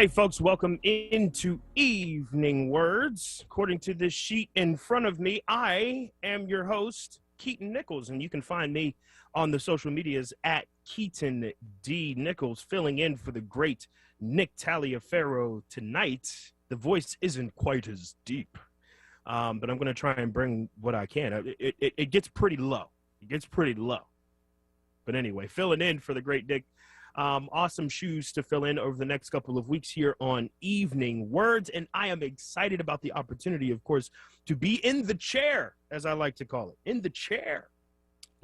Hey folks, welcome into Evening Words. According to this sheet in front of me, I am your host, Keaton Nichols, and you can find me on the social medias at Keaton D. Nichols, filling in for the great Nick Taliaferro tonight. The voice isn't quite as deep, but I'm going to try and bring what I can. It gets pretty low. It gets pretty low. But anyway, filling in for the great Nick. Awesome shoes to fill in over the next couple of weeks here on Evening Words. And I am excited about the opportunity, of course, to be in the chair, as I like to call it, in the chair.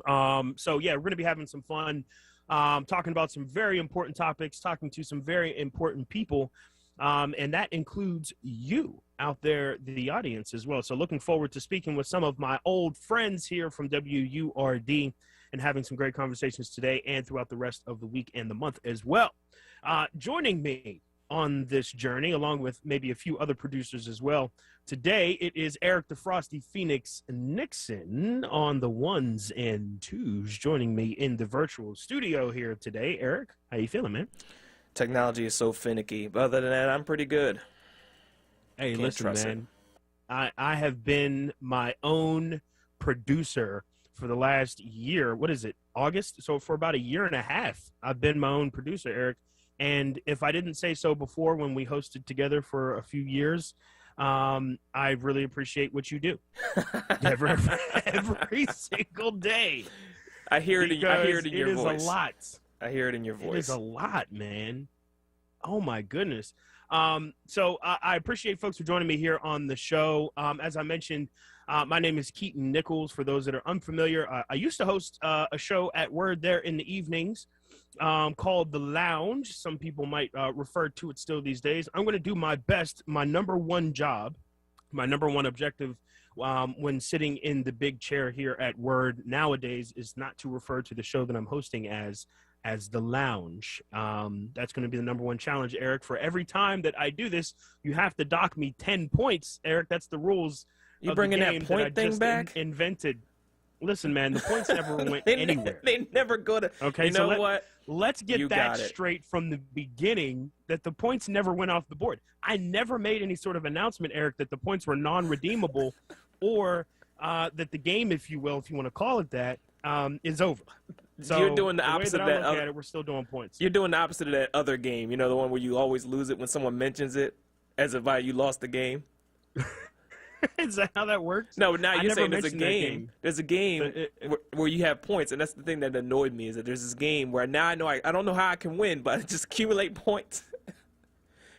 So, yeah, we're going to be having some fun, talking about some very important topics, talking to some very important people. And that includes you out there, the audience as well. So looking forward to speaking with some of my old friends here from WURD and having some great conversations today and throughout the rest of the week and the month as well. Joining me on this journey, along with maybe a few other producers as well, today it is Eric the Frosty Phoenix Nixon on the ones and twos, joining me in the virtual studio here today. Eric, how you feeling, man? Technology is so finicky, but other than that, I'm pretty good. Hey, listen, man, I have been my own producer for the last year. What is it, August? So for about a year and a half, I've been my own producer, Eric. And if I didn't say so before when we hosted together for a few years, I really appreciate what you do every single day. I hear it in your voice. It is a lot. I hear it in your voice. It is a lot, man. Oh, my goodness. So I appreciate folks for joining me here on the show. As I mentioned, my name is Keaton Nichols. For those that are unfamiliar, I used to host a show at WURD there in the evenings called The Lounge. Some people might refer to it still these days. I'm going to do my best. My number one job, my number one objective when sitting in the big chair here at WURD nowadays is not to refer to the show that I'm hosting as The Lounge. That's going to be the number one challenge, Eric. For every time that I do this, you have to dock me 10 points, Eric. That's the rules. You bringing that point thing back? Invented. Listen, man, the points never went anywhere. They never go to. Okay, you know what? Let's get that straight from the beginning, that the points never went off the board. I never made any sort of announcement, Eric, that the points were non-redeemable or that the game, if you will, if you want to call it that, is over. So you're doing the opposite of that. Look at it, we're still doing points. You're doing the opposite of that other game. You know, the one where you always lose it when someone mentions it, as if you lost the game. Is that how that works? No, now you're saying there's a game. There's a game where you have points, and that's the thing that annoyed me, is that there's this game where now I know I don't know how I can win, but I just accumulate points.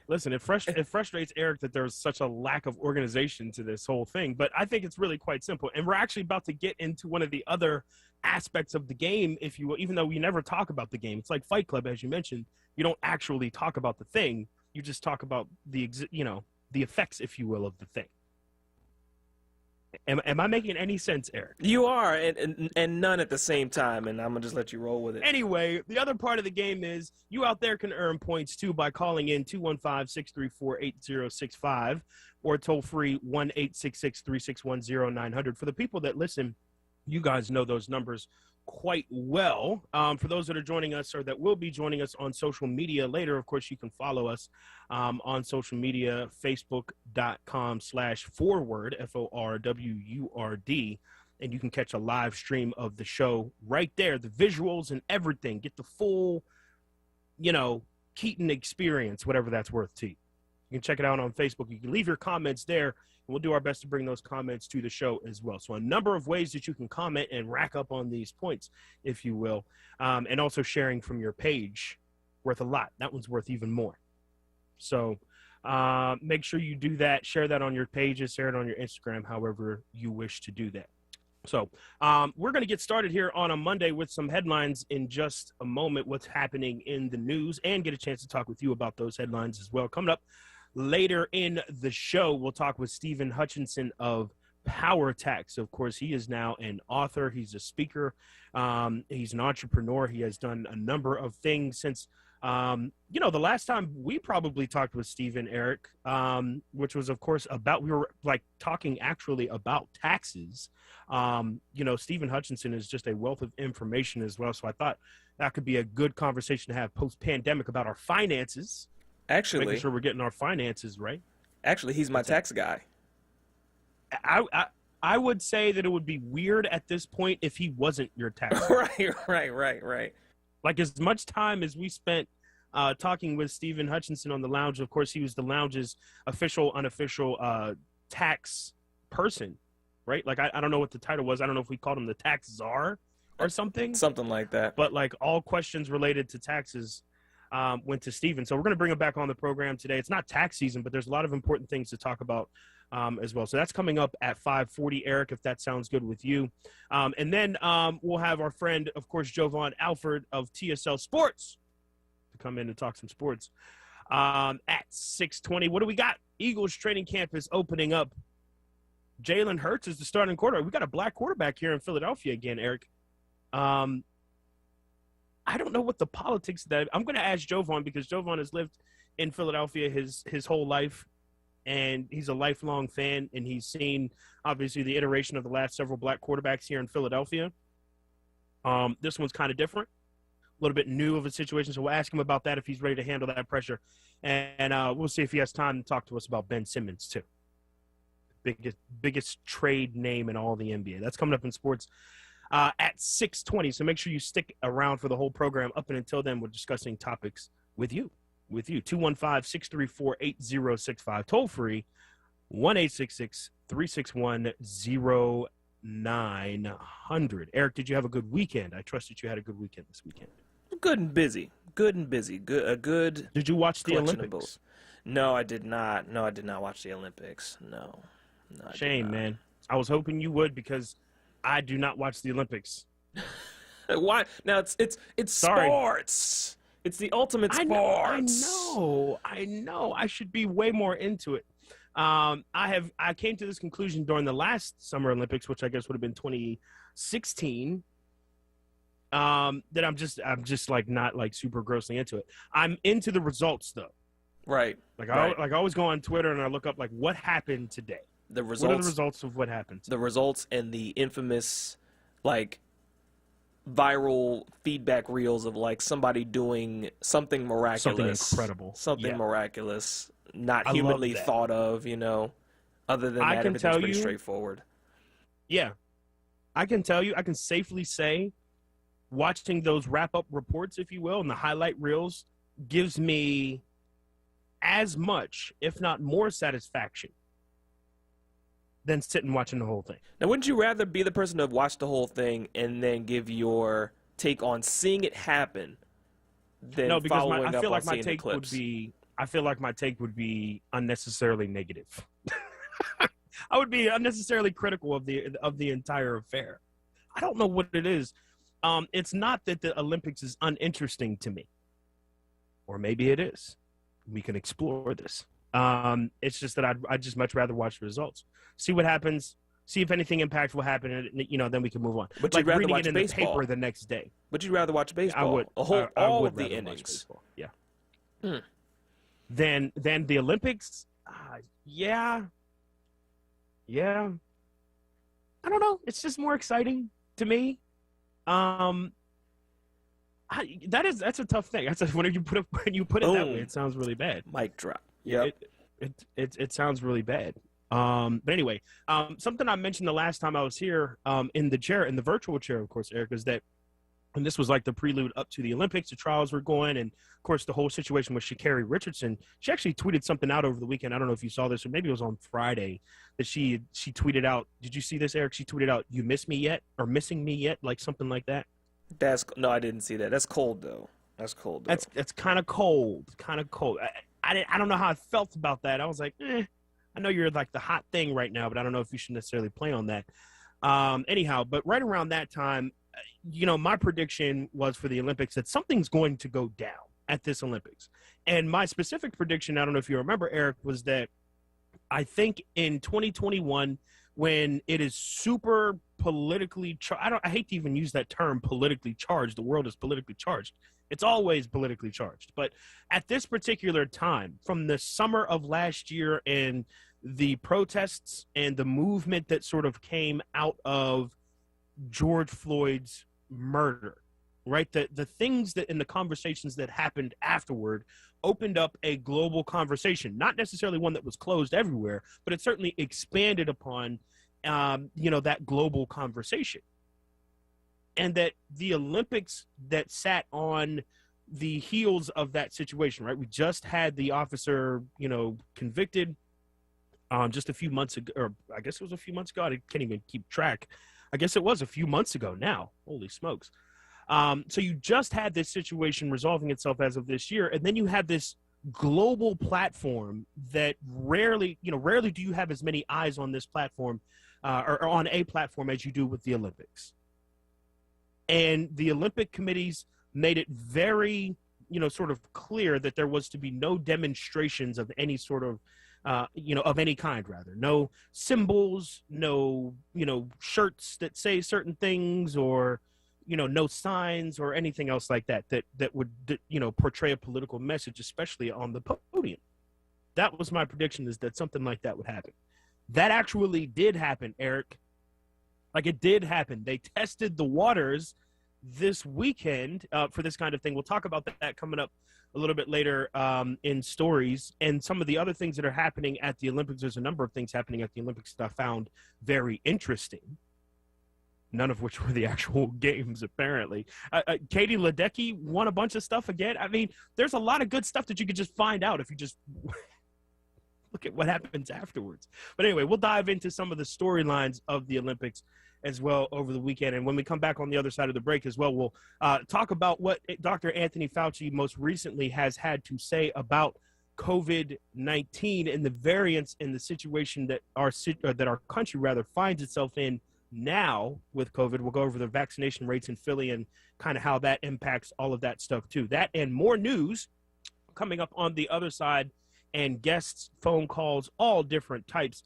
Listen, it frustrates Eric that there's such a lack of organization to this whole thing, but I think it's really quite simple. And we're actually about to get into one of the other aspects of the game, if you will, even though we never talk about the game. It's like Fight Club, as you mentioned. You don't actually talk about the thing. You just talk about the effects, if you will, of the thing. Am I making any sense, Eric? You are, and none at the same time, and I'm going to just let you roll with it. Anyway, the other part of the game is you out there can earn points, too, by calling in 215-634-8065 or toll-free 1-866-361-0900. For the people that listen, you guys know those numbers quite well. For those that are joining us or that will be joining us on social media later, of course, you can follow us on social media, facebook.com/forward, FORWURD, and you can catch a live stream of the show right there, the visuals and everything. Get the full, Keaton experience, whatever that's worth to you. You can check it out on Facebook. You can leave your comments there, and we'll do our best to bring those comments to the show as well. So a number of ways that you can comment and rack up on these points, if you will, and also sharing from your page, worth a lot. That one's worth even more. So make sure you do that. Share that on your pages. Share it on your Instagram, however you wish to do that. So we're going to get started here on a Monday with some headlines in just a moment, what's happening in the news, and get a chance to talk with you about those headlines as well. Coming up later in the show, we'll talk with Stephen Hutchinson of Power Tax. Of course, he is now an author. He's a speaker. He's an entrepreneur. He has done a number of things since, the last time we probably talked with Stephen, Eric, which was, of course, we were like talking actually about taxes. Stephen Hutchinson is just a wealth of information as well. So I thought that could be a good conversation to have post-pandemic about our finances. making Actually, sure we're getting our finances right. he's my tax guy. I would say that it would be weird at this point if he wasn't your tax guy. Right. Like, as much time as we spent talking with Stephen Hutchinson on the lounge, of course, he was the lounge's official, unofficial tax person, right? Like, I don't know what the title was. I don't know if we called him the tax czar or something. Something like that. But, like, all questions related to taxes went to Stephen. So we're going to bring him back on the program today. It's not tax season, but there's a lot of important things to talk about as well. So that's coming up at 5:40, Eric, if that sounds good with you. And then we'll have our friend, of course, Jovan Alford of TSL Sports to come in and talk some sports at 6:20. What do we got? Eagles training camp is opening up. Jalen Hurts is the starting quarterback. We got a black quarterback here in Philadelphia again, Eric. I don't know what the politics that I'm going to ask Jovan, because Jovan has lived in Philadelphia his whole life, and he's a lifelong fan, and he's seen obviously the iteration of the last several black quarterbacks here in Philadelphia. This one's kind of different, a little bit new of a situation, so we'll ask him about that if he's ready to handle that pressure, and we'll see if he has time to talk to us about Ben Simmons too. Biggest trade name in all the NBA. That's coming up in sports at 6:20. So make sure you stick around for the whole program. Up and until then, we're discussing topics with you. 215-634-8065. Toll free, 1-866-361-0900. Eric, did you have a good weekend? I trust that you had a good weekend this weekend. Good and busy. Good. Did you watch the Olympics? No, I did not. No, I did not watch the Olympics. No, shame, man. I was hoping you would, because I do not watch the Olympics. Why? Now it's sports. It's the ultimate sports. I know. I should be way more into it. I came to this conclusion during the last Summer Olympics, which I guess would have been 2016. That I'm just like not like super grossly into it. I'm into the results though. Right. I always go on Twitter and I look up like what happened today. The results. What are the results of what happened? The results and the infamous, like, viral feedback reels of like somebody doing something miraculous, something incredible, miraculous, not humanly thought of. Other than that, everything's pretty straightforward. Yeah, I can tell you. I can safely say, watching those wrap-up reports, if you will, and the highlight reels gives me as much, if not more, satisfaction than sitting watching the whole thing. Now, wouldn't you rather be the person to watch the whole thing and then give your take on seeing it happen than following up on seeing the clips? I feel like my take would be unnecessarily negative. I would be unnecessarily critical of the entire affair. I don't know what it is. It's not that the Olympics is uninteresting to me, or maybe it is. We can explore this. It's just that I'd just much rather watch the results, see what happens, see if anything impactful happened, and then we can move on. But you'd rather watch in baseball. The paper the next day. But you'd rather watch baseball. I would. All of the innings. Yeah. Then the Olympics. Yeah. I don't know. It's just more exciting to me. That's a tough thing. When you put it that way, it sounds really bad. Mic drop. Yeah. It sounds really bad. But anyway, something I mentioned the last time I was here, in the virtual chair, of course, Eric, is that, and this was like the prelude up to the Olympics, the trials were going, and of course the whole situation with Sha'Carri Richardson. She actually tweeted something out over the weekend. I don't know if you saw this, or maybe it was on Friday, that she tweeted out. Did you see this, Eric? She tweeted out, "You miss me yet?" or "Missing me yet?" like something like that. No, I didn't see that. That's cold though. That's kind of cold. I don't know how I felt about that. I was like, I know you're like the hot thing right now, but I don't know if you should necessarily play on that. Anyhow, but right around that time, my prediction was for the Olympics that something's going to go down at this Olympics. And my specific prediction, I don't know if you remember, Eric, was that I think in 2021, when it is super politically I hate to even use that term, politically charged. The world is politically charged. It's always politically charged. But at this particular time, from the summer of last year and the protests and the movement that sort of came out of George Floyd's murder, right? The things that in the conversations that happened afterward opened up a global conversation, not necessarily one that was closed everywhere, but it certainly expanded upon, that global conversation. And that the Olympics that sat on the heels of that situation, right? We just had the officer, convicted just a few months ago, or I guess it was a few months ago. I can't even keep track. I guess it was a few months ago now. Holy smokes. So you just had this situation resolving itself as of this year, and then you have this global platform that rarely do you have as many eyes on this platform or on a platform as you do with the Olympics. And the Olympic committees made it very, sort of clear that there was to be no demonstrations of any sort of, of any kind, rather. No symbols, no, shirts that say certain things, or, no signs or anything else like that would, portray a political message, especially on the podium. That was my prediction, is that something like that would happen. That actually did happen, Eric. Like, it did happen. They tested the waters this weekend for this kind of thing. We'll talk about that coming up a little bit later in stories, and some of the other things that are happening at the Olympics. There's a number of things happening at the Olympics that I found very interesting, none of which were the actual games, apparently. Katie Ledecky won a bunch of stuff again. I mean, there's a lot of good stuff that you could just find out if you just look at what happens afterwards. But anyway, we'll dive into some of the storylines of the Olympics as well over the weekend. And when we come back on the other side of the break as well, we'll talk about what Dr. Anthony Fauci most recently has had to say about COVID-19 and the variants in the situation that our country rather finds itself in now with COVID. We'll go over the vaccination rates in Philly and kind of how that impacts all of that stuff too. That and more news coming up on the other side, and guests, phone calls, all different types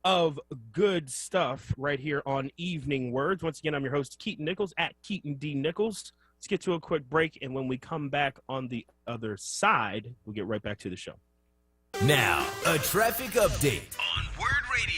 of good stuff right here on Evening Words. Once again, I'm your host, Keaton Nichols, at Keaton D. Nichols. Let's get to a quick break, and when we come back on the other side, we'll get right back to the show. Now, a traffic update on WURD Radio.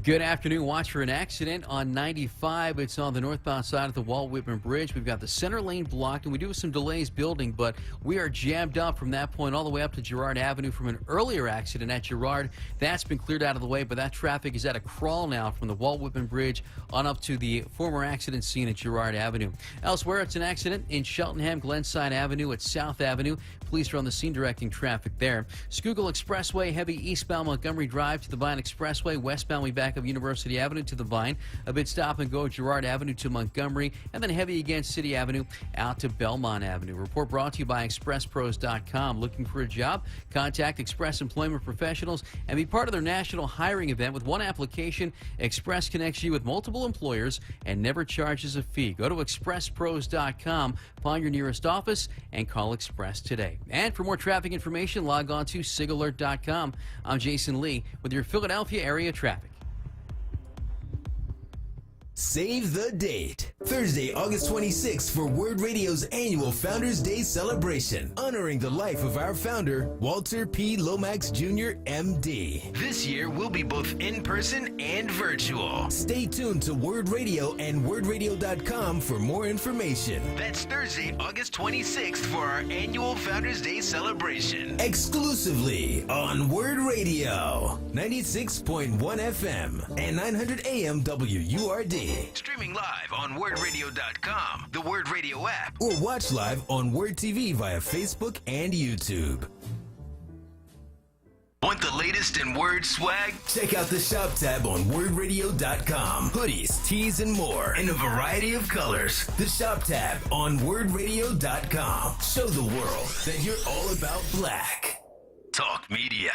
Good afternoon. Watch for an accident on 95. It's on the northbound side of the Walt Whitman Bridge. We've got the center lane blocked, and we do have some delays building, but we are jammed up from that point all the way up to Girard Avenue from an earlier accident at Girard. That's been cleared out of the way, but that traffic is at a crawl now from the Walt Whitman Bridge on up to the former accident scene at Girard Avenue. Elsewhere, it's an accident in Cheltenham, Glenside Avenue at South Avenue. Police are on the scene directing traffic there. Schuylkill Expressway, heavy eastbound Montgomery Drive to the Vine Expressway. Westbound, we back up University Avenue to the Vine. A bit stop and go Girard Avenue to Montgomery. And then heavy against City Avenue out to Belmont Avenue. Report brought to you by ExpressPros.com. Looking for a job? Contact Express Employment Professionals and be part of their national hiring event. With one application, Express connects you with multiple employers and never charges a fee. Go to ExpressPros.com, find your nearest office, and call Express today. And for more traffic information, log on to SigAlert.com. I'm Jason Lee with your Philadelphia area traffic. Save the date. Thursday, August 26th for WURD Radio's annual Founders Day celebration, honoring the life of our founder, Walter P. Lomax Jr., MD. This year will be both in person and virtual. Stay tuned to WURD Radio and WURDRadio.com for more information. That's Thursday, August 26th for our annual Founders Day celebration. Exclusively on WURD Radio, 96.1 FM and 900 AM WURD. Streaming live on WURDRadio.com, the WURD Radio app, or watch live on WURD TV via Facebook and YouTube. Want the latest in WURD swag? Check out the shop tab on WURDRadio.com. Hoodies, tees, and more in a variety of colors. The shop tab on WURDRadio.com. Show the world that you're all about black. Talk Media.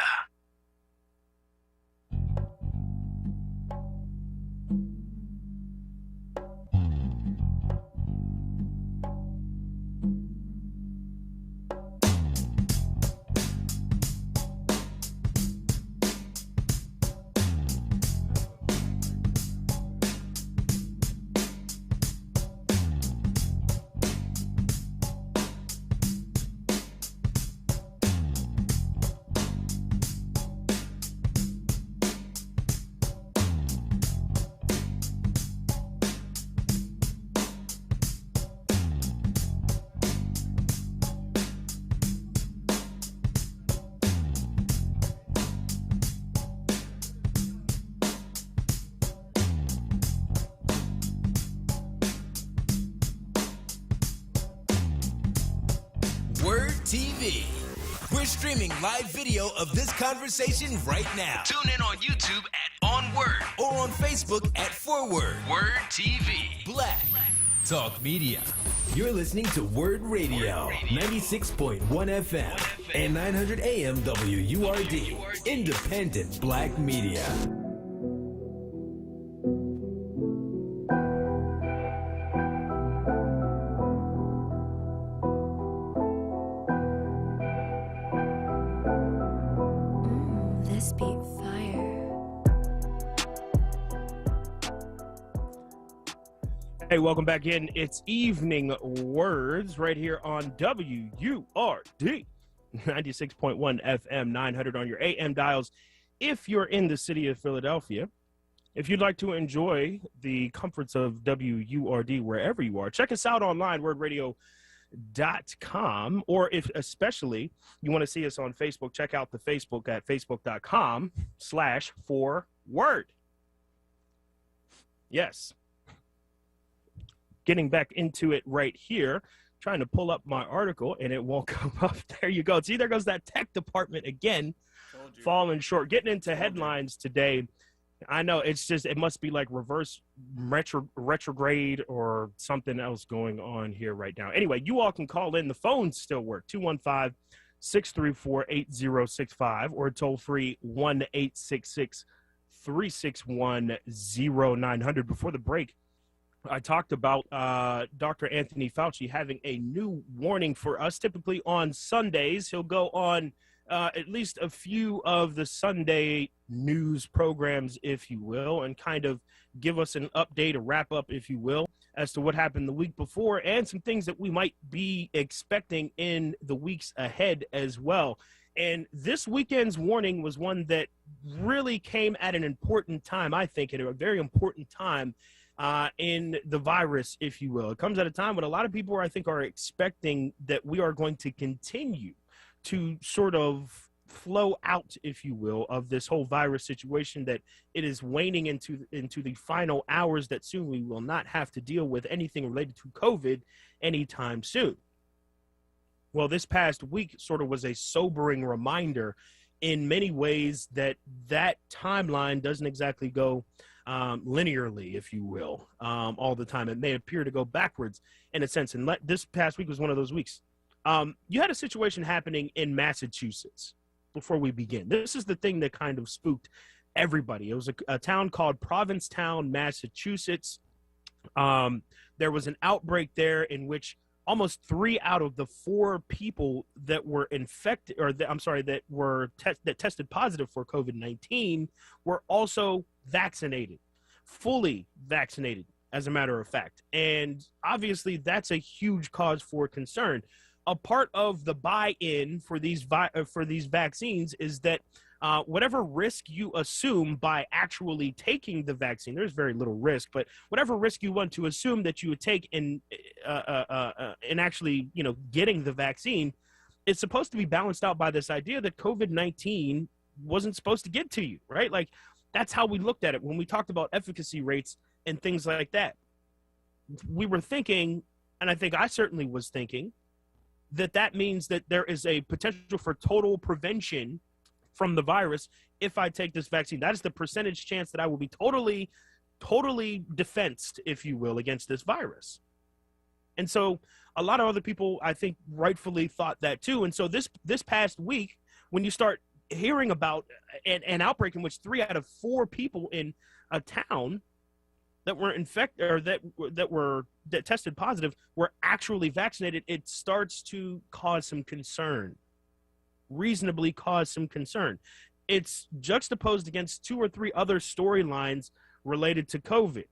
TV. We're streaming live video of this conversation right now. Tune in on YouTube at onWURD or on Facebook at forward. WURD TV. Black Talk Media. You're listening to WURD Radio, 96.1 FM and 900 AM WURD. Independent Black Media. This beat fire. Hey, welcome back in. It's Evening Words right here on WURD 96.1 FM, 900 on your AM dials. If you're in the city of Philadelphia, if you'd like to enjoy the comforts of WURD wherever you are, check us out online, wordradio.com, or if especially you want to see us on Facebook, check out the Facebook at facebook.com/4word. Yes. Getting back into it right here, trying to pull up my article and it won't come up. There you go. See, there goes that tech department again, falling short. Getting into headlines today. I know it's just, it must be like reverse retrograde or something else going on here right now. Anyway, you all can call in. The phones still work. 215-634-8065 or toll free 1-866-361-0900. Before the break, I talked about Dr. Anthony Fauci having a new warning for us. Typically on Sundays, he'll go on at least a few of the Sunday news programs, if you will, and kind of give us an update, a wrap up, if you will, as to what happened the week before and some things that we might be expecting in the weeks ahead as well. And this weekend's warning was one that really came at an important time, I think, at a very important time in the virus, if you will. It comes at a time when a lot of people, I think, are expecting that we are going to continue to sort of flow out, if you will, of this whole virus situation, that it is waning into the final hours, that soon we will not have to deal with anything related to COVID anytime soon. Well, this past week sort of was a sobering reminder in many ways that that timeline doesn't exactly go linearly, if you will, all the time. It may appear to go backwards in a sense. And this past week was one of those weeks. You had a situation happening in Massachusetts. Before we begin, this is the thing that kind of spooked everybody. It was a town called Provincetown, Massachusetts. There was an outbreak there in which almost 3 out of the 4 people that were infected, or that tested positive for COVID-19 were also vaccinated, fully vaccinated, as a matter of fact. And obviously that's a huge cause for concern. A part of the buy-in for these vaccines is that whatever risk you assume by actually taking the vaccine, there's very little risk, but whatever risk you want to assume that you would take in actually, getting the vaccine, it's supposed to be balanced out by this idea that COVID-19 wasn't supposed to get to you, right? Like, that's how we looked at it when we talked about efficacy rates and things like that. We were thinking, and I think I certainly was thinking, that means that there is a potential for total prevention from the virus if I take this vaccine. That is the percentage chance that I will be totally defensed, if you will, against this virus. And so a lot of other people, I think, rightfully thought that too. And so this past week, when you start hearing about an outbreak in which 3 out of 4 people in a town that were infected, or that tested positive, were actually vaccinated, it starts to cause some concern, reasonably cause some concern. It's juxtaposed against 2 or 3 other storylines related to COVID.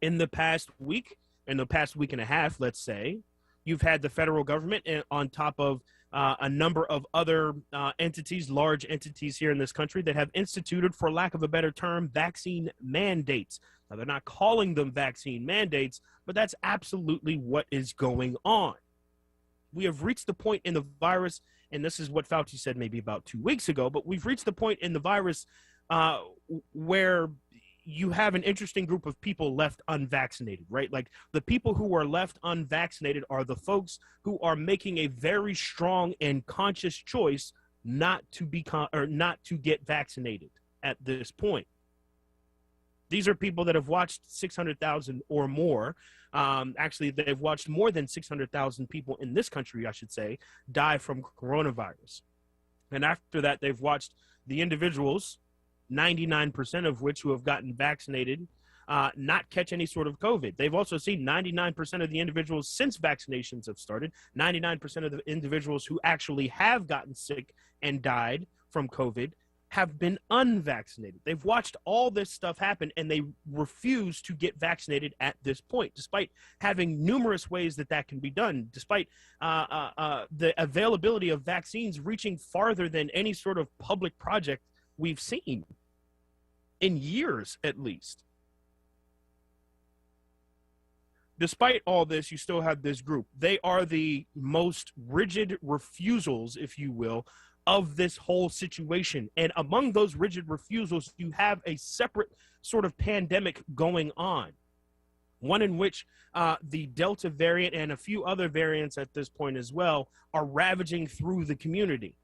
In the past week and a half, let's say, you've had the federal government on top of a number of other entities, large entities here in this country, that have instituted, for lack of a better term, vaccine mandates. Now, they're not calling them vaccine mandates, but that's absolutely what is going on. We have reached the point in the virus, and this is what Fauci said maybe about 2 weeks ago, but we've reached the point in the virus where, you have an interesting group of people left unvaccinated, right? Like the people who are left unvaccinated are the folks who are making a very strong and conscious choice not to not to get vaccinated at this point. These are people that have watched 600,000 or more. Actually, they've watched more than 600,000 people in this country, I should say, die from coronavirus. And after that, they've watched the individuals, 99% of which who have gotten vaccinated, not catch any sort of COVID. They've also seen 99% of the individuals since vaccinations have started, 99% of the individuals who actually have gotten sick and died from COVID have been unvaccinated. They've watched all this stuff happen, and they refuse to get vaccinated at this point, despite having numerous ways that that can be done, despite the availability of vaccines reaching farther than any sort of public project we've seen in years, at least. Despite all this, you still have this group. They are the most rigid refusals, if you will, of this whole situation. And among those rigid refusals, you have a separate sort of pandemic going on, one in which the Delta variant and a few other variants at this point as well are ravaging through the community.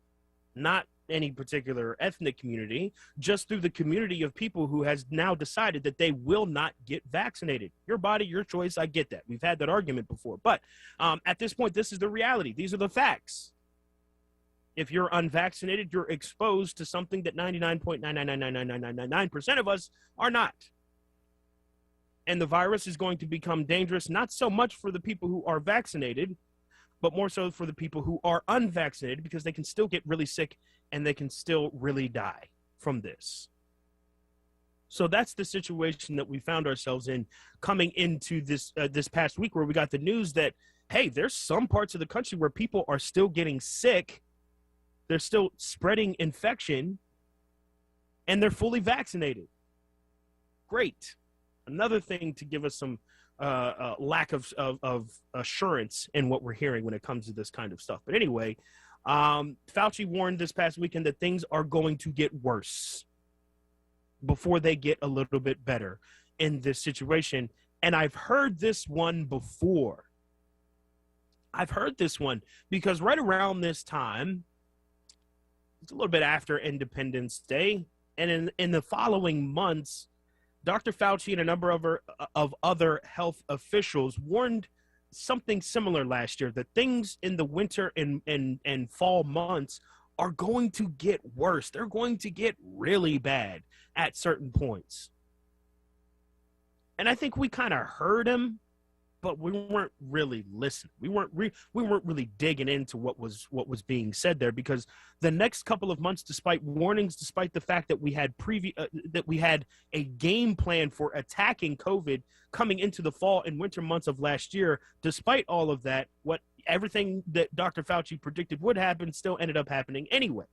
Not any particular ethnic community, just through the community of people who has now decided that they will not get vaccinated. Your body, your choice, I get that. We've had that argument before. But at this point, this is the reality. These are the facts. If you're unvaccinated, you're exposed to something that 99.9999999% of us are not. And the virus is going to become dangerous, not so much for the people who are vaccinated, but more so for the people who are unvaccinated, because they can still get really sick and they can still really die from this. So that's the situation that we found ourselves in coming into this this past week, where we got the news that, hey, there's some parts of the country where people are still getting sick. They're still spreading infection, and they're fully vaccinated. Great. Another thing to give us some lack of assurance in what we're hearing when it comes to this kind of stuff. But anyway, Fauci warned this past weekend that things are going to get worse before they get a little bit better in this situation. And I've heard this one before. I've heard this one because right around this time, it's a little bit after Independence Day, and in the following months, Dr. Fauci and a number of other health officials warned something similar last year, that things in the winter and fall months are going to get worse. They're going to get really bad at certain points. And I think we kind of heard him, but we weren't really listening. We weren't really digging into what was being said there, because the next couple of months, despite warnings, despite the fact that we had a game plan for attacking COVID coming into the fall and winter months of last year, despite all of that, everything that Dr. Fauci predicted would happen still ended up happening anyway.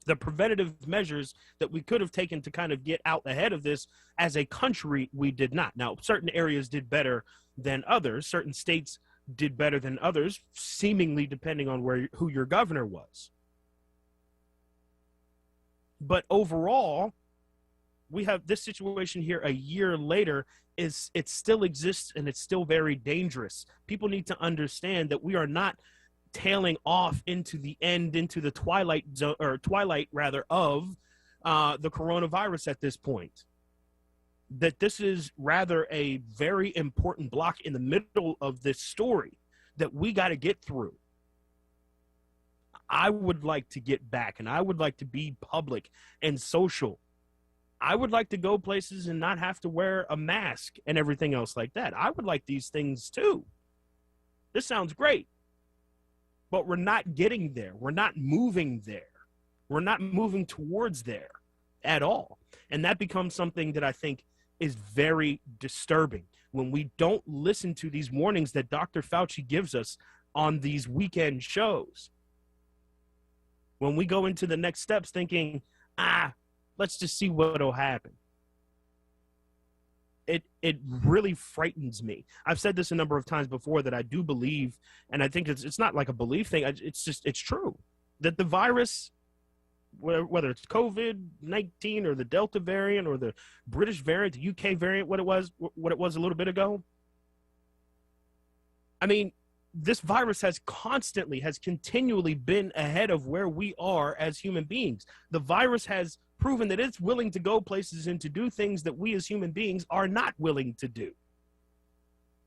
The preventative measures that we could have taken to kind of get out ahead of this as a country, we did not. Now, certain areas did better than others. Certain states did better than others, seemingly depending on who your governor was. But overall, we have this situation here a year later. It still exists, and it's still very dangerous. People need to understand that we are not tailing off into the end, into the twilight of the coronavirus at this point. That this is rather a very important block in the middle of this story that we got to get through. I would like to get back, and I would like to be public and social. I would like to go places and not have to wear a mask and everything else like that. I would like these things too. This sounds great. But we're not getting there. We're not moving there. We're not moving towards there at all. And that becomes something that I think is very disturbing when we don't listen to these warnings that Dr. Fauci gives us on these weekend shows. When we go into the next steps thinking, let's just see what'll happen. It really frightens me. I've said this a number of times before, that I do believe, and I think it's not like a belief thing. It's true that the virus whether it's COVID-19 or the Delta variant or the British variant, the UK variant, what it was a little bit ago. I mean, this virus has continually been ahead of where we are as human beings. The virus has proven that it's willing to go places and to do things that we as human beings are not willing to do.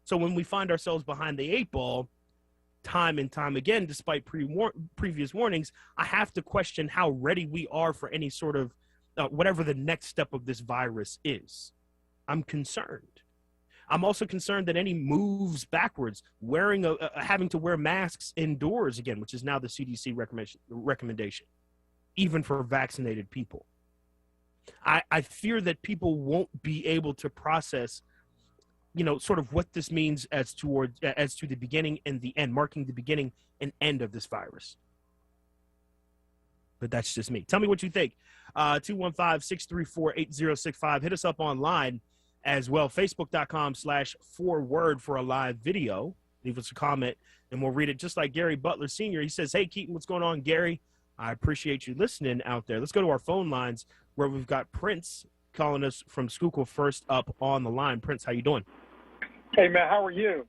So when we find ourselves behind the eight ball, time and time again, despite previous warnings, I have to question how ready we are for any sort of whatever the next step of this virus is. I'm concerned. I'm also concerned that any moves backwards, having to wear masks indoors again, which is now the CDC recommendation, even for vaccinated people. I fear that people won't be able to process, sort of what this means as to the beginning and the end, marking the beginning and end of this virus. But that's just me. Tell me what you think. 215-634-8065. Hit us up online as well. Facebook.com/4word for a live video. Leave us a comment and we'll read it just like Gary Butler Sr. He says, hey, Keaton, what's going on, Gary? I appreciate you listening out there. Let's go to our phone lines where we've got Prince calling us from Schuylkill first up on the line. Prince, how you doing? Hey, man, how are you?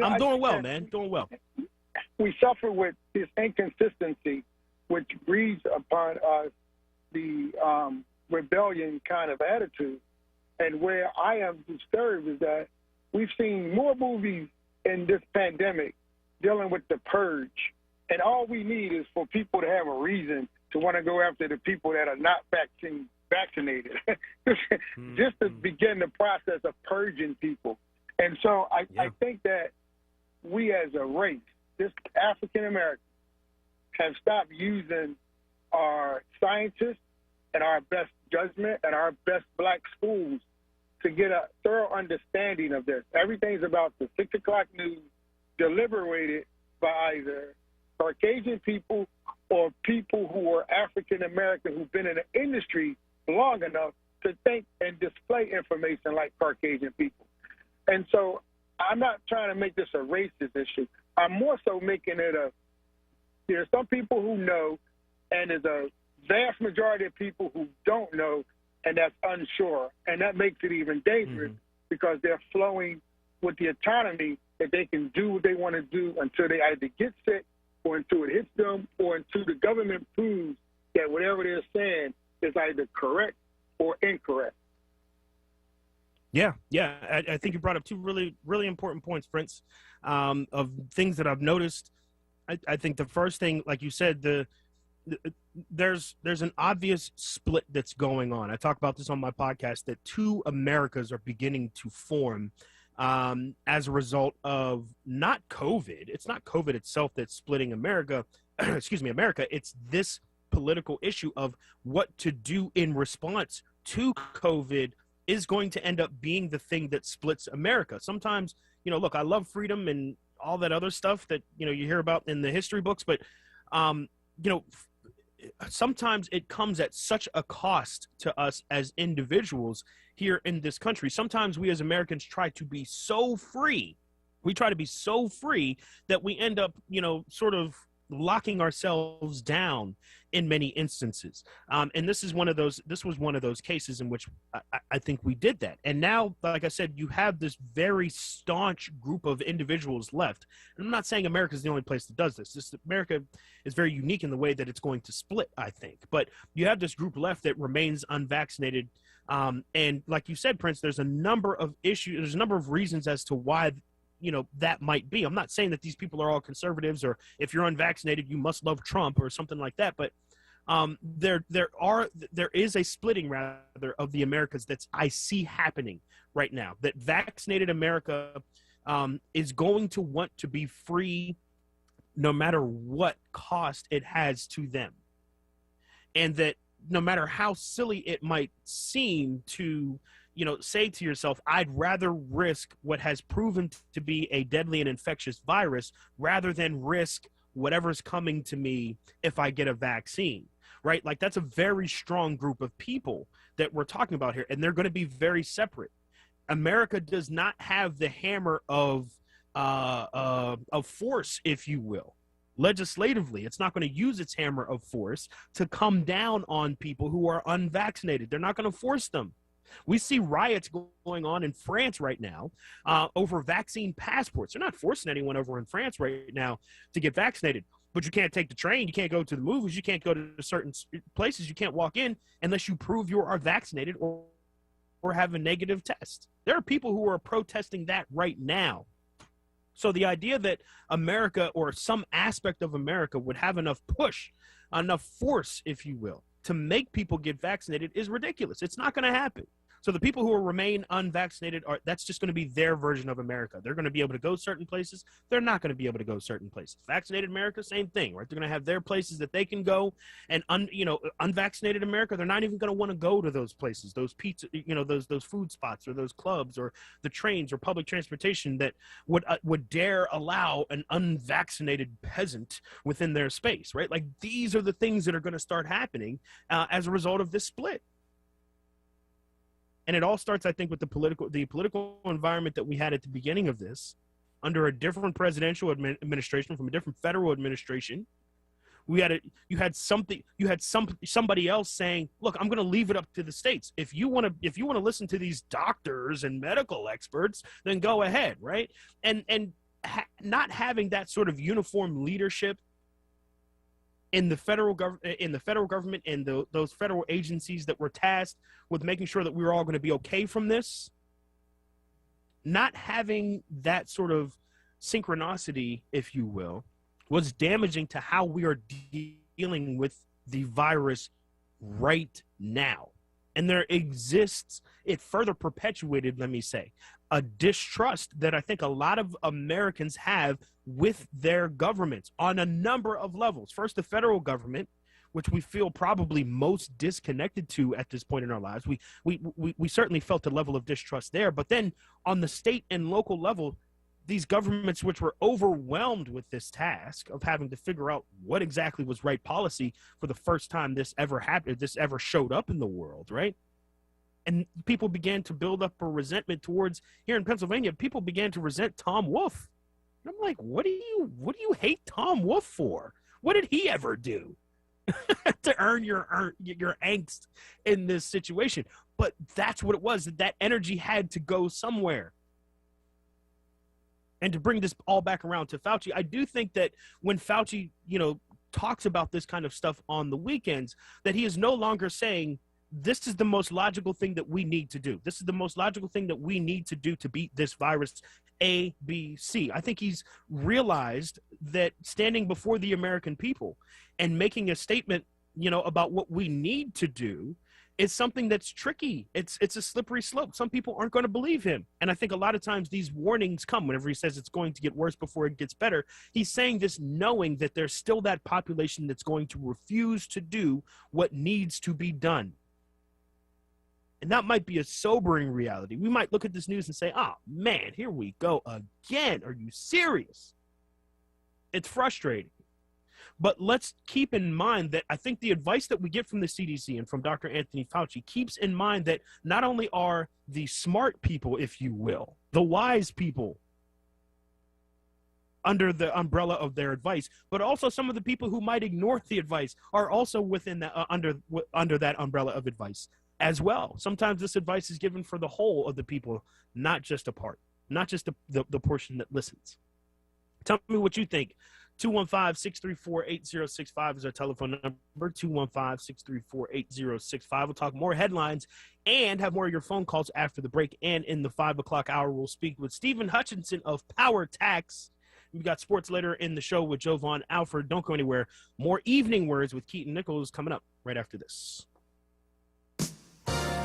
I'm doing well, man. Doing well. We suffer with this inconsistency, which breeds upon us the rebellion kind of attitude. And where I am disturbed is that we've seen more movies in this pandemic dealing with the purge. And all we need is for people to have a reason to want to go after the people that are not vaccinated, just to begin the process of purging people. And so I think that we as a race, just African Americans, have stopped using our scientists and our best judgment and our best black schools to get a thorough understanding of this. Everything's about the 6 o'clock news, deliberated by either Caucasian people or people who are African American who've been in the industry long enough to think and display information like Caucasian people. And so I'm not trying to make this a racist issue. I'm more so making it there's some people who know, and there's a vast majority of people who don't know, and that's unsure. And that makes it even dangerous because they're flowing with the autonomy that they can do what they want to do until they either get sick or until it hits them or until the government proves that whatever they're saying is either correct or incorrect. Yeah. I think you brought up two really, really important points, Prince, of things that I've noticed. I think the first thing, like you said, there's an obvious split that's going on. I talk about this on my podcast, that two Americas are beginning to form as a result of not COVID. It's not COVID itself that's splitting America. America. It's this political issue of what to do in response to COVID is going to end up being the thing that splits America. Sometimes, look, I love freedom and all that other stuff that, you hear about in the history books, but, sometimes it comes at such a cost to us as individuals here in this country. Sometimes we as Americans try to be so free. We try to be so free that we end up, sort of locking ourselves down in many instances. And this was one of those cases in which I think we did that. And now, like I said, you have this very staunch group of individuals left. And I'm not saying America is the only place that does this. America is very unique in the way that it's going to split, I think. But you have this group left that remains unvaccinated. And like you said, Prince, there's a number of issues, there's a number of reasons as to why that might be. I'm not saying that these people are all conservatives, or if you're unvaccinated, you must love Trump or something like that. But there is a splitting rather of the Americas that I see happening right now, that vaccinated America is going to want to be free no matter what cost it has to them. And that no matter how silly it might seem to say to yourself, I'd rather risk what has proven to be a deadly and infectious virus rather than risk whatever's coming to me if I get a vaccine, right? Like, that's a very strong group of people that we're talking about here, and they're going to be very separate. America does not have the hammer of force, if you will, legislatively. It's not going to use its hammer of force to come down on people who are unvaccinated. They're not going to force them. We see riots going on in France right now over vaccine passports. They're not forcing anyone over in France right now to get vaccinated. But you can't take the train. You can't go to the movies. You can't go to certain places. You can't walk in unless you prove you are vaccinated or have a negative test. There are people who are protesting that right now. So the idea that America or some aspect of America would have enough push, enough force, if you will, to make people get vaccinated is ridiculous. It's not going to happen. So the people who will remain unvaccinated, that's just going to be their version of America. They're going to be able to go certain places. They're not going to be able to go certain places. Vaccinated America, same thing, right? They're going to have their places that they can go, and unvaccinated America, they're not even going to want to go to those places, those pizza, those food spots or those clubs or the trains or public transportation that would dare allow an unvaccinated peasant within their space, right? Like, these are the things that are going to start happening as a result of this split. And it all starts, I think, with the political environment that we had at the beginning of this, under a different presidential administration, from a different federal administration. You had somebody else saying, "Look, I'm going to leave it up to the states. If you want to listen to these doctors and medical experts, then go ahead," right? And not having that sort of uniform leadership in the federal government and those federal agencies that were tasked with making sure that we were all going to be okay from this, not having that sort of synchronicity, if you will, was damaging to how we are dealing with the virus right now. And there exists, it further perpetuated, let me say, a distrust that I think a lot of Americans have with their governments on a number of levels. First, the federal government, which we feel probably most disconnected to at this point in our lives. We certainly felt a level of distrust there. But then on the state and local level, these governments which were overwhelmed with this task of having to figure out what exactly was right policy for the first time this ever happened, this ever showed up in the world, right? And people began to build up a resentment towards, here in Pennsylvania, people began to resent Tom Wolf. And I'm like, what do you hate Tom Wolf for? What did he ever do to earn your angst in this situation? But that's what it was. That energy had to go somewhere. And to bring this all back around to Fauci, I do think that when Fauci, talks about this kind of stuff on the weekends, that he is no longer saying, this is the most logical thing that we need to do. This is the most logical thing that we need to do to beat this virus, A, B, C. I think he's realized that standing before the American people and making a statement, about what we need to do is something that's tricky. It's a slippery slope. Some people aren't going to believe him. And I think a lot of times these warnings come whenever he says it's going to get worse before it gets better. He's saying this knowing that there's still that population that's going to refuse to do what needs to be done. And that might be a sobering reality. We might look at this news and say, oh, man, here we go again. Are you serious? It's frustrating. But let's keep in mind that I think the advice that we get from the CDC and from Dr. Anthony Fauci keeps in mind that not only are the smart people, if you will, the wise people under the umbrella of their advice, but also some of the people who might ignore the advice are also within the, under that umbrella of advice as well. Sometimes this advice is given for the whole of the people, not just a part, not just the portion that listens. Tell me what you think. 215-634-8065 is our telephone number, 215-634-8065. We'll talk more headlines and have more of your phone calls after the break. And in the 5 o'clock hour, we'll speak with Stephen Hutchinson of Power Tax. We've got sports later in the show with Jovan Alford. Don't go anywhere. More evening words with Keaton Nichols coming up right after this.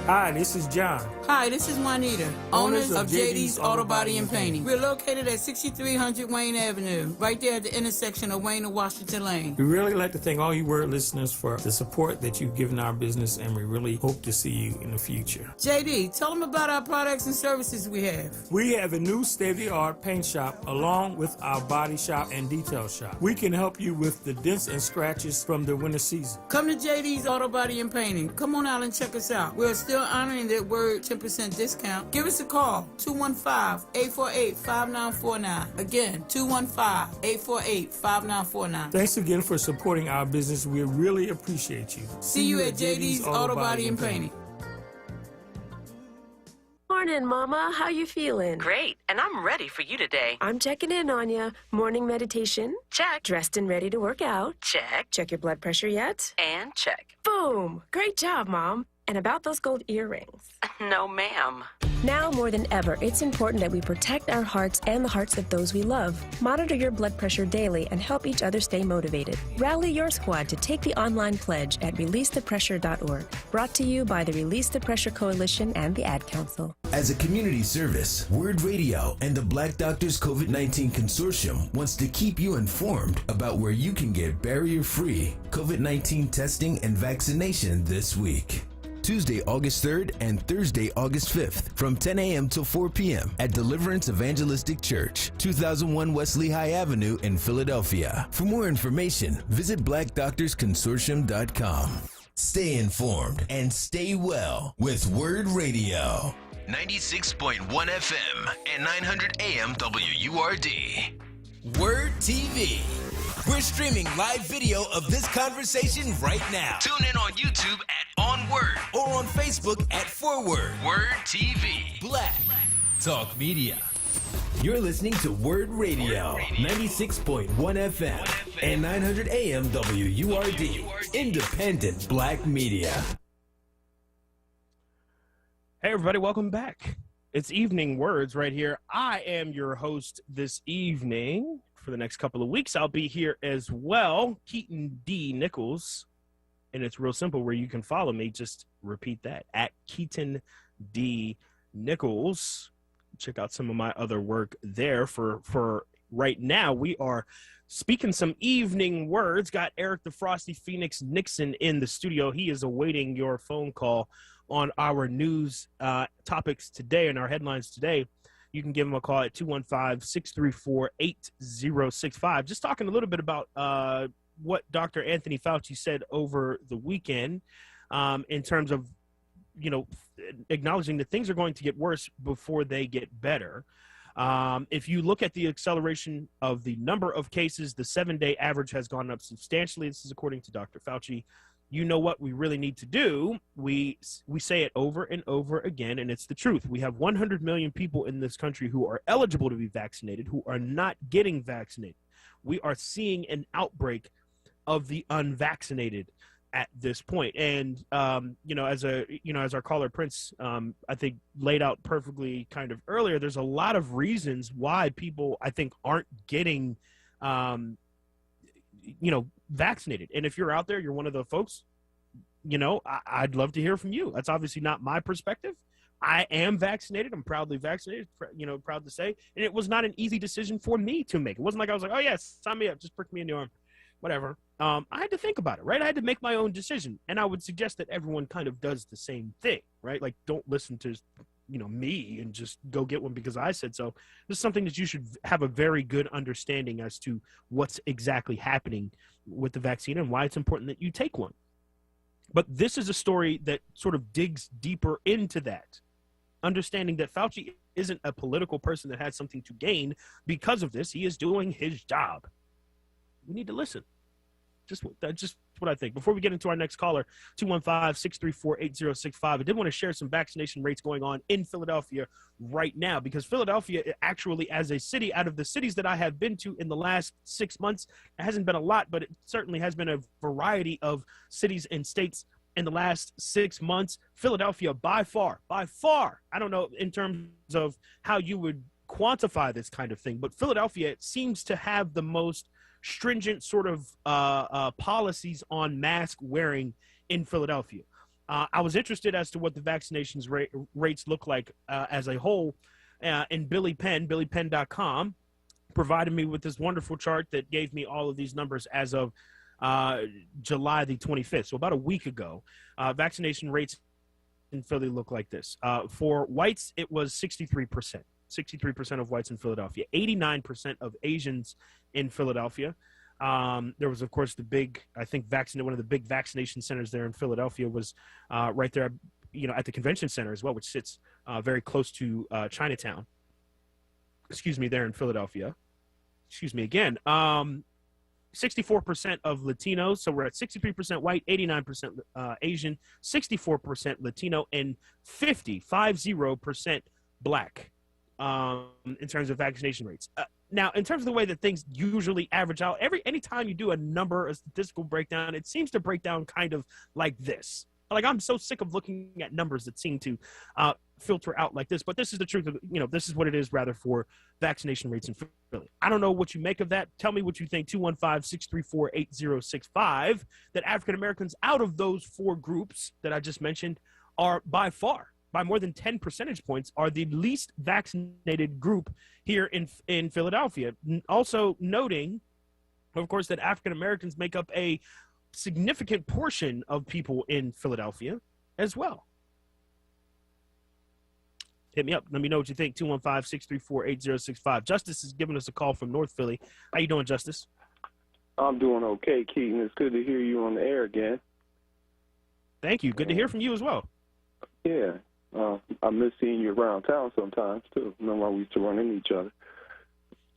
Hi, this is John. Hi, this is Juanita, owners of JD's Auto Body and Painting. We're located at 6300 Wayne Avenue, right there at the intersection of Wayne and Washington Lane. We really like to thank all you WURD listeners for the support that you've given our business, and we really hope to see you in the future. JD, tell them about our products and services we have. We have a new state-of-the-art paint shop along with our body shop and detail shop. We can help you with the dents and scratches from the winter season. Come to JD's Auto Body and Painting. Come on out and check us out. We're still still honoring that WURD 10% discount. Give us a call, 215-848-5949. Again, 215-848-5949. Thanks again for supporting our business. We really appreciate you. See you at JD's Auto Body and Painting. Morning, Mama. How you feeling? Great, and I'm ready for you today. I'm checking in on you. Morning meditation? Check. Dressed and ready to work out? Check. Check your blood pressure yet? And check. Boom! Great job, Mom. And about those gold earrings? No, ma'am. Now more than ever, it's important that we protect our hearts and the hearts of those we love. Monitor your blood pressure daily and help each other stay motivated. Rally your squad to take the online pledge at releasethepressure.org. Brought to you by the Release the Pressure Coalition and the Ad Council. As a community service, WURD Radio and the Black Doctors COVID-19 Consortium wants to keep you informed about where you can get barrier-free COVID-19 testing and vaccination this week. Tuesday, August 3rd and Thursday, August 5th from 10 a.m. till 4 p.m. at Deliverance Evangelistic Church, 2001 West Lehigh Avenue in Philadelphia. For more information, visit blackdoctorsconsortium.com. Stay informed and stay well with WURD Radio. 96.1 FM and 900 AM WURD. WURD TV. We're streaming live video of this conversation right now. Tune in on YouTube at onWURD or on Facebook at ForWord. WURD TV. Black Talk Media. You're listening to WURD Radio, 96.1 FM and 900 AM WURD. Independent Black Media. Hey, everybody, welcome back. It's Evening Words right here. I am your host this evening. For the next couple of weeks, I'll be here as well, Keaton D. Nichols. And it's real simple where you can follow me. Just repeat that, at Keaton D. Nichols. Check out some of my other work there. For right now, we are speaking some evening words. Got Eric the Frosty Phoenix Nixon in the studio. He is awaiting your phone call on our news topics today and our headlines today. You can give him a call at 215-634-8065. Just talking a little bit about what Dr. Anthony Fauci said over the weekend in terms of, acknowledging that things are going to get worse before they get better. If you look at the acceleration of the number of cases, the 7-day average has gone up substantially. This is according to Dr. Fauci. You know what we really need to do? We say it over and over again, and it's the truth. We have 100 million people in this country who are eligible to be vaccinated, who are not getting vaccinated. We are seeing an outbreak of the unvaccinated at this point. And, as our caller Prince, I think laid out perfectly kind of earlier, there's a lot of reasons why people, I think, aren't getting, vaccinated. And if you're out there, you're one of the folks, I'd love to hear from you. That's obviously not my perspective. I am vaccinated. I'm proudly vaccinated, proud to say. And it was not an easy decision for me to make. It wasn't like I was like, oh, yes, sign me up. Just prick me in the arm, whatever. I had to think about it, right? I had to make my own decision. And I would suggest that everyone kind of does the same thing, right? Like, don't listen to, me and just go get one because I said so. This is something that you should have a very good understanding as to what's exactly happening with the vaccine and why it's important that you take one. But this is a story that sort of digs deeper into that, understanding that Fauci isn't a political person that has something to gain because of this. He is doing his job. We need to listen. Just what I think. Before we get into our next caller, 215-634-8065, I did want to share some vaccination rates going on in Philadelphia right now, because Philadelphia actually, as a city, out of the cities that I have been to in the last 6 months, it hasn't been a lot, but it certainly has been a variety of cities and states in the last 6 months. Philadelphia, by far, I don't know in terms of how you would quantify this kind of thing, but Philadelphia seems to have the most stringent sort of policies on mask wearing in Philadelphia. I was interested as to what the vaccinations rates look like as a whole. And Billy Penn, BillyPenn.com, provided me with this wonderful chart that gave me all of these numbers as of July the 25th. So about a week ago, vaccination rates in Philly look like this. For whites, it was 63%. 63% of whites in Philadelphia, 89% of Asians in Philadelphia. There was, of course, one of the big vaccination centers there in Philadelphia was right there. at the convention center as well, which sits very close to Chinatown. Excuse me, there in Philadelphia. Excuse me again. 64% of Latinos, so we're at 63% white, 89% Asian, 64% Latino, and 50% black in terms of vaccination rates. Now, in terms of the way that things usually average out, anytime you do a statistical breakdown, it seems to break down kind of like this. Like, I'm so sick of looking at numbers that seem to filter out like this, but this is the truth of, this is what it is rather for vaccination rates in Philly. I don't know what you make of that. Tell me what you think. 215-634-8065, that African Americans out of those four groups that I just mentioned are by more than 10 percentage points, are the least vaccinated group here in Philadelphia. Also noting, of course, that African Americans make up a significant portion of people in Philadelphia as well. Hit me up. Let me know what you think. 215-634-8065. Justice is giving us a call from North Philly. How you doing, Justice? I'm doing okay, Keaton. It's good to hear you on the air again. Thank you. Good to hear from you as well. Yeah. I miss seeing you around town sometimes, too. Remember we used to run into each other.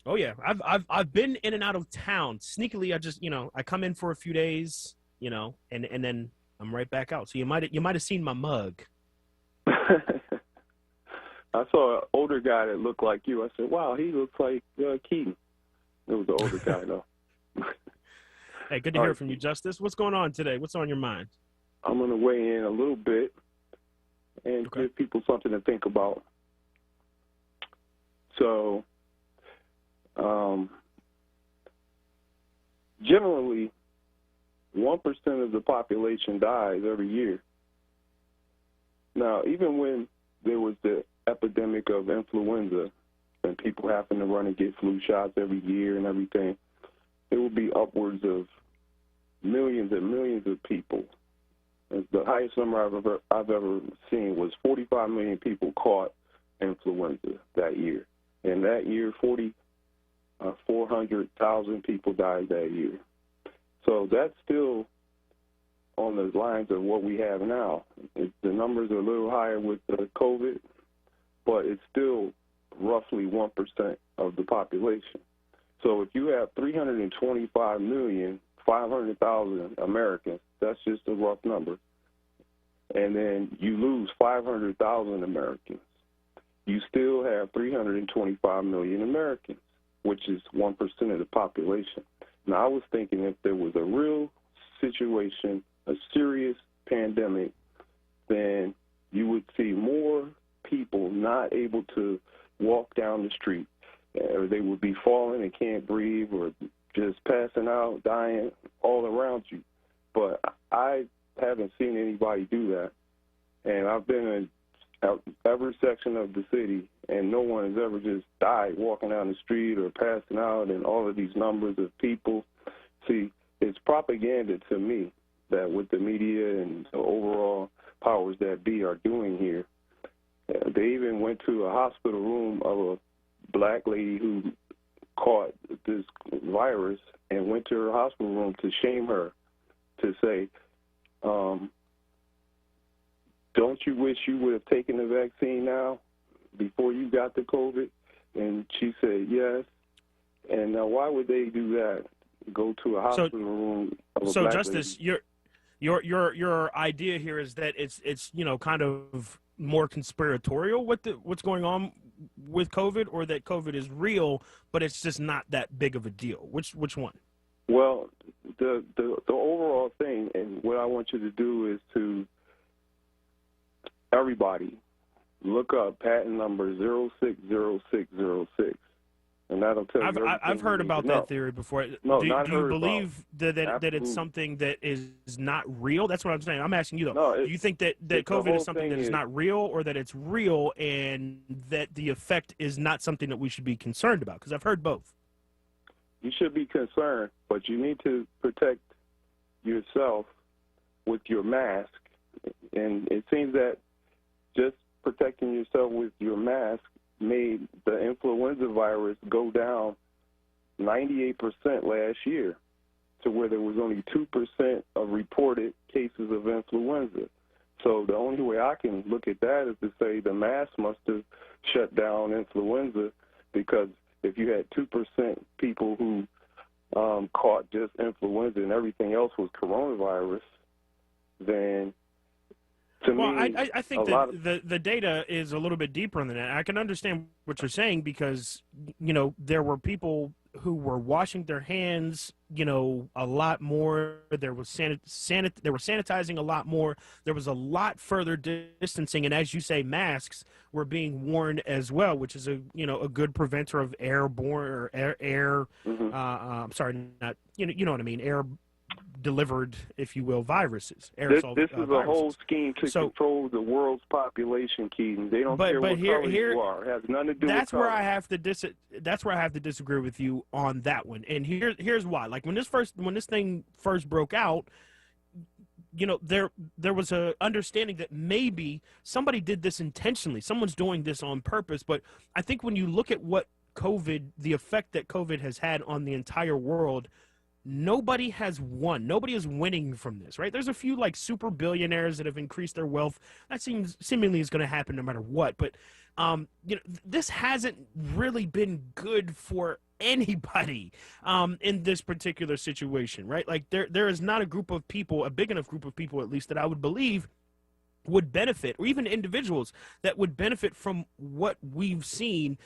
Oh, yeah. I've been in and out of town. Sneakily, I just, I come in for a few days, and then I'm right back out. So you might have seen my mug. I saw an older guy that looked like you. I said, wow, he looks like Keaton. It was the older guy, though. Hey, good to hear from you, Justice. What's going on today? What's on your mind? I'm going to weigh in a little bit and give people something to think about. So, generally, 1% of the population dies every year. Now, even when there was the epidemic of influenza and people having to run and get flu shots every year and everything, it would be upwards of millions and millions of people. The highest number I've ever seen was 45 million people caught influenza that year. And that year, 400,000 people died that year. So that's still on the lines of what we have now. The numbers are a little higher with the COVID, but it's still roughly 1% of the population. So if you have 325,500,000 Americans, that's just a rough number, and then you lose 500,000 Americans, you still have 325 million Americans, which is 1% of the population. Now, I was thinking if there was a real situation, a serious pandemic, then you would see more people not able to walk down the street, or they would be falling and can't breathe, or just passing out, dying all around you. But I haven't seen anybody do that. And I've been in every section of the city, and no one has ever just died walking down the street or passing out, and all of these numbers of people. See, it's propaganda to me that what the media and the overall powers that be are doing here. They even went to a hospital room of a black lady who caught this virus and went to her hospital room to shame her, to say, don't you wish you would have taken the vaccine now before you got the COVID? And she said yes. And now why would they do that? Go to a hospital room of a black Justice, lady? your idea here is that it's kind of more conspiratorial what's going on with COVID, or that COVID is real, but it's just not that big of a deal. Which one? Well, the overall thing, and what I want you to do is to everybody look up patent number 060606, and that'll tell you. I've heard about that theory before. No, do not you heard believe about. that it's something that is not real? That's what I'm saying. I'm asking you though. No, do you think that COVID is something that is not real, or that it's real and that the effect is not something that we should be concerned about? Because I've heard both. You should be concerned, but you need to protect yourself with your mask. And it seems that just protecting yourself with your mask made the influenza virus go down 98% last year, to where there was only 2% of reported cases of influenza. So the only way I can look at that is to say the mass must have shut down influenza, because if you had 2% people who caught just influenza and everything else was coronavirus, then to me, I think that the data is a little bit deeper than that. I can understand what you're saying because, there were people who were washing their hands, a lot more. There was they were sanitizing a lot more. There was a lot further distancing, and as you say, masks were being worn as well, which is a good preventer of airborne or air. I'm sorry, not you know what I mean, air delivered, if you will, viruses. Aerosol, this is a viruses. whole scheme to control the world's population, Keaton. They don't care what color you are. It has nothing to do with color. That's where I have to disagree with you on that one. And here's why. Like when this thing first broke out, there was a understanding that maybe somebody did this intentionally. Someone's doing this on purpose. But I think when you look at what the effect that COVID has had on the entire world, nobody has won. Nobody is winning from this, right? There's a few like super billionaires that have increased their wealth. That seemingly is going to happen no matter what. But this hasn't really been good for anybody in this particular situation, right? Like there is not a group of people, a big enough group of people at least, that I would believe would benefit, or even individuals that would benefit from what we've seen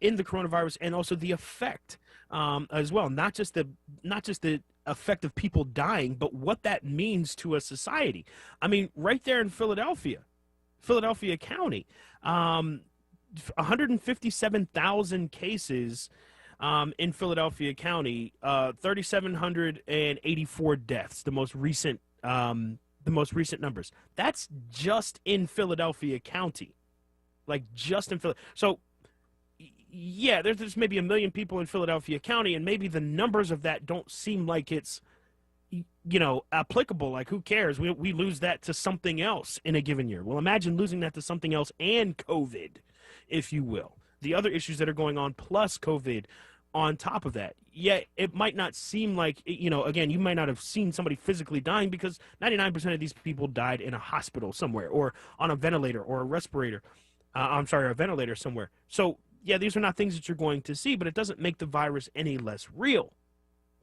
in the coronavirus, and also the effect as well. Not just the effect of people dying, but what that means to a society. I mean, right there in Philadelphia County, 157,000 cases in Philadelphia County, 3,784 deaths. The most recent numbers. That's just in Philadelphia County, like just in Philadelphia. So, yeah, there's maybe 1 million people in Philadelphia County, and maybe the numbers of that don't seem like it's, applicable. Like, who cares? We lose that to something else in a given year. Well, imagine losing that to something else and COVID, if you will. The other issues that are going on plus COVID on top of that. Yeah, it might not seem like, again, you might not have seen somebody physically dying because 99% of these people died in a hospital somewhere, or on a ventilator, or a respirator. A ventilator somewhere. So, yeah, these are not things that you're going to see, but it doesn't make the virus any less real.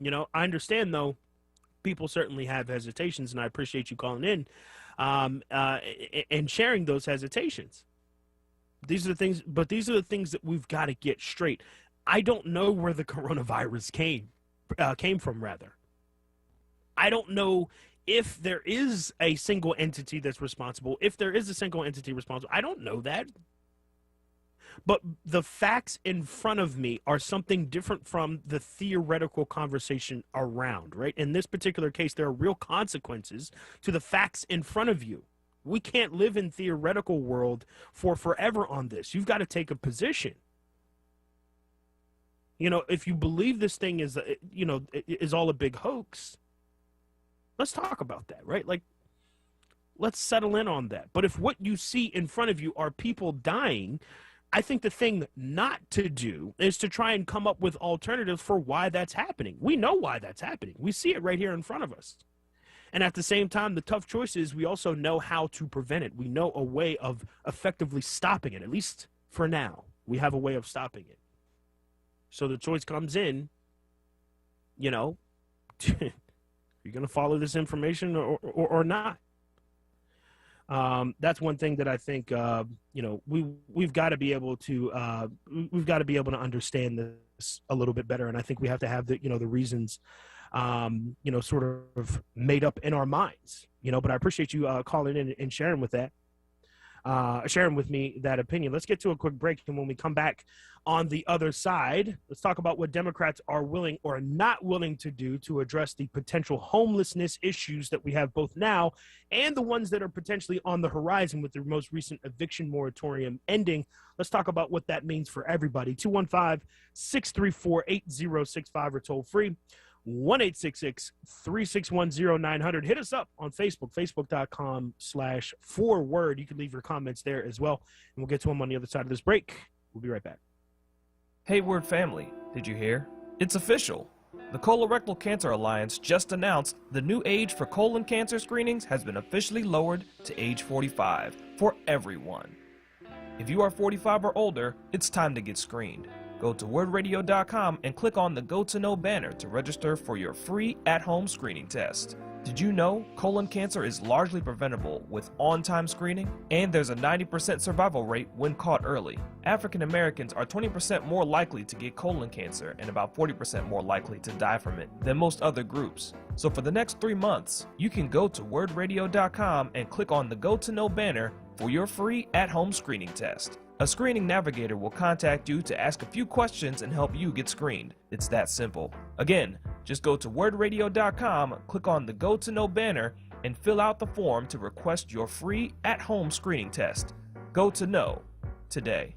I understand, though, people certainly have hesitations, and I appreciate you calling in and sharing those hesitations. These are the things that we've got to get straight. I don't know where the coronavirus came from, rather. I don't know if there is a single entity that's responsible. If there is a single entity responsible, I don't know that. But the facts in front of me are something different from the theoretical conversation around, right? In this particular case, there are real consequences to the facts in front of you. We can't live in theoretical world for forever on this. You've got to take a position. If you believe this thing is all a big hoax, let's talk about that, right? Like, let's settle in on that. But if what you see in front of you are people dying, I think the thing not to do is to try and come up with alternatives for why that's happening. We know why that's happening. We see it right here in front of us. And at the same time, the tough choice is we also know how to prevent it. We know a way of effectively stopping it, at least for now. We have a way of stopping it. So the choice comes in, you're going to follow this information or not. That's one thing that I think, we've got to be able to understand this a little bit better. And I think we have to have the reasons, sort of made up in our minds, but I appreciate you calling in and sharing with me that opinion. Let's get to a quick break. And when we come back on the other side, let's talk about what Democrats are willing or not willing to do to address the potential homelessness issues that we have both now and the ones that are potentially on the horizon with the most recent eviction moratorium ending. Let's talk about what that means for everybody. 215-634-8065 or toll free 1-866-361-0900. Hit us up on Facebook, facebook.com/4word. You can leave your comments there as well, and we'll get to them on the other side of this break. We'll be right back. Hey, WURD family, did you hear? It's official. The Colorectal Cancer Alliance just announced the new age for colon cancer screenings has been officially lowered to age 45 for everyone. If you are 45 or older, it's time to get screened. Go to WURDradio.com and click on the Go to Know banner to register for your free at-home screening test. Did you know colon cancer is largely preventable with on-time screening? And there's a 90% survival rate when caught early. African Americans are 20% more likely to get colon cancer and about 40% more likely to die from it than most other groups. So for the next 3 months, you can go to WURDradio.com and click on the Go to Know banner for your free at-home screening test. A screening navigator will contact you to ask a few questions and help you get screened. It's that simple. Again, just go to WURDradio.com, click on the Go to Know banner, and fill out the form to request your free at-home screening test. Go to Know today.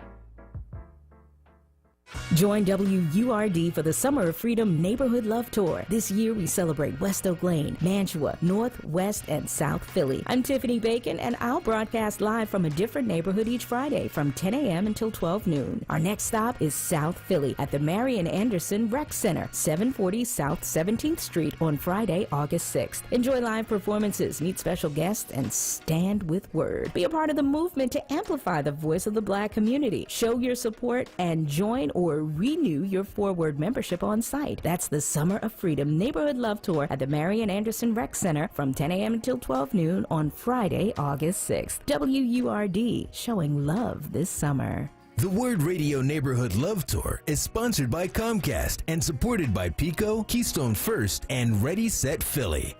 Join WURD for the Summer of Freedom Neighborhood Love Tour. This year we celebrate West Oak Lane, Mantua, North, West, and South Philly. I'm Tiffany Bacon, and I'll broadcast live from a different neighborhood each Friday from 10 a.m. until 12 noon. Our next stop is South Philly at the Marian Anderson Rec Center, 740 South 17th Street on Friday, August 6th. Enjoy live performances, meet special guests, and stand with WURD. Be a part of the movement to amplify the voice of the Black community. Show your support and join or renew your WURD membership on site. That's the Summer of Freedom Neighborhood Love Tour at the Marian Anderson Rec Center from 10 a.m. until 12 noon on Friday, August 6th. WURD, showing love this summer. The WURD Radio Neighborhood Love Tour is sponsored by Comcast and supported by Pico, Keystone First, and Ready Set Philly.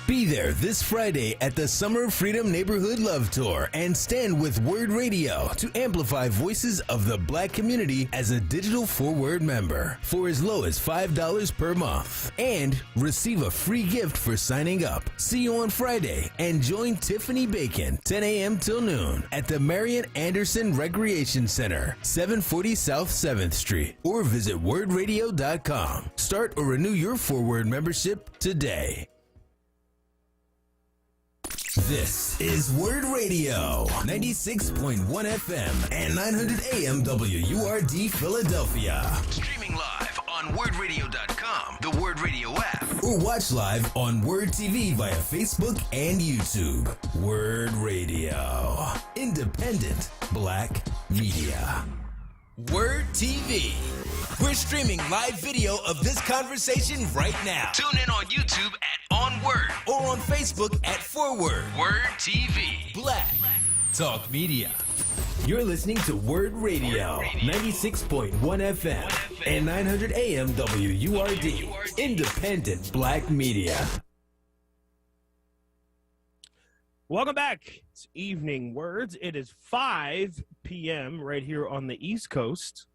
Be there this Friday at the Summer of Freedom Neighborhood Love Tour and stand with WURD Radio to amplify voices of the Black community as a digital WURD member for as low as $5 per month. And receive a free gift for signing up. See you on Friday and join Tiffany Bacon, 10 a.m. till noon at the Marian Anderson Recreation Center, 740 South 7th Street, or visit WURDradio.com. Start or renew your WURD membership today. This is WURD Radio, 96.1 FM and 900 AM WURD Philadelphia. Streaming live on WURDradio.com, the WURD Radio app, or watch live on WURD TV via Facebook and YouTube. WURD Radio, independent Black media. WURD TV. We're streaming live video of this conversation right now. Tune in on YouTube at onWURD or on Facebook at ForWord. WURD TV. Black Talk Media. You're listening to WURD Radio, 96.1 FM and 900 AM WURD. Independent Black media. Welcome back. It's Evening Words. It is 5 p.m. right here on the East Coast,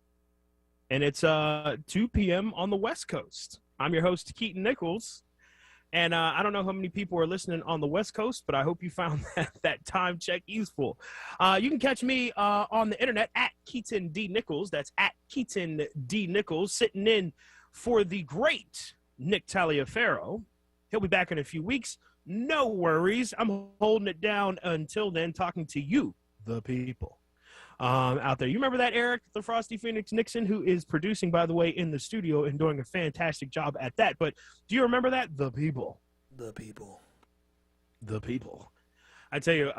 and it's 2 p.m. on the West Coast. I'm your host, Keaton Nichols, and I don't know how many people are listening on the West Coast, but I hope you found that time check useful. You can catch me on the internet at Keaton D. Nichols. That's at Keaton D. Nichols, sitting in for the great Nick Taliaferro. He'll be back in a few weeks. No worries. I'm holding it down until then, talking to you, the people, out there. You remember that, Eric, the Frosty Phoenix Nixon, who is producing, by the way, in the studio and doing a fantastic job at that. But do you remember that? The people. The people. The people. I tell you,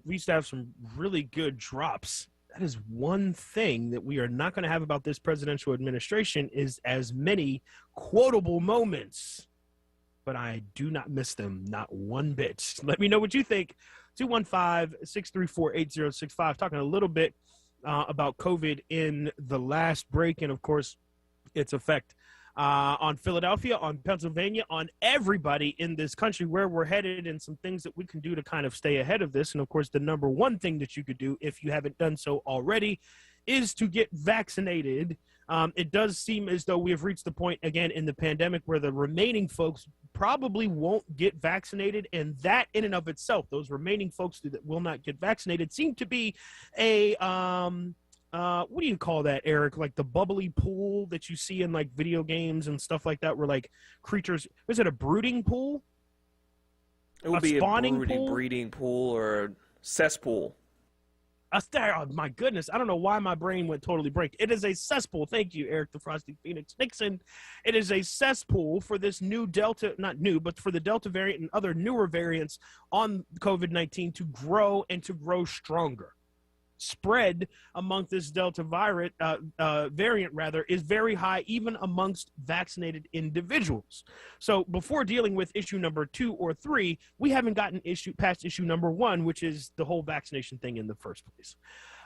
we used to have some really good drops. That is one thing that we are not going to have about this presidential administration is as many quotable moments. But I do not miss them, not one bit. Let me know what you think. 215-634-8065. Talking a little bit about COVID in the last break and, of course, its effect on Philadelphia, on Pennsylvania, on everybody in this country, where we're headed, and some things that we can do to kind of stay ahead of this. And, of course, the number one thing that you could do, if you haven't done so already, is to get vaccinated. It does seem as though we have reached the point again in the pandemic where the remaining folks probably won't get vaccinated, and that in and of itself, those remaining folks that will not get vaccinated, seem to be a what do you call that, Eric? Like the bubbly pool that you see in like video games and stuff like that, where like creatures, is it a brooding pool? It would be a breeding pool or cesspool. Oh my goodness, I don't know why my brain went totally blank. It is a cesspool. Thank you, Eric the Frosty Phoenix Nixon. It is a cesspool for this new Delta, not new, but for the Delta variant and other newer variants on COVID-19 to grow and to grow stronger. Spread among this Delta variant is very high, even amongst vaccinated individuals. So before dealing with issue number 2 or 3, we haven't gotten past issue number 1, which is the whole vaccination thing in the first place.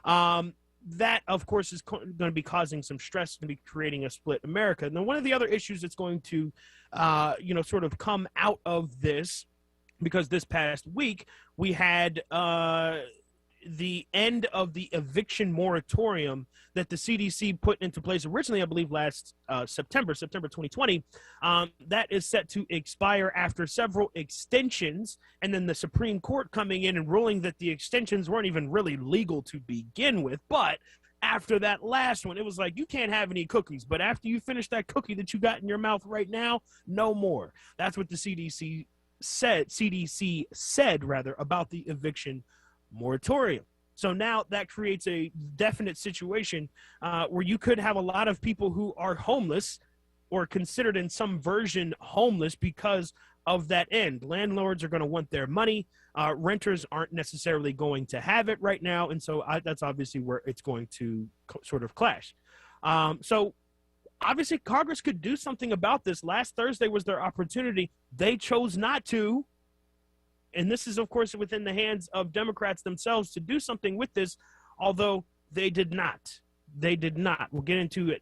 That, of course, is going to be causing some stress, going to be creating a split America. Now, one of the other issues that's going to, sort of come out of this, because this past week we had the end of the eviction moratorium that the CDC put into place originally, I believe, last September 2020. That is set to expire after several extensions, and then the Supreme Court coming in and ruling that the extensions weren't even really legal to begin with. But after that last one, it was like, you can't have any cookies, but after you finish that cookie that you got in your mouth right now, no more. That's what the CDC said about the eviction moratorium. So now that creates a definite situation where you could have a lot of people who are homeless or considered in some version homeless because of that end. Landlords are going to want their money. Renters aren't necessarily going to have it right now. And so that's obviously where it's going to sort of clash. So obviously Congress could do something about this. Last Thursday was their opportunity. They chose not to. And this is, of course, within the hands of Democrats themselves to do something with this, although they did not. They did not. We'll get into it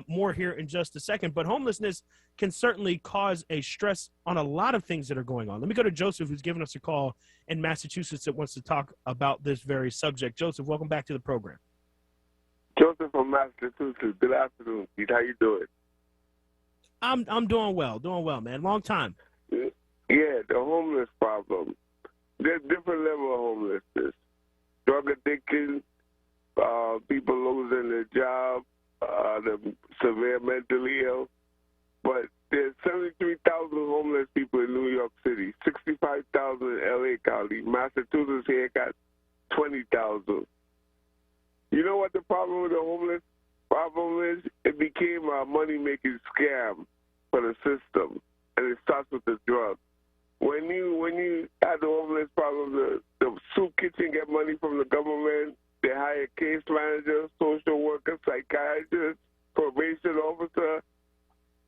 more here in just a second. But homelessness can certainly cause a stress on a lot of things that are going on. Let me go to Joseph, who's given us a call in Massachusetts that wants to talk about this very subject. Joseph, welcome back to the program. Joseph from Massachusetts. Good afternoon, Pete. How you doing? I'm doing well, man. Long time. Yeah, the homeless problem. There's different level of homelessness. Drug addiction, people losing their job, the severe mentally ill. But there's 73,000 homeless people in New York City, 65,000 in L.A. County. Massachusetts here got 20,000. You know what the problem with the homeless problem is? It became a money-making scam for the system, and it starts with the drugs. When you had the homeless problem, the soup kitchen get money from the government. They hire case managers, social workers, psychiatrists, probation officer,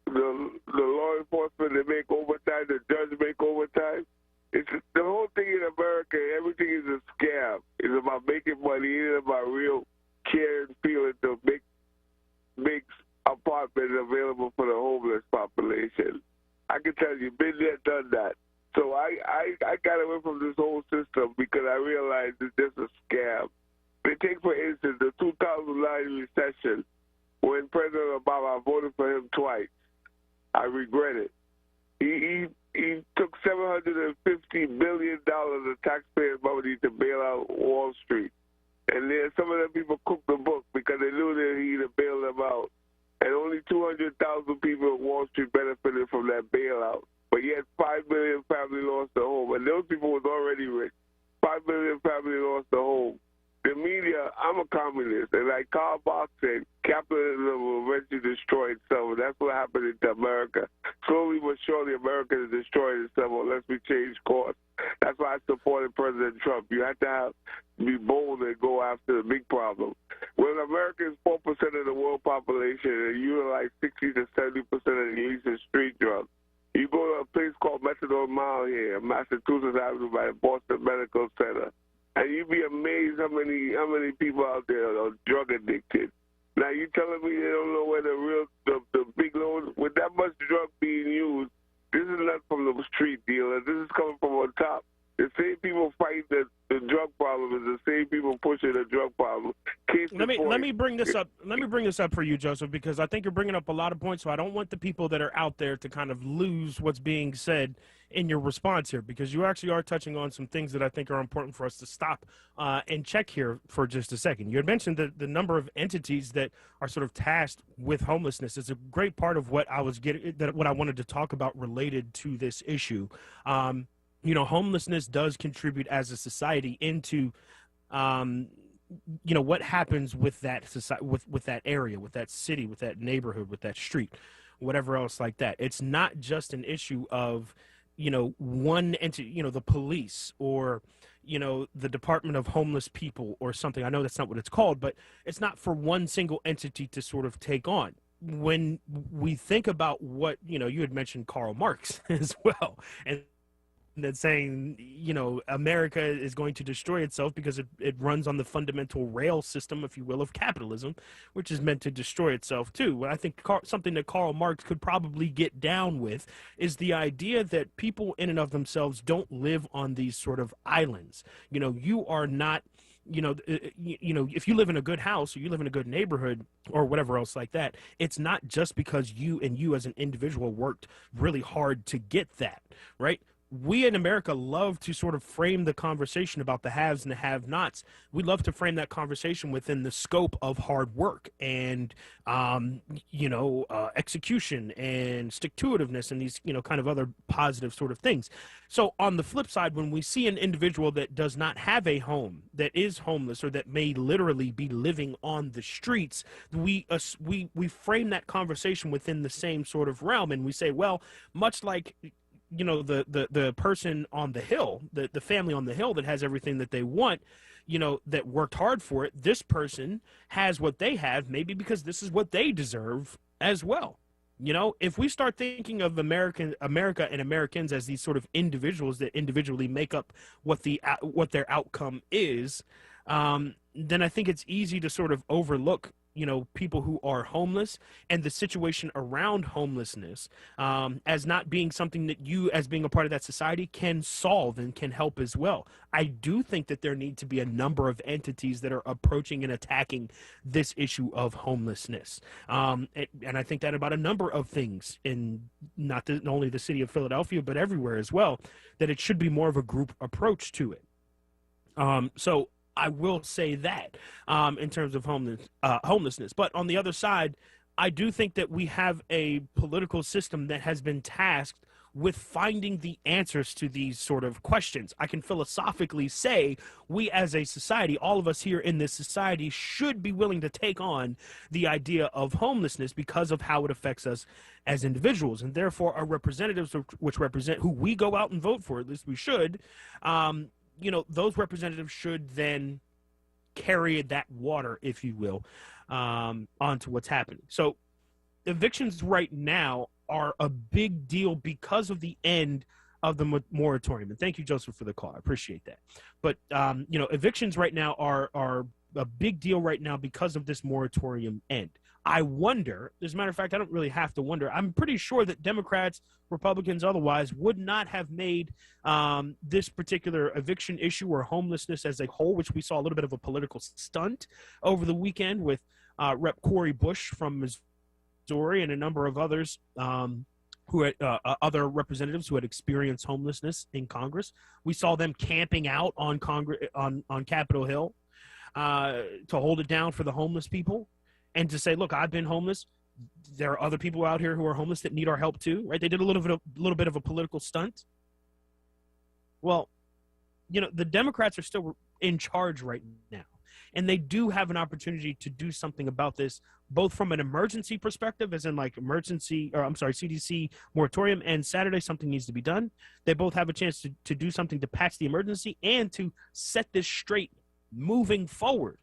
the law enforcement. They make overtime. The judge make overtime. It's the whole thing in America. Everything is a scam. It's about making money. It's about real care and feeling to make apartments available for the homeless population. I can tell you, been there, done that. So I got away from this whole system because I realized it's just a scam. They take, for instance, the 2009 recession when President Obama, I voted for him twice. I regret it. He took $750 billion of taxpayers' money to bail out Wall Street. And then some of them people cooked the book because they knew that he'd have bailed them out. And only 200,000 people in Wall Street benefited from that bailout. But yet 5 million families lost their home. And those people was already rich. 5 million families lost their home. The media, I'm a communist. And like Karl Marx said, capitalism will eventually destroy itself. And that's what happened to America. Slowly but surely, America is destroying itself unless we change course. That's why I supported President Trump. You have to be bold and go after the big problem. When America is 4% of the world population and utilize 60 to 70% of the illicit street drugs, you go to a place called Methadone Mile here in Massachusetts Avenue by the Boston Medical Center, and you'd be amazed how many people out there are drug addicted. Now you telling me they don't know where the big load with that much drug being used? This is not from the street dealers. This is coming from on top. The same people fighting the drug problem is the same people pushing the drug problem. Let me bring this up. Let me bring this up for you, Joseph, because I think you're bringing up a lot of points. So I don't want the people that are out there to kind of lose what's being said in your response here, because you actually are touching on some things that I think are important for us to stop and check here for just a second. You had mentioned the number of entities that are sort of tasked with homelessness. It's a great part of what I was what I wanted to talk about related to this issue. Homelessness does contribute as a society into what happens with that society, with that area, with that city, with that neighborhood, with that street, whatever else like that. It's not just an issue of, one entity, the police or, the Department of Homeless People or something. I know that's not what it's called, but it's not for one single entity to sort of take on. When we think about what, you had mentioned Karl Marx as well, and that saying, America is going to destroy itself because it runs on the fundamental rail system, if you will, of capitalism, which is meant to destroy itself too. I think something that Karl Marx could probably get down with is the idea that people in and of themselves don't live on these sort of islands. You are not, if you live in a good house or you live in a good neighborhood or whatever else like that, it's not just because you as an individual worked really hard to get that, right? We in America love to sort of frame the conversation about the haves and the have-nots. We love to frame that conversation within the scope of hard work and, execution and stick-to-itiveness and these, kind of other positive sort of things. So on the flip side, when we see an individual that does not have a home, that is homeless, or that may literally be living on the streets, we frame that conversation within the same sort of realm, and we say, well, much like the person on the hill, the family on the hill that has everything that they want, that worked hard for it, this person has what they have, maybe because this is what they deserve as well. If we start thinking of America and Americans as these sort of individuals that individually make up what their outcome is, then I think it's easy to sort of overlook people who are homeless and the situation around homelessness as not being something that you, as being a part of that society, can solve and can help as well. I do think that there need to be a number of entities that are approaching and attacking this issue of homelessness. And I think that about a number of things in not only the city of Philadelphia, but everywhere as well, that it should be more of a group approach to it. So I will say that in terms of homelessness. But on the other side, I do think that we have a political system that has been tasked with finding the answers to these sort of questions. I can philosophically say we as a society, all of us here in this society, should be willing to take on the idea of homelessness because of how it affects us as individuals. And therefore, our representatives, which represent who we go out and vote for, at least we should, those representatives should then carry that water, if you will, onto what's happening. So evictions right now are a big deal because of the end of the moratorium. And thank you, Joseph, for the call. I appreciate that. But, evictions right now are a big deal right now because of this moratorium end. I wonder, as a matter of fact, I don't really have to wonder. I'm pretty sure that Democrats, Republicans, otherwise, would not have made this particular eviction issue or homelessness as a whole, which we saw a little bit of a political stunt over the weekend with Rep. Cori Bush from Missouri and a number of others who had other representatives who had experienced homelessness in Congress. We saw them camping out on Capitol Hill to hold it down for the homeless people. And to say, look, I've been homeless. There are other people out here who are homeless that need our help too, right? They did a little bit of a political stunt. Well, the Democrats are still in charge right now, and they do have an opportunity to do something about this, both from an emergency perspective, as in like CDC moratorium, and Saturday something needs to be done. They both have a chance to do something to patch the emergency and to set this straight moving forward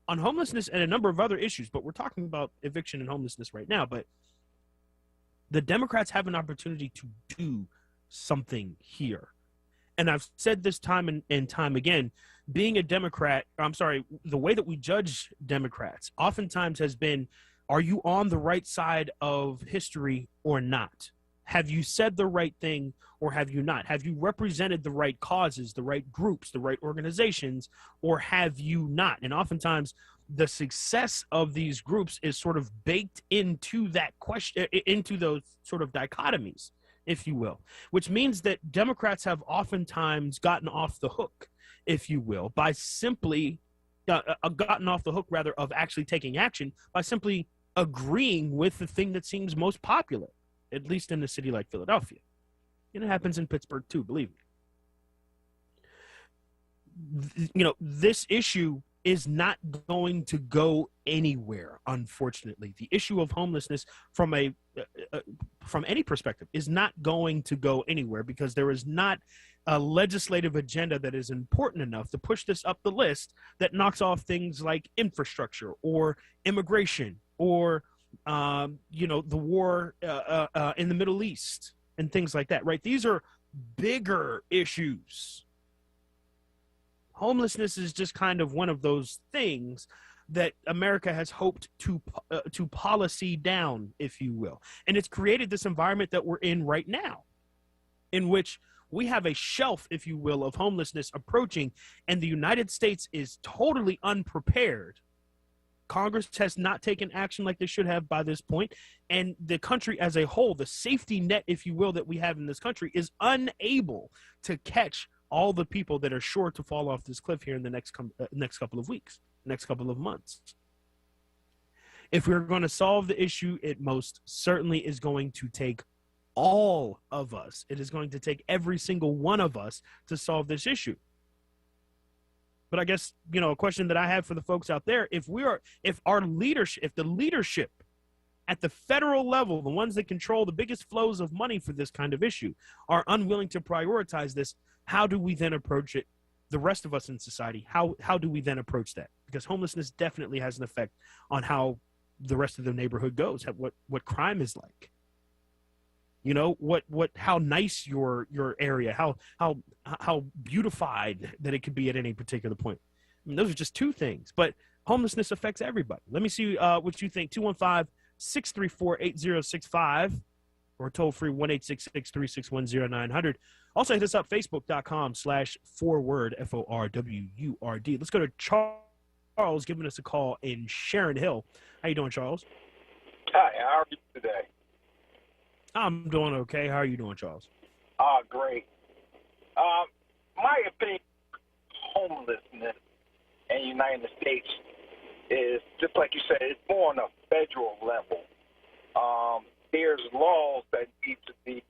on homelessness and a number of other issues, but we're talking about eviction and homelessness right now. But the Democrats have an opportunity to do something here. And I've said this time and time again, being a Democrat, the way that we judge Democrats oftentimes has been, are you on the right side of history or not? Have you said the right thing or have you not? Have you represented the right causes, the right groups, the right organizations, or have you not? And oftentimes the success of these groups is sort of baked into that question, into those sort of dichotomies, if you will, which means that Democrats have oftentimes gotten off the hook, if you will, by simply gotten off the hook, rather, of actually taking action by simply agreeing with the thing that seems most popular, at least in a city like Philadelphia. And it happens in Pittsburgh too, believe me. this issue is not going to go anywhere. Unfortunately, the issue of homelessness from any perspective is not going to go anywhere, because there is not a legislative agenda that is important enough to push this up the list that knocks off things like infrastructure or immigration or the war in the Middle East and things like that, right? These are bigger issues. Homelessness is just kind of one of those things that America has hoped to policy down, if you will. And it's created this environment that we're in right now, in which we have a shelf, if you will, of homelessness approaching, and the United States is totally unprepared. Congress has not taken action like they should have by this point, and the country as a whole, the safety net, if you will, that we have in this country is unable to catch all the people that are sure to fall off this cliff here in the next couple of weeks, next couple of months. If we're going to solve the issue, it most certainly is going to take all of us. It is going to take every single one of us to solve this issue. But I guess, a question that I have for the folks out there, if the leadership at the federal level, the ones that control the biggest flows of money for this kind of issue, are unwilling to prioritize this, how do we then approach it, the rest of us in society? How do we then approach that? Because homelessness definitely has an effect on how the rest of the neighborhood goes, what crime is like. How nice your area, how beautified that it could be at any particular point. I mean, those are just two things, but homelessness affects everybody. Let me see what you think. 215-634-8065 or toll free 1-866-361-0900. Also hit us up, facebook.com/forward, FORWURD. Let's go to Charles giving us a call in Sharon Hill. How you doing, Charles? Hi, how are you today? I'm doing okay. How are you doing, Charles? Great. My opinion, homelessness in the United States is, just like you said, it's more on a federal level. There's laws that need to be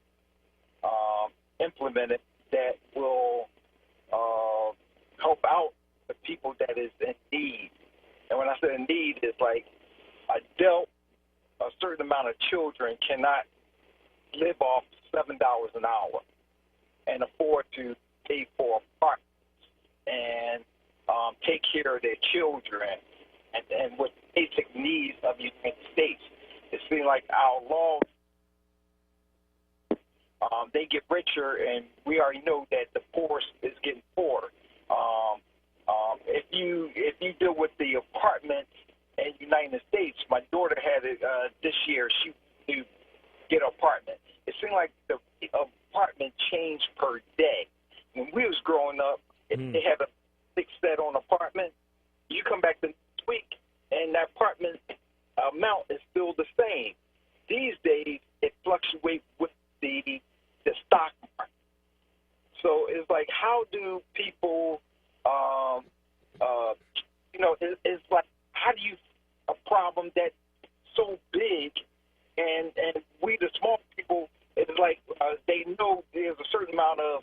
implemented that will help out the people that is in need. And when I say in need, it's like a certain amount of children cannot live off $7 an hour and afford to pay for apartments and take care of their children and with basic needs of the United States. It seems like our laws, they get richer, and we already know that the poorest is getting poorer. If you deal with the apartments in the United States, my daughter had it this year. She to get an apartment. It seemed like the apartment changed per day. When we was growing up, if they had a fixed set on apartment, you come back the next week, and that apartment amount is still the same. These days, it fluctuates with the stock market. So it's like, how do people, it's like, how do you a problem that's so big, and we the small people, it's like they know there's a certain amount of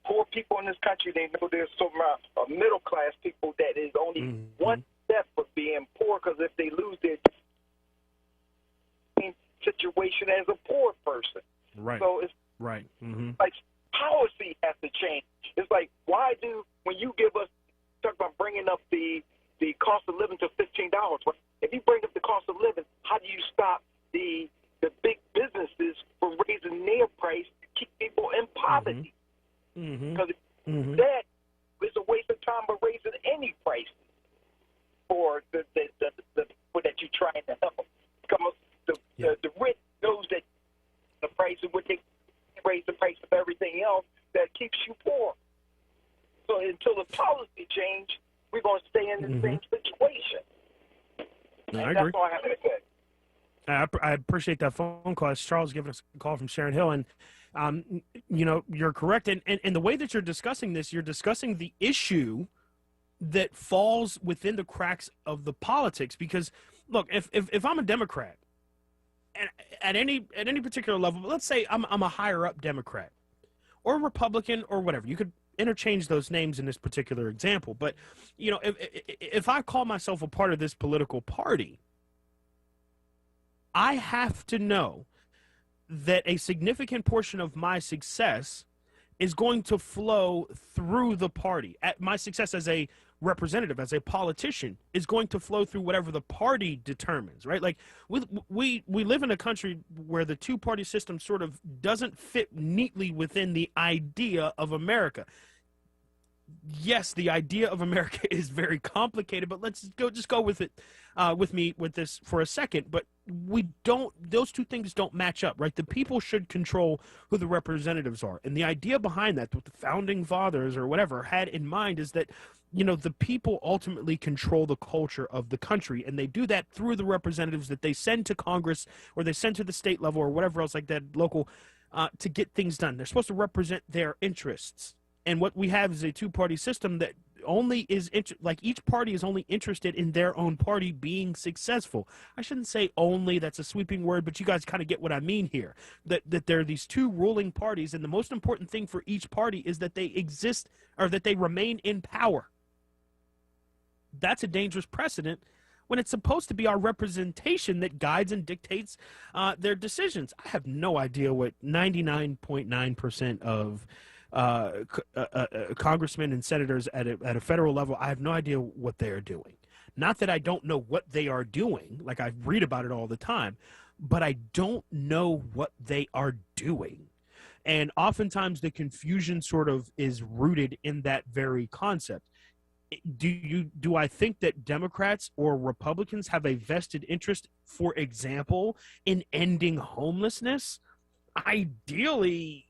poor people in this country. They know there's some amount of middle class people that is only one step of being poor, because if they lose their situation as a poor person. Right. So it's right. Like policy has to change. It's like, why when you give us, talk about bringing up the cost of living to $15, right? If you bring up the cost of living, how do you stop the big businesses from raising their price to keep people in poverty? Because that is a waste of time of raising any price for the people that you're trying to help. Because the rich knows that the price of what they raise the price of everything else that keeps you poor. So until the policy change, we're going to stay in the same situation. No, and I that's agree. all I have to say. I appreciate that phone call. It's Charles giving us a call from Sharon Hill. And, you're correct. And the way that you're discussing this, you're discussing the issue that falls within the cracks of the politics. Because, look, if I'm a Democrat, and at any particular level, let's say I'm a higher up Democrat or Republican or whatever, you could interchange those names in this particular example. But, you know, if I call myself a part of this political party, I have to know that a significant portion of my success is going to flow through the party. My success as a representative, as a politician, is going to flow through whatever the party determines, right? Like we live in a country where the two-party system sort of doesn't fit neatly within the idea of America. Yes, the idea of America is very complicated, but let's go with it with me with this for a second. But those two things don't match up, right? The people should control who the representatives are. And the idea behind that, what the founding fathers or whatever had in mind, is that, you know, the people ultimately control the culture of the country, and they do that through the representatives that they send to Congress or they send to the state level or whatever else like that, local, to get things done. They're supposed to represent their interests. And what we have is a two-party system that only is like each party is only interested in their own party being successful. I shouldn't say only, that's a sweeping word, but you guys kind of get what I mean here. That there are these two ruling parties, and the most important thing for each party is that they exist or that they remain in power. That's a dangerous precedent when it's supposed to be our representation that guides and dictates their decisions. I have no idea what 99.9% of congressmen and senators at a federal level, I have no idea what they are doing. Not that I don't know what they are doing, like I read about it all the time, but I don't know what they are doing. And oftentimes the confusion sort of is rooted in that very concept. Do I think that Democrats or Republicans have a vested interest, for example, in ending homelessness? Ideally,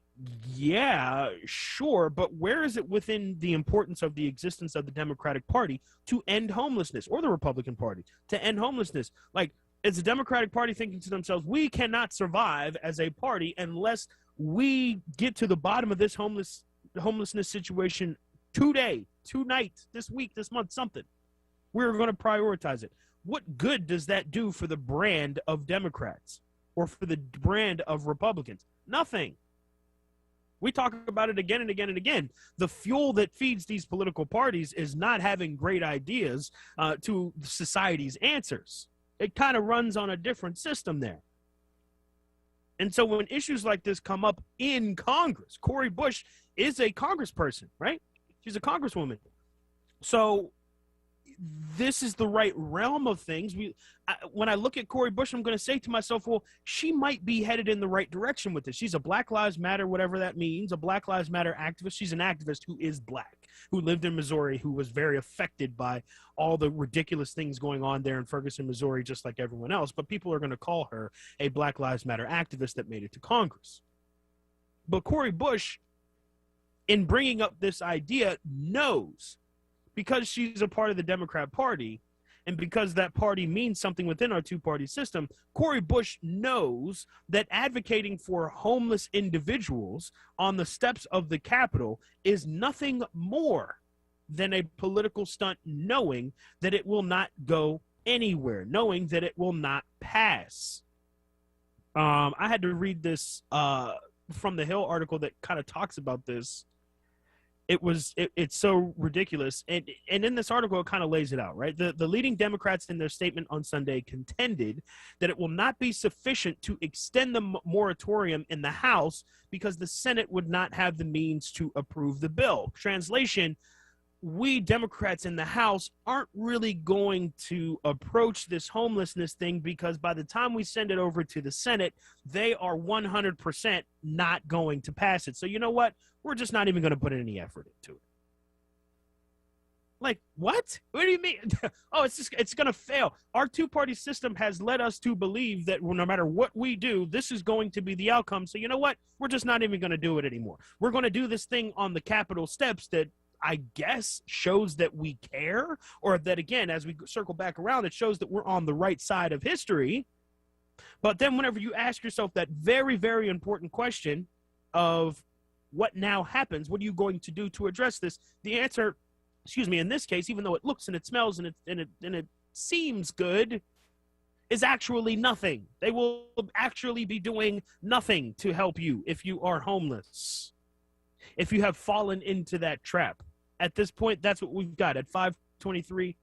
yeah, sure, but where is it within the importance of the existence of the Democratic Party to end homelessness, or the Republican Party to end homelessness? Like, is the Democratic Party thinking to themselves, we cannot survive as a party unless we get to the bottom of this homelessness situation today, tonight, this week, this month, something. We're going to prioritize it. What good does that do for the brand of Democrats or for the brand of Republicans? Nothing. We talk about it again and again and again. The fuel that feeds these political parties is not having great ideas to society's answers. It kind of runs on a different system there. And so when issues like this come up in Congress, Cori Bush is a congressperson, right? She's a congresswoman. So this is the right realm of things. When I look at Cori Bush, I'm going to say to myself, well, she might be headed in the right direction with this. She's a Black Lives Matter, whatever that means, a Black Lives Matter activist. She's an activist who is black, who lived in Missouri, who was very affected by all the ridiculous things going on there in Ferguson, Missouri, just like everyone else. But people are going to call her a Black Lives Matter activist that made it to Congress. But Cori Bush, in bringing up this idea, knows, because she's a part of the Democrat Party, and because that party means something within our two-party system, Cori Bush knows that advocating for homeless individuals on the steps of the Capitol is nothing more than a political stunt, knowing that it will not go anywhere, knowing that it will not pass. I had to read this from the Hill article that kind of talks about this. It's so ridiculous. And in this article, it kind of lays it out, right? The leading Democrats in their statement on Sunday contended that it will not be sufficient to extend the moratorium in the House because the Senate would not have the means to approve the bill. Translation, we Democrats in the House aren't really going to approach this homelessness thing because by the time we send it over to the Senate, they are 100% not going to pass it. So you know what? We're just not even going to put any effort into it. Like, what? What do you mean? Oh, it's going to fail. Our two-party system has led us to believe that no matter what we do, this is going to be the outcome. So you know what? We're just not even going to do it anymore. We're going to do this thing on the Capitol steps that I guess shows that we care, or that, again, as we circle back around, it shows that we're on the right side of history. But then whenever you ask yourself that very, very important question of what now happens, what are you going to do to address this? The answer, in this case, even though it looks and it smells and it seems good, is actually nothing. They will actually be doing nothing to help you if you are homeless. if you have fallen into that trap. At this point, that's what we've got. At 5:23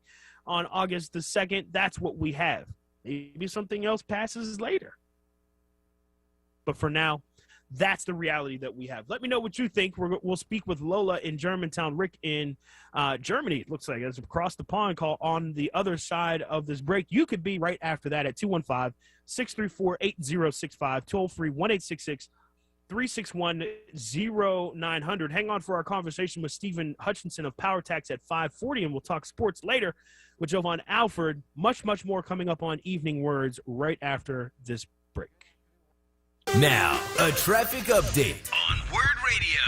on August the 2nd, that's what we have. Maybe something else passes later. But for now, that's the reality that we have. Let me know what you think. We'll speak with Lola in Germantown, Rick in Germany. It looks like it's across the pond call on the other side of this break. You could be right after that at 215-634-8065, toll-free 1-866-361-0900. Hang on for our conversation with Stephen Hutchinson of Power Tax at 5:40, and we'll talk sports later with Jovan Alford. Much, much more coming up on Evening Words right after this break. Now, a traffic update on WURD Radio.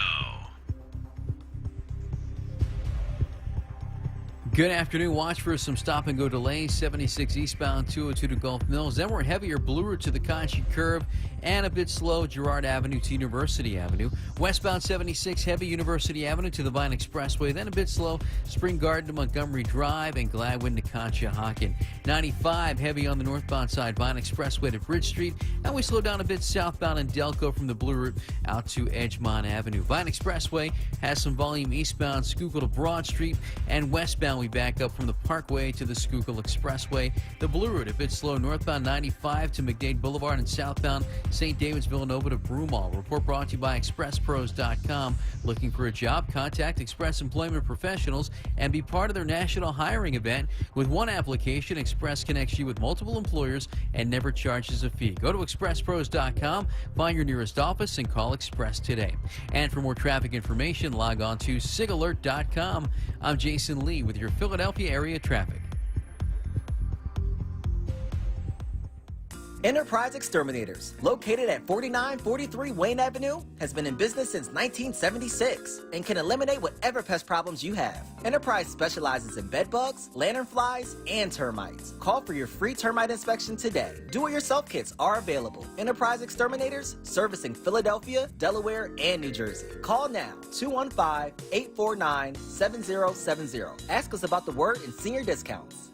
Good afternoon. Watch for some stop-and-go delays. 76 eastbound, 202 to Gulf Mills. Then we're heavier Blue Route to the Conchie Curve and a bit slow Girard Avenue to University Avenue. Westbound 76 heavy University Avenue to the Vine Expressway. Then a bit slow Spring Garden to Montgomery Drive and Gladwin to Conshohocken. 95 heavy on the northbound side, Vine Expressway to Bridge Street. And we slow down a bit southbound in Delco from the Blue Route out to Edgemont Avenue. Vine Expressway has some volume eastbound Schuylkill to Broad Street, and westbound we back up from the Parkway to the Schuylkill Expressway. The Blue Route a bit slow northbound 95 to McDade Boulevard and southbound St. David's Villanova to Broomall. Report brought to you by ExpressPros.com. Looking for a job? Contact Express Employment Professionals and be part of their national hiring event. With one application, Express connects you with multiple employers and never charges a fee. Go to ExpressPros.com, find your nearest office, and call Express today. And for more traffic information, log on to SIGAlert.com. I'm Jason Lee with your Philadelphia area traffic. Enterprise Exterminators, located at 4943 Wayne Avenue, has been in business since 1976 and can eliminate whatever pest problems you have. Enterprise specializes in bed bugs, lanternflies, and termites. Call for your free termite inspection today. Do-it-yourself kits are available. Enterprise Exterminators, servicing Philadelphia, Delaware, and New Jersey. Call now, 215-849-7070. Ask us about the WURD and senior discounts.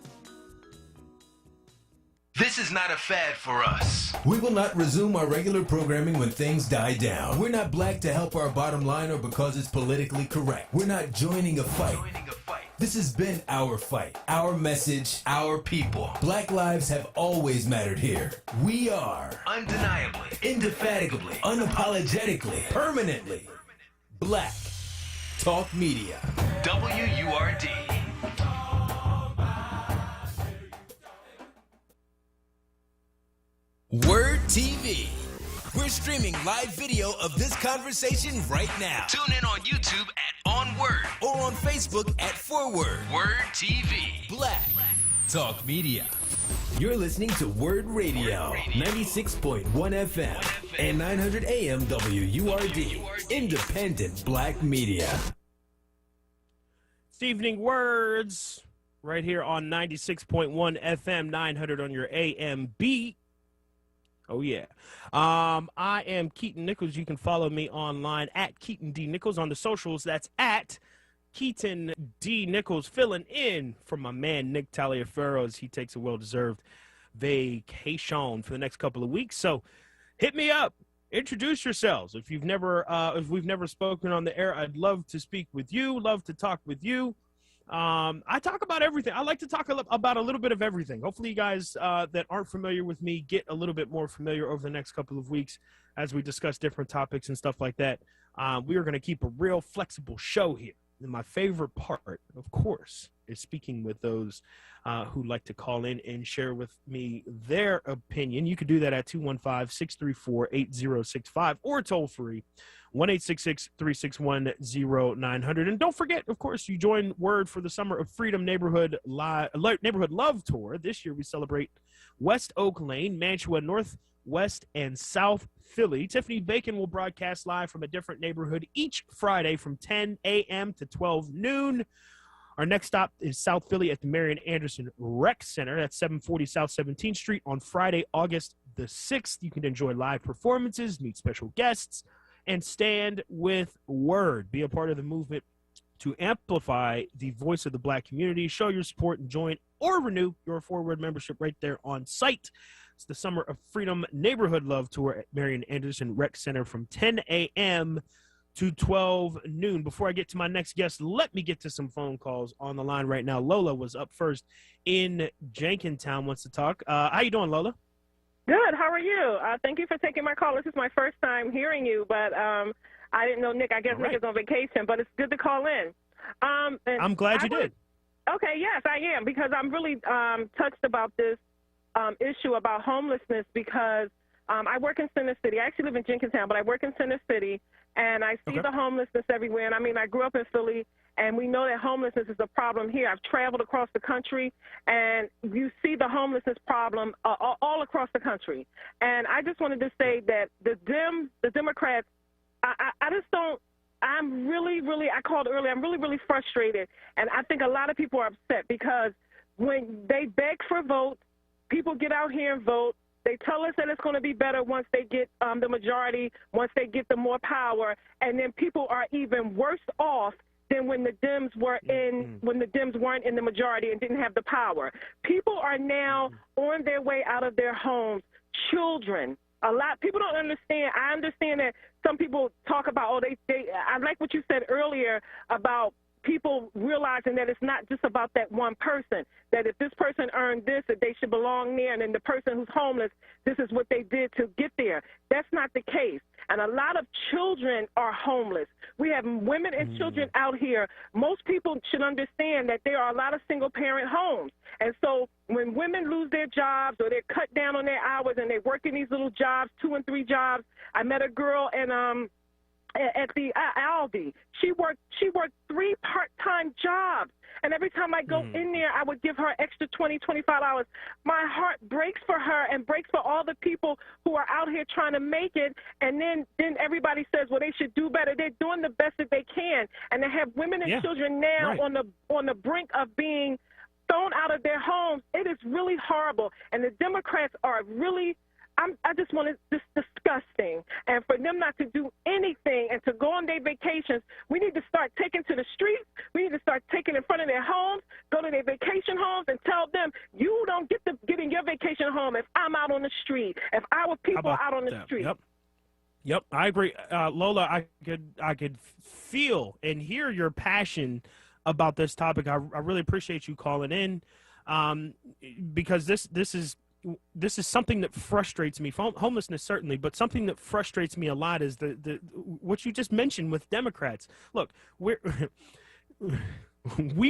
This is not a fad for us. We will not resume our regular programming when things die down. We're not black to help our bottom line or because it's politically correct. We're not joining a fight. This has been our fight, our message, our people. Black lives have always mattered here. We are undeniably, indefatigably, unapologetically, permanently Black Talk Media. WURD. WURD TV. We're streaming live video of this conversation right now. Tune in on YouTube at onWURD or on Facebook at ForWord. WURD TV. Black Talk Media. You're listening to WURD Radio, 96.1 FM and 900 AM WURD. Independent Black Media. It's Evening Words right here on 96.1 FM, 900 on your AM beat. Oh, yeah. I am Keaton Nichols. You can follow me online at Keaton D. Nichols on the socials. That's at Keaton D. Nichols, filling in for my man Nick Taliaferro as he takes a well-deserved vacation for the next couple of weeks. So hit me up. Introduce yourselves. If we've never spoken on the air, I'd love to speak with you, love to talk with you. I talk about everything. I like to talk about a little bit of everything. Hopefully you guys that aren't familiar with me get a little bit more familiar over the next couple of weeks as we discuss different topics and stuff like that. We are going to keep a real flexible show here. And my favorite part, of course, is speaking with those who like to call in and share with me their opinion. You could do that at 215-634-8065 or toll free 1-866-361-0900. And don't forget, of course, you join WURD for the Summer of Freedom Neighborhood Love Tour. This year we celebrate West Oak Lane, Mantua, Northwest, and South Philly. Tiffany Bacon will broadcast live from a different neighborhood each Friday from 10 a.m. to 12 noon. Our next stop is South Philly at the Marian Anderson Rec Center. That's 740 South 17th Street on Friday, August the 6th. You can enjoy live performances, meet special guests, and stand with WURD. Be a part of the movement to amplify the voice of the Black community. Show your support and join or renew your ForWord membership right there on site. It's the Summer of Freedom Neighborhood Love Tour at Marian Anderson Rec Center from 10 a.m. to 12 noon. Before I get to my next guest, let me get to some phone calls on the line right now. Lola was up first in Jenkintown, wants to talk. How you doing, Lola? Good. How are you? Thank you for taking my call. This is my first time hearing you, but I didn't know Nick. I guess Nick is on vacation, but it's good to call in. I'm glad you did. Okay, yes, I am, because I'm really touched about this issue about homelessness, because I work in Center City. I actually live in Jenkintown, but I work in Center City, and I see the homelessness everywhere. And I mean, I grew up in Philly, and we know that homelessness is a problem here. I've traveled across the country, and you see the homelessness problem all across the country. And I just wanted to say that the Democrats, I just don't, I'm really, I called earlier, I'm really, really frustrated. And I think a lot of people are upset because when they beg for votes, people get out here and vote. They tell us that it's going to be better once they get the majority, once they get the more power, and then people are even worse off than when the Dems were when the Dems weren't in the majority and didn't have the power. People are now on their way out of their homes. Children, a lot people don't understand. I understand that some people talk about, I like what you said earlier about people realizing that it's not just about that one person, that if this person earned this, that they should belong there, and then the person who's homeless, this is what they did to get there. That's not the case. And a lot of children are homeless. We have women and children out here. Most people should understand that there are a lot of single-parent homes. And so when women lose their jobs or they're cut down on their hours and they work in these little jobs, 2 and 3 jobs. I met a girl at the Aldi. She worked 3 part-time jobs. And every time I go in there, I would give her extra $20, $25. My heart breaks for her and breaks for all the people who are out here trying to make it. And then everybody says, well, they should do better. They're doing the best that they can. And they have women and children now on the brink of being thrown out of their homes. It is really horrible. And the Democrats are really, I just want to, this disgusting. And for them not to do anything and to go on their vacations, we need to start taking to the streets. We need to start taking in front of their homes, go to their vacation homes and tell them, you don't get in your vacation home if I'm out on the street, if our people are out on the street. Yep, I agree. Lola, I could feel and hear your passion about this topic. I really appreciate you calling in, because this is something that frustrates me. Homelessness, certainly, but something that frustrates me a lot is the what you just mentioned with Democrats. Look, we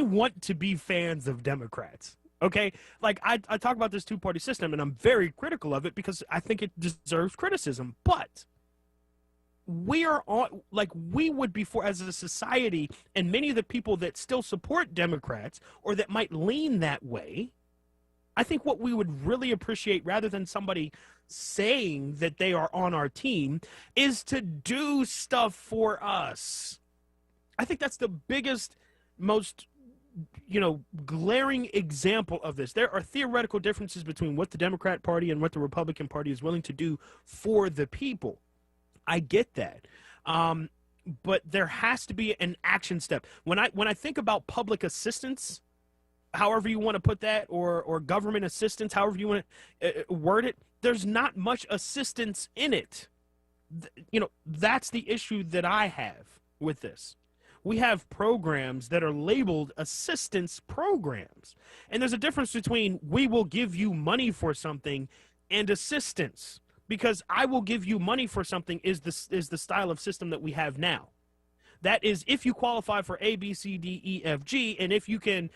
want to be fans of Democrats, okay? Like, I talk about this two-party system, and I'm very critical of it because I think it deserves criticism, but we are on, like, we would be for, as a society, and many of the people that still support Democrats or that might lean that way, I think what we would really appreciate, rather than somebody saying that they are on our team, is to do stuff for us. I think that's the biggest, most, glaring example of this. There are theoretical differences between what the Democrat Party and what the Republican Party is willing to do for the people. I get that. But there has to be an action step. When I think about public assistance, however you want to put that, or government assistance, however you want to word it, there's not much assistance in it. That's the issue that I have with this. We have programs that are labeled assistance programs. And there's a difference between we will give you money for something and assistance. Because I will give you money for something is the style of system that we have now. That is, if you qualify for A, B, C, D, E, F, G, and if you can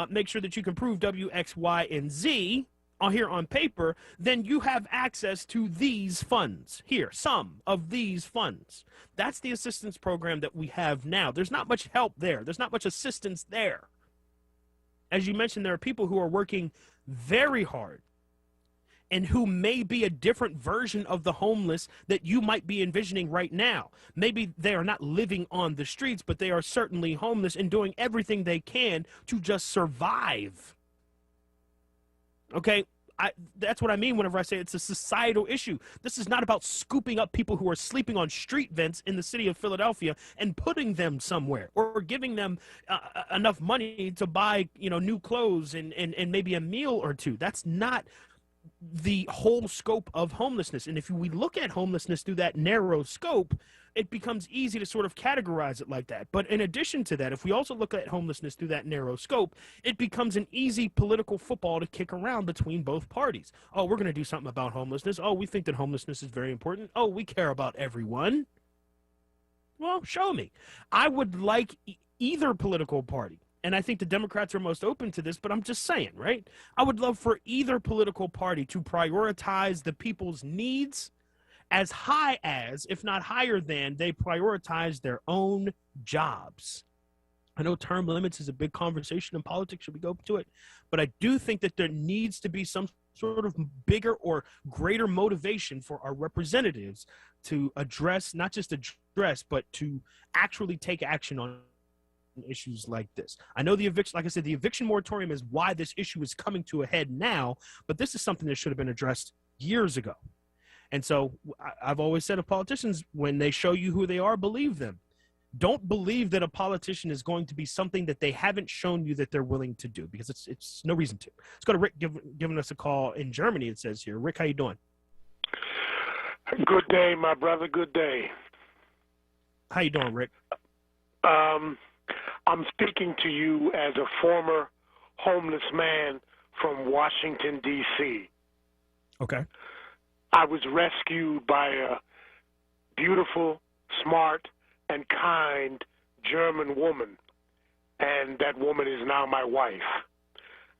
make sure that you can prove W, X, Y, and Z here on paper, then you have access to these funds here, some of these funds. That's the assistance program that we have now. There's not much help there. There's not much assistance there. As you mentioned, there are people who are working very hard and who may be a different version of the homeless that you might be envisioning right now. Maybe they are not living on the streets, but they are certainly homeless and doing everything they can to just survive. Okay? That's what I mean whenever I say it's a societal issue. This is not about scooping up people who are sleeping on street vents in the city of Philadelphia and putting them somewhere, or giving them enough money to buy, new clothes and maybe a meal or two. That's not the whole scope of homelessness. And if we look at homelessness through that narrow scope, it becomes easy to sort of categorize it like that. But in addition to that, if we also look at homelessness through that narrow scope, it becomes an easy political football to kick around between both parties. Oh, we're going to do something about homelessness. Oh, we think that homelessness is very important. Oh, we care about everyone. Well, show me. I would like either political party, and I think the Democrats are most open to this, but I'm just saying, right? I would love for either political party to prioritize the people's needs as high as, if not higher than, they prioritize their own jobs. I know term limits is a big conversation in politics. Should we go to it? But I do think that there needs to be some sort of bigger or greater motivation for our representatives to address, not just address, but to actually take action on issues like this. I know the eviction, like I said, the eviction moratorium is why this issue is coming to a head now, but this is something that should have been addressed years ago. And so I've always said of politicians, when they show you who they are, believe them. Don't believe that a politician is going to be something that they haven't shown you that they're willing to do, because it's no reason to. Let's go to Rick giving us a call in Germany, it says here. Rick, how you doing? Good day, my brother. Good day. How you doing, Rick? I'm speaking to you as a former homeless man from Washington, D.C. Okay. I was rescued by a beautiful, smart, and kind German woman, and that woman is now my wife.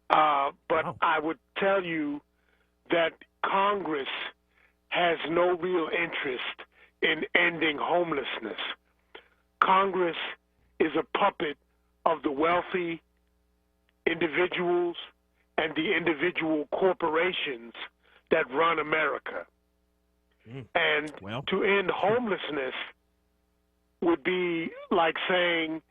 But I would tell you that Congress has no real interest in ending homelessness. Congress is a puppet of the wealthy individuals and the individual corporations that run America. And to end homelessness would be like saying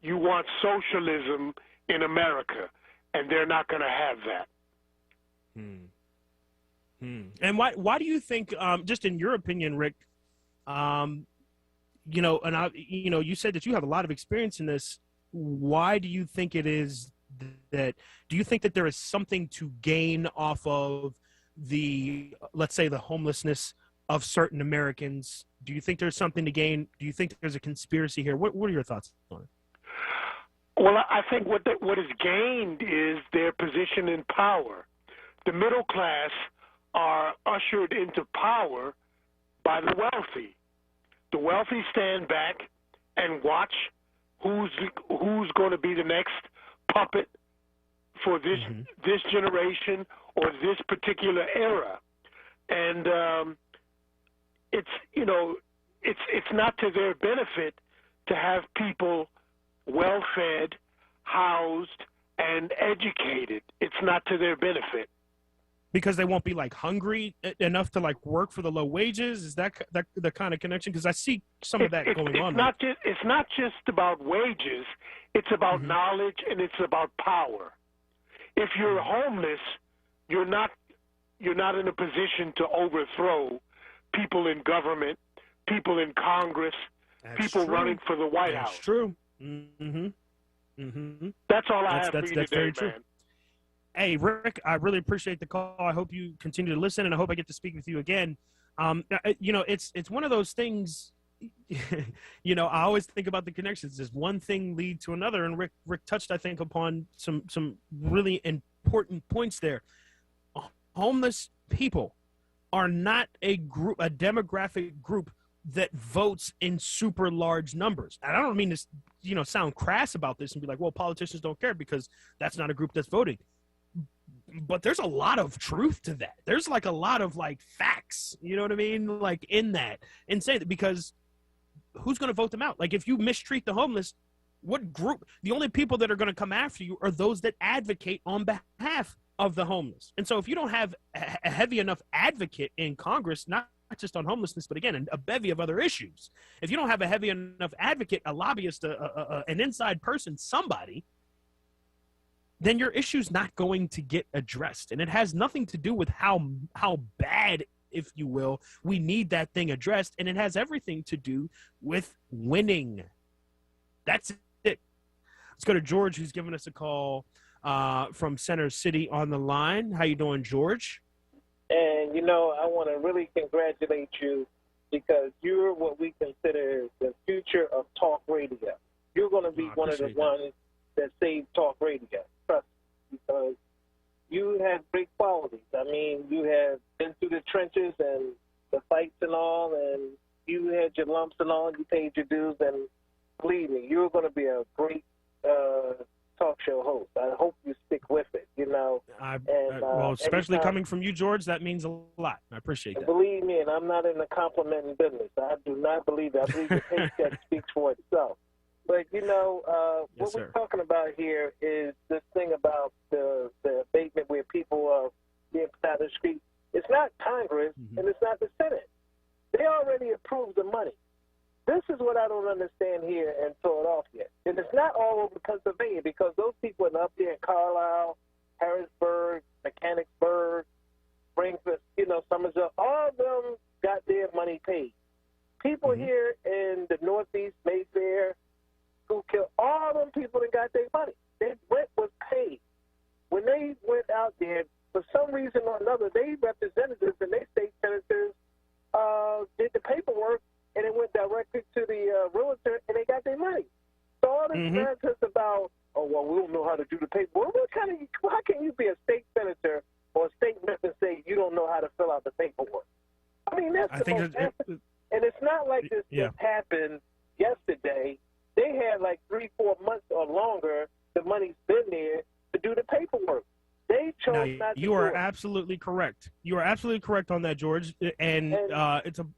you want socialism in America, and they're not going to have that. And why do you think, just in your opinion, Rick, you know, and you said that you have a lot of experience in this. Why do you think it is that, do you think that there is something to gain off of the, let's say, the homelessness of certain Americans? Do you think there's something to gain? Do you think there's a conspiracy here? What are your thoughts on it? Well, I think what is gained is their position in power. The middle class are ushered into power by the wealthy. The wealthy stand back and watch who's going to be the next puppet for this generation or this particular era. And it's not to their benefit to have people well-fed, housed, and educated. It's not to their benefit. Because they won't be like hungry enough to like work for the low wages? Is that the kind of connection? Because I see some of that going on. It's not just about wages. It's about knowledge, and it's about power. If you're homeless, you're not in a position to overthrow people in government, people in Congress, people running for the White House. That's true. That's all I have for you today, man. Hey, Rick, I really appreciate the call. I hope you continue to listen, and I hope I get to speak with you again. It's one of those things, I always think about the connections. Does one thing lead to another? And Rick touched, I think, upon some really important points there. Homeless people are not a demographic group that votes in super large numbers. And I don't mean to, sound crass about this and be like, well, politicians don't care because that's not a group that's voting. But there's a lot of truth to that. There's like a lot of like facts, you know what I mean? Like in that, and say that, because who's going to vote them out? Like if you mistreat the homeless, what group? The only people that are going to come after you are those that advocate on behalf of the homeless. And so if you don't have a heavy enough advocate in Congress, not just on homelessness, but again, a bevy of other issues, if you don't have a heavy enough advocate, a lobbyist, an inside person, somebody, then your issue's not going to get addressed. And it has nothing to do with how bad, if you will, we need that thing addressed. And it has everything to do with winning. That's it. Let's go to George, who's giving us a call from Center City on the line. How you doing, George? And, you know, I want to really congratulate you because you're what we consider the future of talk radio. You're going to be one of the ones that save talk radio. Trust me, because you have great qualities. I mean, you have been through the trenches and the fights and all, and you had your lumps and all, you paid your dues, and believe me, you're going to be a great talk show host. I hope you stick with it, you know. Well, especially coming from you, George, that means a lot. I appreciate that. Believe me, and I'm not in the complimenting business. I do not believe it. I believe the paycheck speaks for itself. But, you know, what we're talking about here is this thing about the abatement where people are being put out of the street. It's not Congress, and it's not the Senate. They already approved the money. This is what I don't understand here in Philadelphia. And it's not all over Pennsylvania because those people are up there in Carlisle, Harrisburg, Mechanicsburg, Springfield, you know, Somerville, all of them got their money paid. People here in the Northeast, Mayfair, Schuylkill, all of them people that got their money. Their rent was paid. When they went out there, for some reason or another, they representatives and they state senators did the paperwork, and it went directly to the realtor, and they got their money. So all this nonsense about, oh, well, we don't know how to do the paperwork. How can you be a state senator or a state rep and say you don't know how to fill out the paperwork? I mean, that's the most and it's not like this just happened yesterday. They had like 3-4 months or longer. The money's been there to do the paperwork. They chose not to you are absolutely correct. You are absolutely correct on that, George. And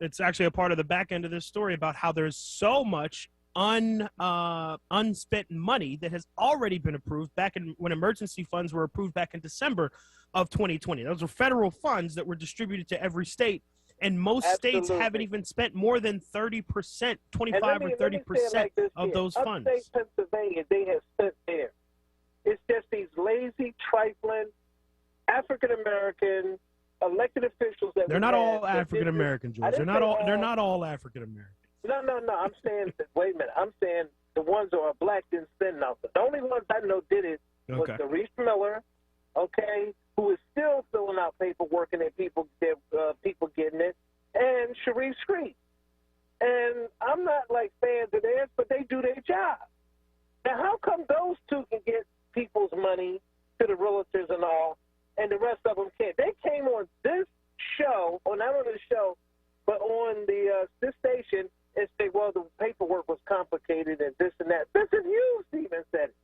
it's actually a part of the back end of this story about how there's so much unspent money that has already been approved back when emergency funds were approved back in December of 2020. Those are federal funds that were distributed to every state. And most states haven't even spent more than 30%, 25 or 30% of those funds. Upstate Pennsylvania, they have spent there. It's just these lazy, trifling, African-American elected officials that they're not all African-American, George. They're not all African-American. No. I'm saying, wait a minute. I'm saying the ones who are black didn't spend nothing. The only ones I know did it was Therese Miller, who is still filling out paperwork and people getting it, and Sharice Street. And I'm not like fans of theirs, but they do their job. Now, how come those two can get people's money to the realtors and all, and the rest of them can't? They came on this show, or not on the show, but on this station, and say, well, the paperwork was complicated and this and that. This is you, Stephen said it.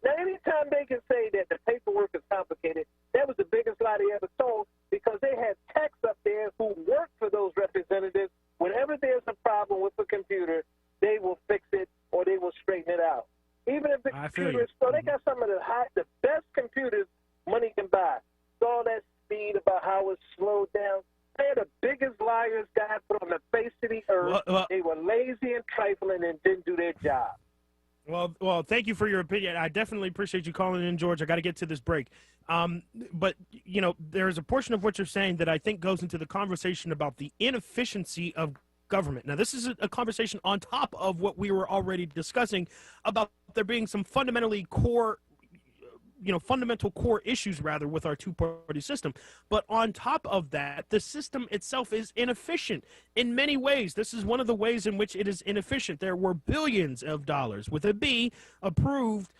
Now, anytime they can say that the paperwork is complicated, that was the biggest lie they ever told, because they had techs up there who work for those representatives. Whenever there's a problem with the computer, they will fix it or they will straighten it out. Even if the computer is slow, they got some of the best computers money can buy. It's all that speed about how it's slowed down. They're the biggest liars God put on the face of the earth. They were lazy and trifling and didn't do their job. Well, thank you for your opinion. I definitely appreciate you calling in, George. I got to get to this break. But, you know, there's a portion of what you're saying that I think goes into the conversation about the inefficiency of government. Now, this is a conversation on top of what we were already discussing about there being some fundamental core issues, rather, with our two-party system. But on top of that, the system itself is inefficient in many ways. This is one of the ways in which it is inefficient. There were billions of dollars, with a B, approved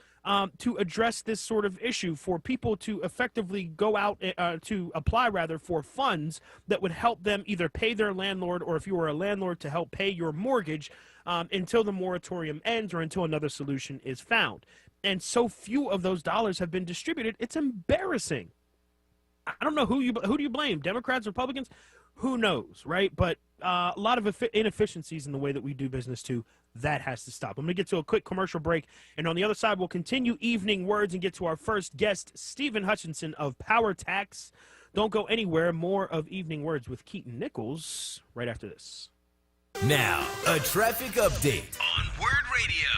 to address this sort of issue, for people to effectively go out to apply, rather, for funds that would help them either pay their landlord, or if you were a landlord, to help pay your mortgage until the moratorium ends or until another solution is found. And so few of those dollars have been distributed. It's embarrassing. I don't know who do you blame? Democrats, Republicans? Who knows, right? But a lot of inefficiencies in the way that we do business too. That has to stop. I'm going to get to a quick commercial break, and on the other side, we'll continue Evening Words and get to our first guest, Stephen Hutchinson of Power Tax. Don't go anywhere. More of Evening Words with Keaton Nichols right after this. Now, a traffic update on WURD Radio.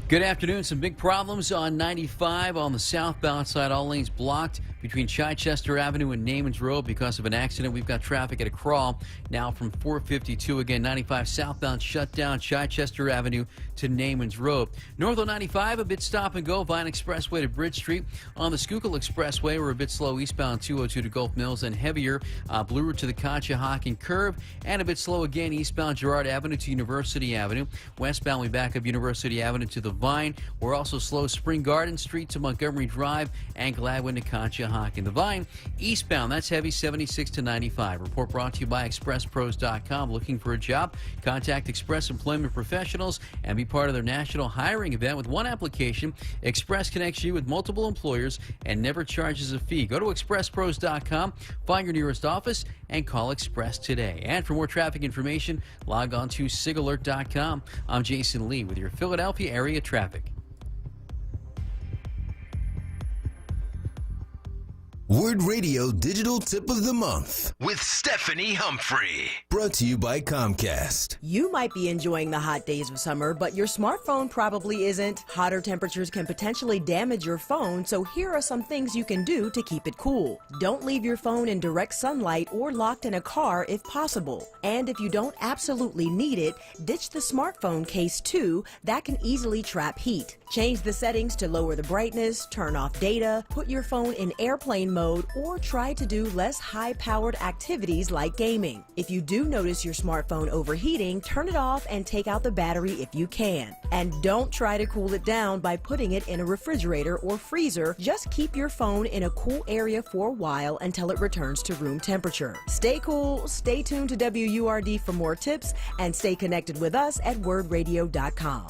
Good afternoon. Some big problems on 95 on the southbound side. All lanes blocked between Chichester Avenue and Naaman's Road because of an accident. We've got traffic at a crawl now from 452. Again, 95 southbound shut down Chichester Avenue to Naaman's Road. North on 95, a bit stop and go. Vine Expressway to Bridge Street. On the Schuylkill Expressway, we're a bit slow eastbound 202 to Gulf Mills and heavier Blue Route to the Conshohocken curve, and a bit slow again eastbound Girard Avenue to University Avenue. Westbound, we back up University Avenue to the Vine. We're also slow Spring Garden Street to Montgomery Drive and Gladwin to Conshohocken. The Vine eastbound, that's heavy 76 to 95. Report brought to you by ExpressPros.com. Looking for a job? Contact Express Employment Professionals and be part of their national hiring event with one application. Express connects you with multiple employers and never charges a fee. Go to ExpressPros.com, find your nearest office, and call Express today. And for more traffic information, log on to SIGAlert.com. I'm Jason Lee with your Philadelphia area traffic. WURD Radio Digital Tip of the Month with Stephanie Humphrey. Brought to you by Comcast. You might be enjoying the hot days of summer, but your smartphone probably isn't. Hotter temperatures can potentially damage your phone, so here are some things you can do to keep it cool. Don't leave your phone in direct sunlight or locked in a car if possible. And if you don't absolutely need it, ditch the smartphone case too. That can easily trap heat. Change the settings to lower the brightness, turn off data, put your phone in airplane mode, or try to do less high-powered activities like gaming. If you do notice your smartphone overheating, turn it off and take out the battery if you can. And don't try to cool it down by putting it in a refrigerator or freezer. Just keep your phone in a cool area for a while until it returns to room temperature. Stay cool, stay tuned to WURD for more tips, and stay connected with us at wordradio.com.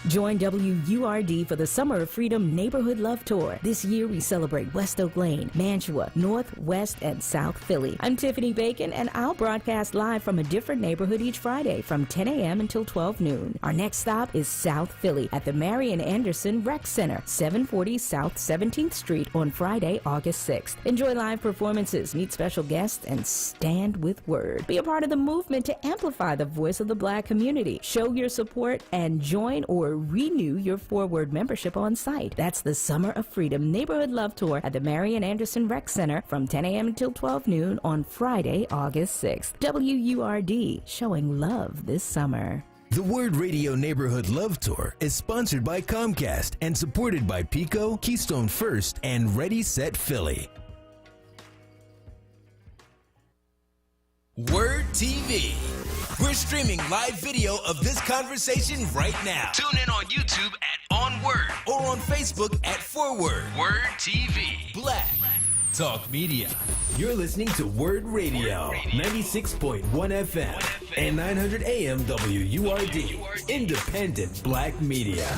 Join WURD for the Summer of Freedom Neighborhood Love Tour. This year we celebrate West Oak Lane, Mantua, North, West, and South Philly. I'm Tiffany Bacon, and I'll broadcast live from a different neighborhood each Friday from 10 a.m. until 12 noon. Our next stop is South Philly at the Marian Anderson Rec Center, 740 South 17th Street on Friday, August 6th. Enjoy live performances, meet special guests, and stand with WURD. Be a part of the movement to amplify the voice of the Black community. Show your support and join or renew your WURD membership on site. That's the Summer of Freedom Neighborhood Love Tour at the Marian Anderson Rec Center from 10 a.m. until 12 noon on Friday, August 6th. WURD, showing love this summer. The WURD Radio Neighborhood Love Tour is sponsored by Comcast and supported by Pico, Keystone First, and Ready Set Philly. WURD TV. We're streaming live video of this conversation right now. Tune in on YouTube at onWURD or on Facebook at ForWord. WURD TV. Black Talk Media. You're listening to WURD Radio, 96.1 FM and 900 AM WURD. Independent Black Media.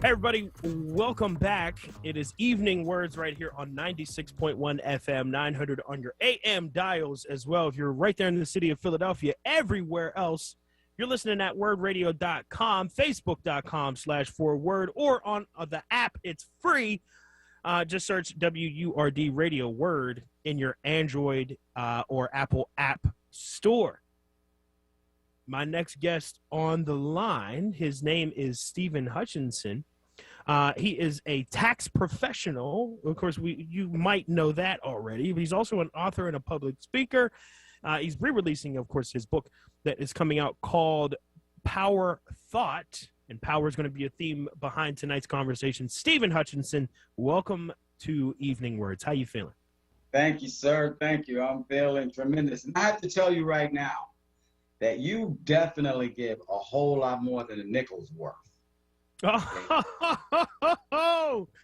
Hey everybody, welcome back. It is Evening Words right here on 96.1 FM, 900 on your AM dials as well. If you're right there in the city of Philadelphia, everywhere else, you're listening at wordradio.com, facebook.com/4word, or on the app. It's free. Just search WURD Radio WURD in your Android or Apple app store. My next guest on the line, his name is Stephen Hutchinson. He is a tax professional. Of course, you might know that already. But he's also an author and a public speaker. He's re-releasing, of course, his book that is coming out called Power Thought, and power is going to be a theme behind tonight's conversation. Stephen Hutchinson, welcome to Evening Words. How you feeling? Thank you, sir. Thank you. I'm feeling tremendous. And I have to tell you right now that you definitely give a whole lot more than a nickel's worth.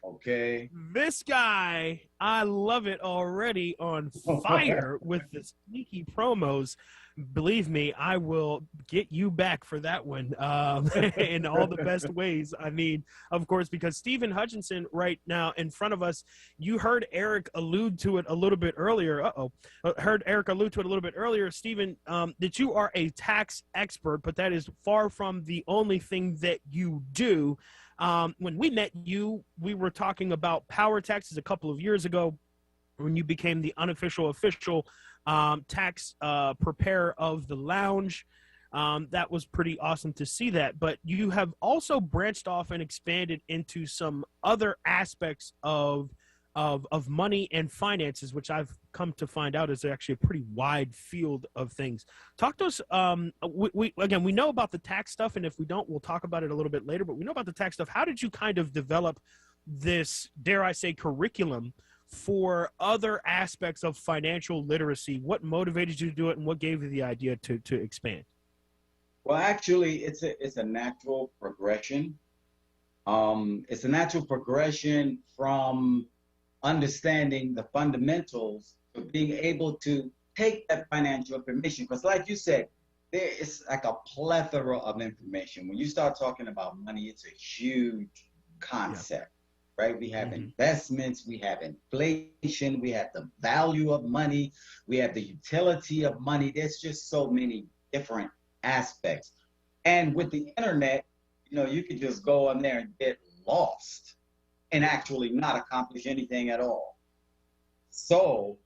Okay. This guy, I love it already, on fire with the sneaky promos. Believe me, I will get you back for that one in all the best ways. I mean, of course, because Stephen Hutchinson right now in front of us, you heard Eric allude to it a little bit earlier. Heard Eric allude to it a little bit earlier, Stephen, that you are a tax expert, but that is far from the only thing that you do. When we met you, we were talking about power taxes a couple of years ago when you became the unofficial official tax preparer of the lounge. That was pretty awesome to see that. But you have also branched off and expanded into some other aspects of money and finances, which I've come to find out is actually a pretty wide field of things. Talk to us. We know about the tax stuff, and if we don't, we'll talk about it a little bit later. But we know about the tax stuff. How did you kind of develop this, dare I say, curriculum for other aspects of financial literacy? What motivated you to do it, and what gave you the idea to expand? Well, actually, it's a natural progression. It's a natural progression from understanding the fundamentals to being able to take that financial information. Because like you said, there is like a plethora of information. When you start talking about money, it's a huge concept. Yeah. Right? We have investments, we have inflation, we have the value of money, we have the utility of money. There's just so many different aspects. And with the internet, you could just go on there and get lost and actually not accomplish anything at all. So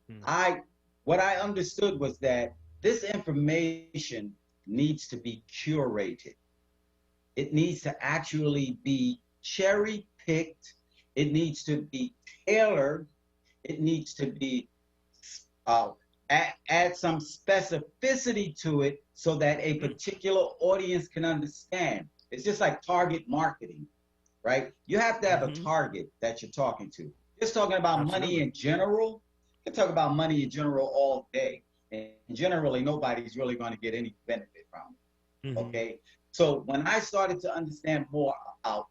what I understood was that this information needs to be curated. It needs to actually be cherry-picked. It needs to be tailored. It needs to be add some specificity to it so that a particular audience can understand. It's just like target marketing, right? You have to have a target that you're talking to. Just talking about money in general, you can talk about money in general all day. And generally, nobody's really going to get any benefit from it, okay? So when I started to understand more about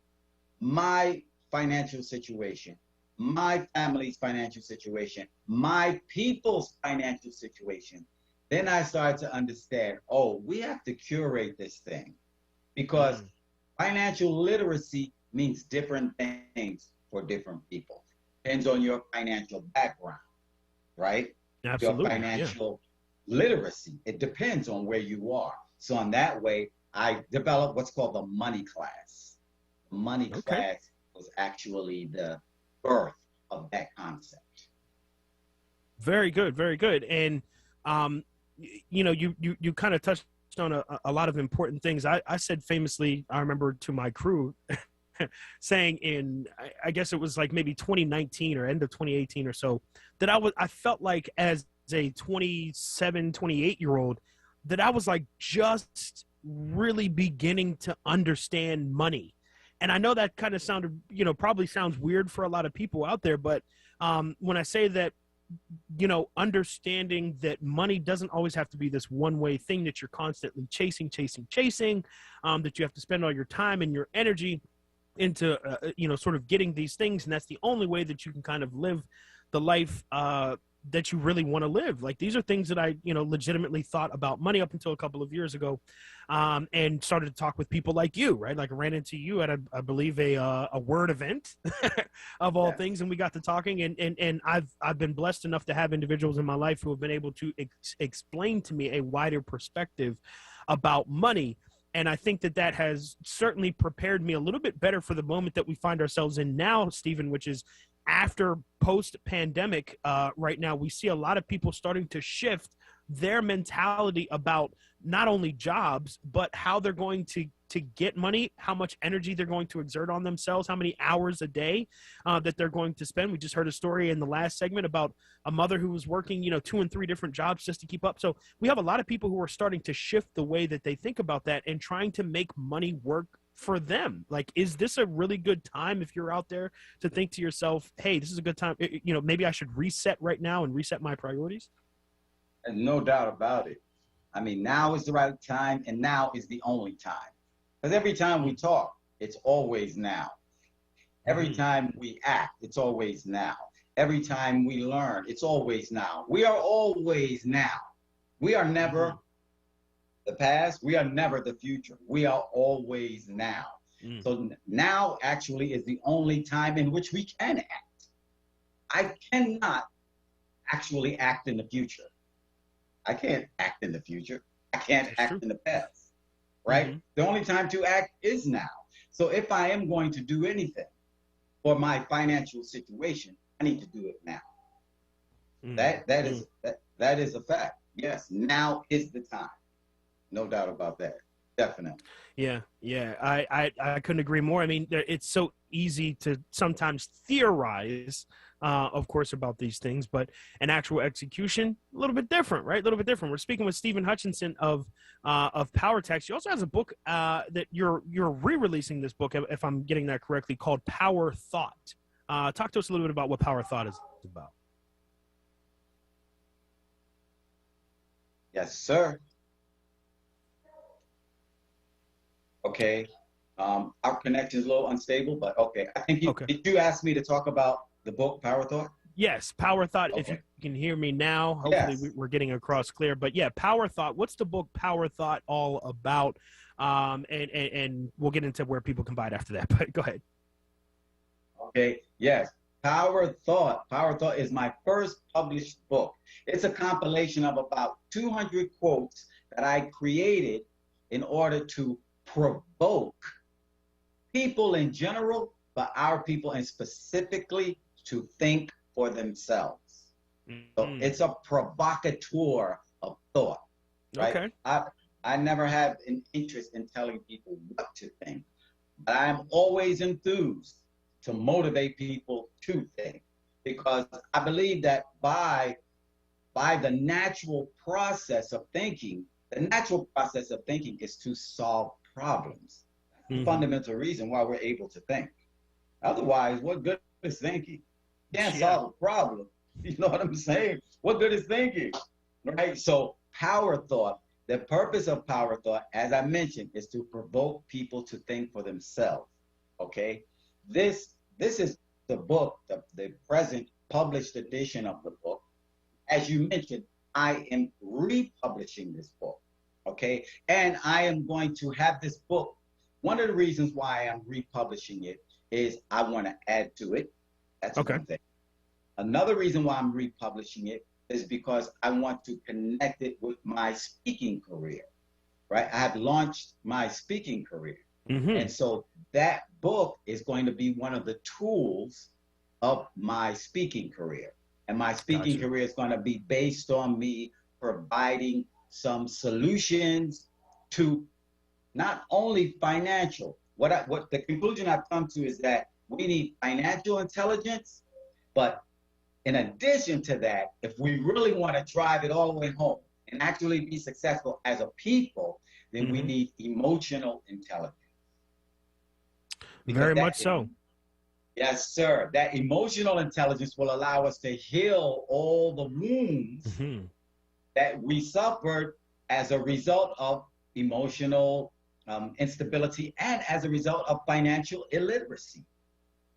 my financial situation, my family's financial situation, my people's financial situation, then I started to understand, we have to curate this thing, because financial literacy means different things for different people. Depends on your financial background, right? Absolutely. Your financial literacy. It depends on where you are. So in that way, I developed what's called the money class. The money class was actually the birth of that concept. Very good, very good. And you kind of touched on a lot of important things. I said famously, I remember to my crew saying in, I guess it was like maybe 2019 or end of 2018 or so, that I felt like as a 27, 28-year-old, that I was like just really beginning to understand money. And I know that kind of sounded, probably sounds weird for a lot of people out there, but when I say that, understanding that money doesn't always have to be this one-way thing that you're constantly chasing, that you have to spend all your time and your energy into, sort of getting these things. And that's the only way that you can kind of live the life that you really want to live. Like, these are things that I, legitimately thought about money up until a couple of years ago, and started to talk with people like you, right? Like, I ran into you at, I believe, a WURD event of all things. And we got to talking, and I've been blessed enough to have individuals in my life who have been able to explain to me a wider perspective about money. And I think that has certainly prepared me a little bit better for the moment that we find ourselves in now, Stephen, which is after post-pandemic. Right now, we see a lot of people starting to shift their mentality about not only jobs, but how they're going to get money, how much energy they're going to exert on themselves, how many hours a day that they're going to spend. We just heard a story in the last segment about a mother who was working, 2 and 3 different jobs just to keep up. So we have a lot of people who are starting to shift the way that they think about that and trying to make money work for them. Like, is this a really good time if you're out there to think to yourself, hey, this is a good time, maybe I should reset right now and reset my priorities? And no doubt about it. I mean, now is the right time, and now is the only time. Because every time we talk, it's always now. Every time we act, it's always now. Every time we learn, it's always now. We are always now. We are never the past. We are never the future. We are always now. So now actually is the only time in which we can act. I cannot actually act in the future. I can't act in the future. I can't act in the past. Right? The only time to act is now. So if I am going to do anything for my financial situation, I need to do it now. That is a fact. Yes, now is the time. No doubt about that. Definitely. Yeah. I couldn't agree more. I mean, it's so easy to sometimes theorize, of course, about these things, but an actual execution, a little bit different, right? A little bit different. We're speaking with Stephen Hutchinson of Power Text. He also has a book that you're re-releasing this book, if I'm getting that correctly, called Power Thought. Talk to us a little bit about what Power Thought is about. Yes, sir. Okay. Our connection is a little unstable, but okay. I think did you ask me to talk about the book Power Thought? Yes, Power Thought. Okay. If you can hear me now, hopefully we're getting across clear. But yeah, Power Thought. What's the book Power Thought all about? And we'll get into where people can buy it after that. But go ahead. Okay. Yes. Power Thought. Power Thought is my first published book. It's a compilation of about 200 quotes that I created in order to provoke people in general, but our people and specifically to think for themselves. So it's a provocateur of thought. Right? Okay. I never have an interest in telling people what to think, but I am always enthused to motivate people to think, because I believe that by the natural process of thinking, the natural process of thinking is to solve problems. That's the fundamental reason why we're able to think. Otherwise, what good is thinking? You can't solve a problem. You know what I'm saying? What good is thinking? Right? So Power Thought, the purpose of Power Thought, as I mentioned, is to provoke people to think for themselves. Okay? This is the book, the present published edition of the book. As you mentioned, I am republishing this book. Okay? And I am going to have this book. One of the reasons why I'm republishing it is I want to add to it. That's one thing. Another reason why I'm republishing it is because I want to connect it with my speaking career, right? I have launched my speaking career. And so that book is going to be one of the tools of my speaking career. And my speaking career is going to be based on me providing some solutions to not only financial. What the conclusion I've come to is that we need financial intelligence, but in addition to that, if we really want to drive it all the way home and actually be successful as a people, then we need emotional intelligence. Very much so. Yes, sir. That emotional intelligence will allow us to heal all the wounds that we suffered as a result of emotional instability and as a result of financial illiteracy.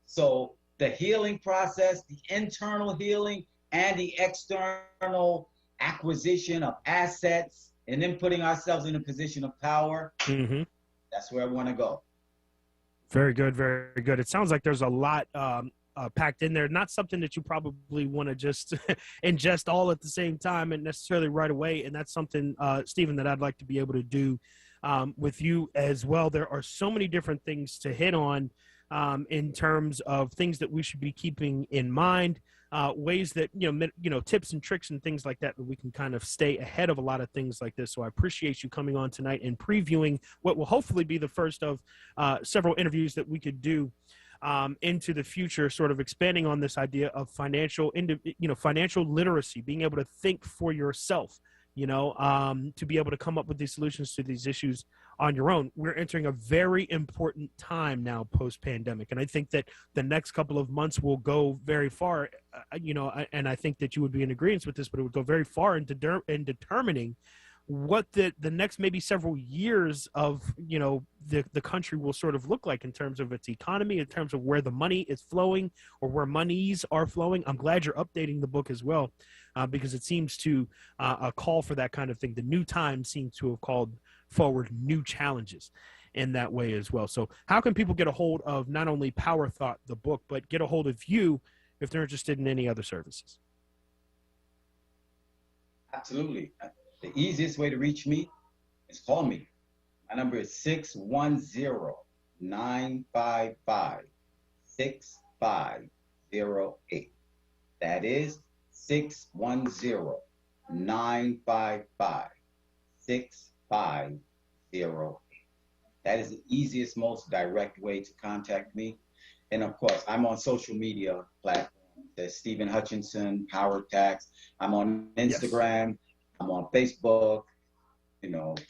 So the healing process, the internal healing and the external acquisition of assets, and then putting ourselves in a position of power, that's where I want to go. Very good, very good. It sounds like there's a lot packed in there. Not something that you probably want to just ingest all at the same time and necessarily right away. And that's something, Stephen, that I'd like to be able to do with you as well. There are so many different things to hit on in terms of things that we should be keeping in mind. ways that, tips and tricks and things like that we can kind of stay ahead of a lot of things like this. So I appreciate you coming on tonight and previewing what will hopefully be the first of several interviews that we could do into the future, sort of expanding on this idea of financial literacy, being able to think for yourself, to be able to come up with these solutions to these issues on your own. We're entering a very important time now post-pandemic, and I think that the next couple of months will go very far, and I think that you would be in agreement with this, but it would go very far in determining what the next maybe several years of the country will sort of look like in terms of its economy, in terms of where the money is flowing or where monies are flowing. I'm glad you're updating the book as well, because it seems to call for that kind of thing. The New Times seems to have called forward new challenges in that way as well. So how can people get a hold of not only Power Thought, the book, but get a hold of you if they're interested in any other services? Absolutely. The easiest way to reach me is call me. My number is 610-955-6508. That is 610-955-6508. That is the easiest, most direct way to contact me. And of course, I'm on social media platforms. There's Stephen Hutchinson, Power Tax. I'm on Instagram. Yes. I'm on Facebook,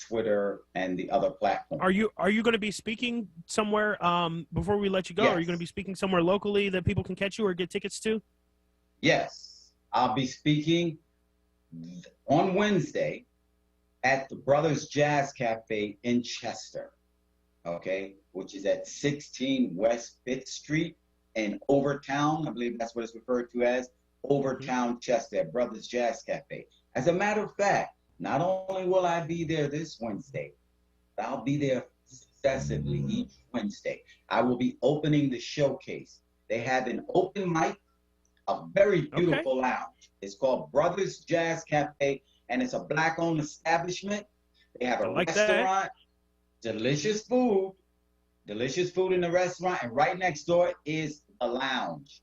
Twitter, and the other platforms. Are you going to be speaking somewhere before we let you go? Yes. Are you going to be speaking somewhere locally that people can catch you or get tickets to? Yes. I'll be speaking on Wednesday at the Brothers Jazz Cafe in Chester, which is at 16 West 5th Street in Overtown. I believe that's what it's referred to as, Overtown, Chester, at Brothers Jazz Cafe. As a matter of fact, not only will I be there this Wednesday, but I'll be there successively each Wednesday. I will be opening the showcase. They have an open mic, a very beautiful lounge. It's called Brothers Jazz Cafe, and it's a Black-owned establishment. They have a restaurant, delicious food in the restaurant, and right next door is the lounge.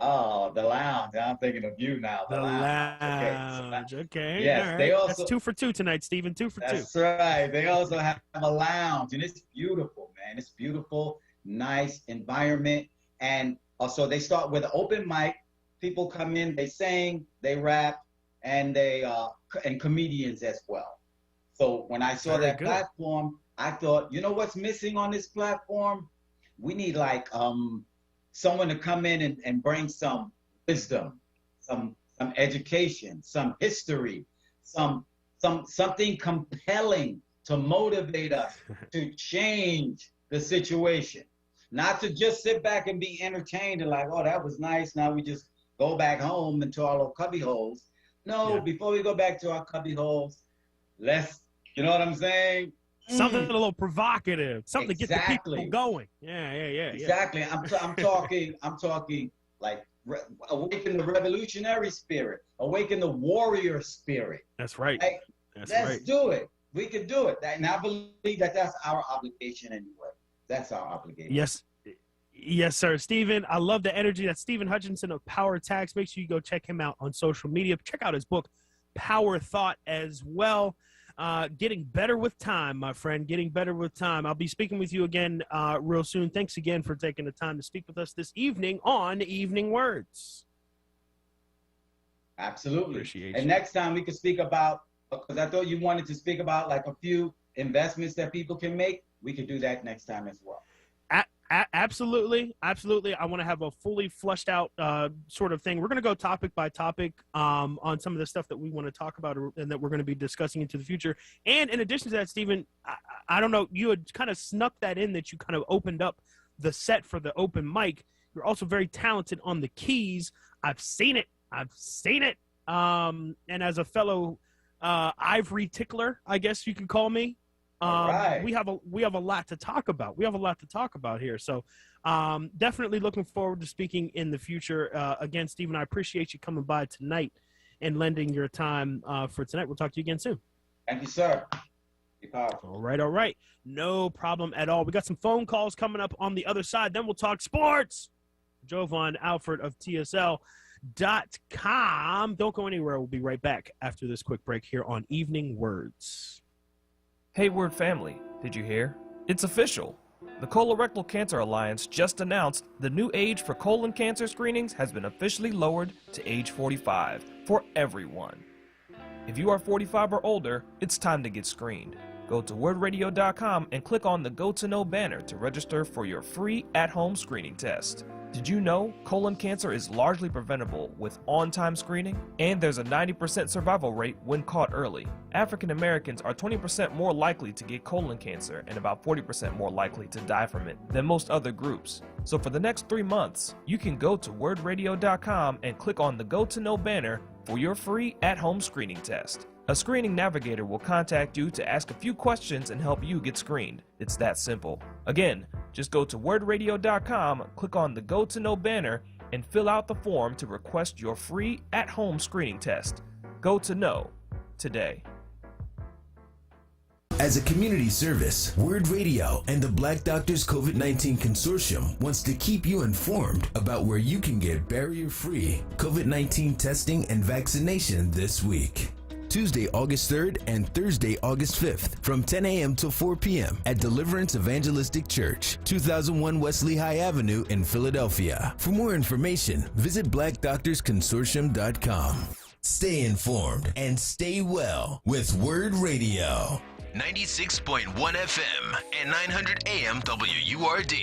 Oh, the lounge. I'm thinking of you now. The lounge. Okay. Yes, right. They also. That's 2 for 2 tonight, Stephen. 2 for 2. That's right. They also have a lounge, and it's beautiful, man. It's beautiful, nice environment, and also they start with an open mic. People come in, they sing, they rap, and and comedians as well. So when I saw that platform, I thought, what's missing on this platform? We need someone to come in and bring some wisdom, some education, some history, something compelling to motivate us to change the situation. Not to just sit back and be entertained and oh, that was nice. Now we just go back home into our little cubby holes. No, before we go back to our cubby holes, let's, you know what I'm saying? Something a little provocative, something to get the people going. Yeah. Exactly. I'm talking awaken the revolutionary spirit, awaken the warrior spirit. That's right. Let's do it. We can do it. And I believe that's our obligation anyway. That's our obligation. Yes, sir. Stephen, I love the energy. That's Stephen Hutchinson of Power Tax. Make sure you go check him out on social media. Check out his book, Power Thought, as well. Getting better with time, my friend. Getting better with time. I'll be speaking with you again real soon. Thanks again for taking the time to speak with us this evening on Evening Words. Absolutely. Appreciate and you. Next time we could speak about, because I thought you wanted to speak about a few investments that people can make. We could do that next time as well. Absolutely. I want to have a fully fleshed out sort of thing. We're going to go topic by topic on some of the stuff that we want to talk about and that we're going to be discussing into the future. And in addition to that, Stephen, I don't know, you had kind of snuck that in, that you kind of opened up the set for the open mic. You're also very talented on the keys. I've seen it. And as a fellow ivory tickler, I guess you could call me. Right. We have a lot to talk about. Here. So definitely looking forward to speaking in the future. Again, Stephen, I appreciate you coming by tonight and lending your time for tonight. We'll talk to you again soon. Thank you, sir. Be powerful. All right. No problem at all. We got some phone calls coming up on the other side. Then we'll talk sports. Jovan Alford of TSL onWURD.com. Don't go anywhere. We'll be right back after this quick break here on Evening Words. Hey, WURD family, did you hear? It's official. The Colorectal Cancer Alliance just announced the new age for colon cancer screenings has been officially lowered to age 45 for everyone. If you are 45 or older, it's time to get screened. Go to WURDradio.com and click on the Go to Know banner to register for your free at-home screening test. Did you know colon cancer is largely preventable with on-time screening? And there's a 90% survival rate when caught early. African Americans are 20% more likely to get colon cancer and about 40% more likely to die from it than most other groups. So for the next 3 months, you can go to WURDradio.com and click on the Go to Know banner for your free at-home screening test. A screening navigator will contact you to ask a few questions and help you get screened. It's that simple. Again, just go to WURDradio.com, click on the Go to Know banner, and fill out the form to request your free at-home screening test. Go to Know today. As a community service, WURD Radio and the Black Doctors COVID-19 Consortium wants to keep you informed about where you can get barrier-free COVID-19 testing and vaccination this week. Tuesday, August 3rd and Thursday, August 5th from 10 a.m. till 4 p.m. at Deliverance Evangelistic Church, 2001 West Lehigh Avenue in Philadelphia. For more information, visit blackdoctorsconsortium.com. Stay informed and stay well with WURD Radio. 96.1 FM and 900 AM WURD.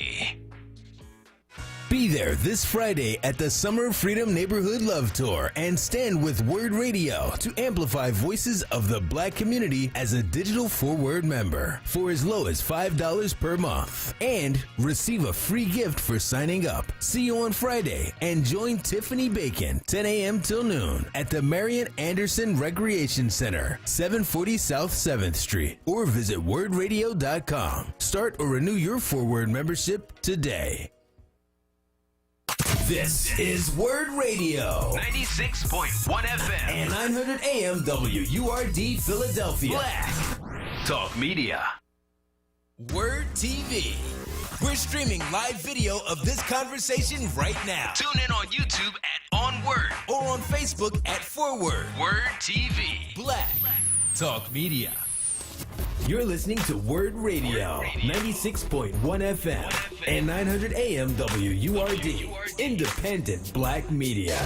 Be there this Friday at the Summer Freedom Neighborhood Love Tour and stand with WURD Radio to amplify voices of the Black community as a digital 4WURD member for as low as $5 per month. And receive a free gift for signing up. See you on Friday and join Tiffany Bacon, 10 a.m. till noon at the Marian Anderson Recreation Center, 740 South 7th Street, or visit WURDradio.com. Start or renew your 4WURD membership today. This is WURD Radio, 96.1 FM and 900 AM WURD Philadelphia. Black Talk Media. WURD TV. We're streaming live video of this conversation right now. Tune in on YouTube at onWURD or on Facebook at 4WURD. WURD TV. Black Talk Media. You're listening to WURD Radio, 96.1 FM and 900 AM WURD, independent Black media.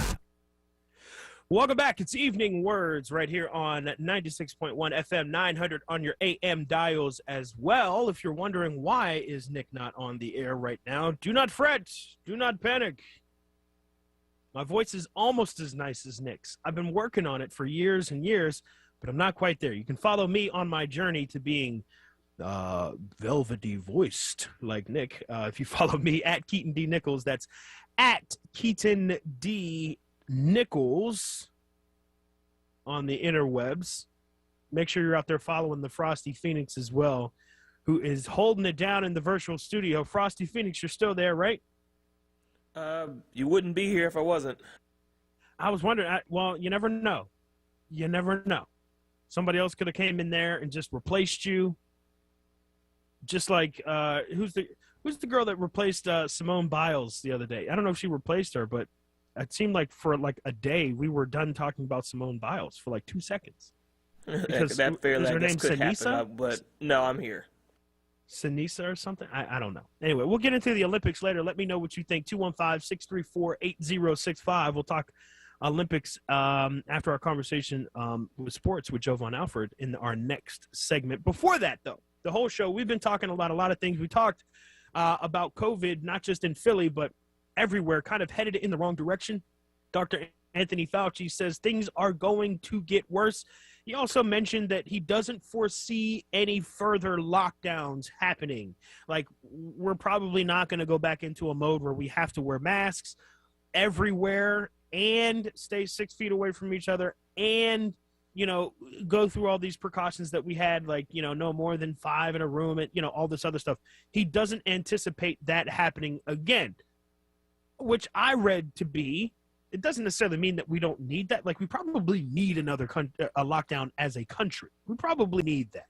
Welcome back. It's Evening Words right here on 96.1 FM, 900 on your AM dials as well. If you're wondering why is Nick not on the air right now, do not fret. Do not panic. My voice is almost as nice as Nick's. I've been working on it for years and years, but I'm not quite there. You can follow me on my journey to being velvety voiced like Nick. If you follow me at Keaton D. Nichols, that's at Keaton D. Nichols on the interwebs. Make sure you're out there following the Frosty Phoenix as well, who is holding it down in the virtual studio. Frosty Phoenix, you're still there, right? You wouldn't be here if I wasn't. I was wondering. Well, you never know. You never know. Somebody else could have came in there and just replaced you. Just like who's the girl that replaced Simone Biles the other day? I don't know if she replaced her, but it seemed like for like a day we were done talking about Simone Biles for like 2 seconds. Because that fairly, her I guess, name could Sinisa? happen, but no, I'm here. Sinisa or something? I don't know. Anyway, we'll get into the Olympics later. Let me know what you think. 215-634-8065. We'll talk Olympics after our conversation with sports with Jovan Alford in our next segment. Before that, though, the whole show, we've been talking about a lot of things. We talked about COVID, not just in Philly, but everywhere, kind of headed in the wrong direction. Dr. Anthony Fauci says things are going to get worse. He also mentioned that he doesn't foresee any further lockdowns happening. Like, we're probably not going to go back into a mode where we have to wear masks everywhere and stay 6 feet away from each other and, you know, go through all these precautions that we had, like, you know, no more than 5 in a room and, you know, all this other stuff. He doesn't anticipate that happening again, which I read to be, it doesn't necessarily mean that we don't need that. Like, we probably need a lockdown as a country. We probably need that.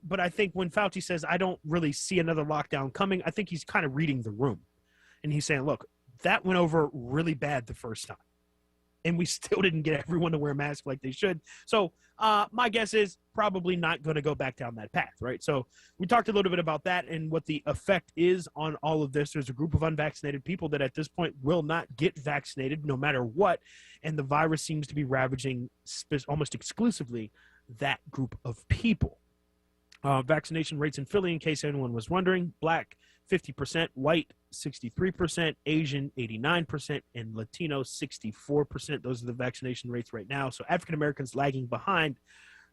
But I think when Fauci says, I don't really see another lockdown coming, I think he's kind of reading the room. And he's saying, look, that went over really bad the first time. and we still didn't get everyone to wear masks like they should. So my guess is probably not going to go back down that path, right? So we talked a little bit about that and what the effect is on all of this. There's a group of unvaccinated people that at this point will not get vaccinated no matter what, and the virus seems to be ravaging almost exclusively that group of people. Vaccination rates in Philly, in case anyone was wondering: Black 50%, white 63%, Asian 89%, and Latino 64%. Those are the vaccination rates right now. So African Americans lagging behind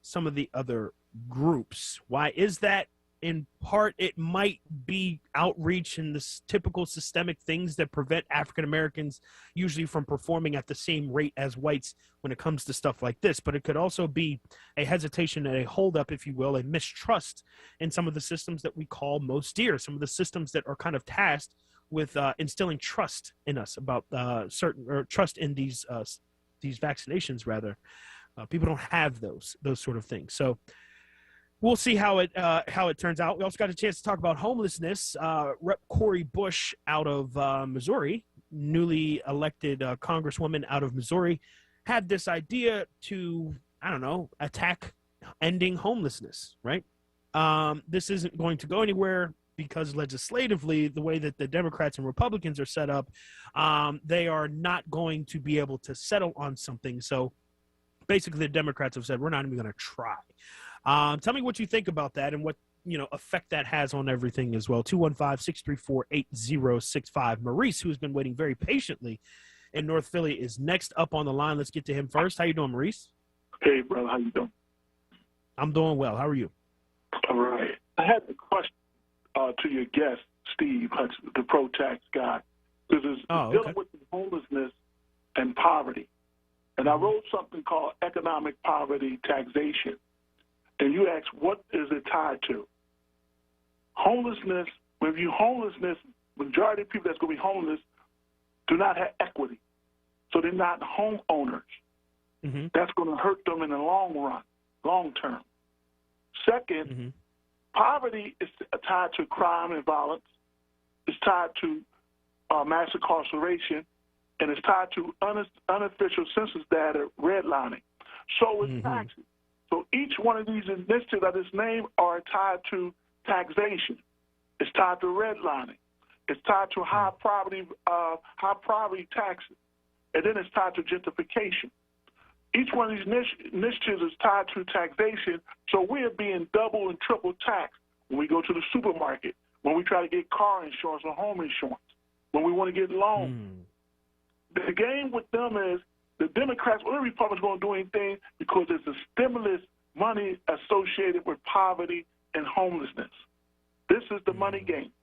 some of the other groups. Why is that? In part, it might be outreach and the typical systemic things that prevent African Americans usually from performing at the same rate as whites when it comes to stuff like this. But it could also be a hesitation and a holdup, if you will, a mistrust in some of the systems that we call most dear, some of the systems that are kind of tasked with instilling trust in us about trust in these vaccinations, rather. People don't have those sort of things. So we'll see how it turns out. We also got a chance to talk about homelessness. Rep. Cori Bush out of Missouri, newly elected congresswoman out of Missouri, had this idea to, attack ending homelessness, right? This isn't going to go anywhere because legislatively, the way that the Democrats and Republicans are set up, they are not going to be able to settle on something. So basically, the Democrats have said, we're not even going to try. Tell me what you think about that and what effect that has on everything as well. 215-634-8065. Maurice, who's been waiting very patiently in North Philly, is next up on the line. Let's get to him first. How you doing, Maurice? Hey, brother. How you doing? I'm doing well. How are you? All right. I had a question to your guest, Steve Hudson, the pro-tax guy. This is dealing with homelessness and poverty. And I wrote something called Economic Poverty Taxation. And you ask, what is it tied to? Homelessness, when you homelessness, majority of people that's going to be homeless do not have equity. So they're not homeowners. Mm-hmm. That's going to hurt them in the long run, long term. Second, poverty is tied to crime and violence. It's tied to mass incarceration. And it's tied to unofficial census data redlining. So it's taxes. So each one of these initiatives I just named are tied to taxation. It's tied to redlining. It's tied to high poverty taxes. And then it's tied to gentrification. Each one of these initiatives is tied to taxation, so we're being double and triple taxed when we go to the supermarket, when we try to get car insurance or home insurance, when we want to get loans. The game with them is the Democrats or the Republicans going to do anything because there's a stimulus money associated with poverty and homelessness. This is the money game.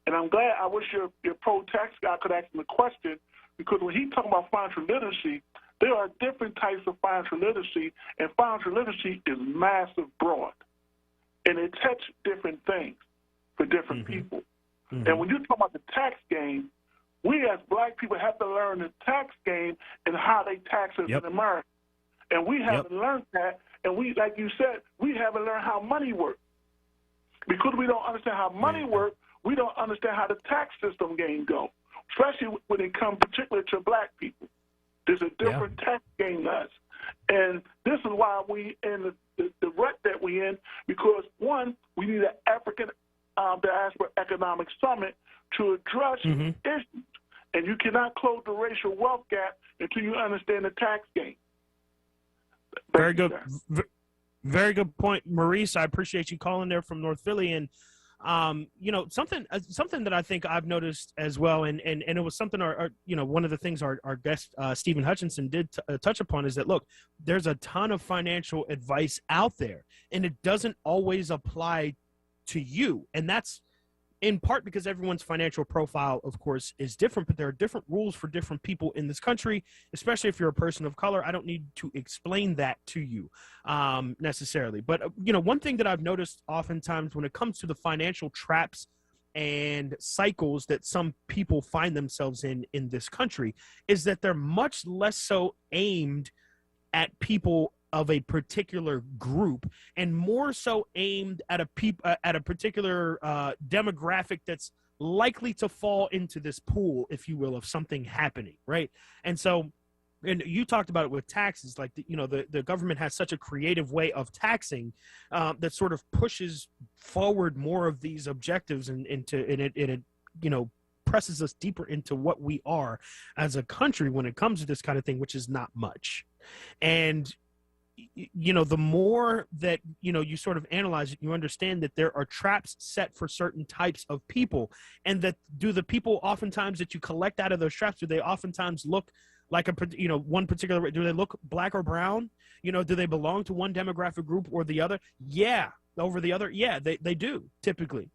And I'm glad, I wish your pro-tax guy could ask him a question, because when he's talking about financial literacy, there are different types of financial literacy, and financial literacy is massive broad. And it touches different things for different people. And when you talk about the tax game, we as black people have to learn the tax game and how they tax us in America. And we haven't learned that. And we, like you said, we haven't learned how money works. Because we don't understand how money works, we don't understand how the tax system game goes, especially when it comes particularly to black people. There's a different tax game than us. And this is why we in the rut that we in, because, one, we need an African Diaspora Economic Summit to address issues. And you cannot close the racial wealth gap until you understand the tax game. Very good. Very good point, Maurice. I appreciate you calling there from North Philly. And, something that I think I've noticed as well, and it was something one of the things our guest, Stephen Hutchinson, did touch upon is that, look, there's a ton of financial advice out there, and it doesn't always apply to you. And that's in part because everyone's financial profile, of course, is different, but there are different rules for different people in this country, especially if you're a person of color. I don't need to explain that to you necessarily. But, one thing that I've noticed oftentimes when it comes to the financial traps and cycles that some people find themselves in this country is that they're much less so aimed at people of a particular group and more so aimed at a particular demographic that's likely to fall into this pool, if you will, of something happening, right? And so and you talked about it with taxes, like the government has such a creative way of taxing that sort of pushes forward more of these objectives, and it presses us deeper into what we are as a country when it comes to this kind of thing, which is not much. And the more that you sort of analyze it, you understand that there are traps set for certain types of people, and that do the people oftentimes that you collect out of those traps, do they oftentimes look like one particular, do they look black or brown? Do they belong to one demographic group or the other? Yeah, over the other. Yeah, they do typically.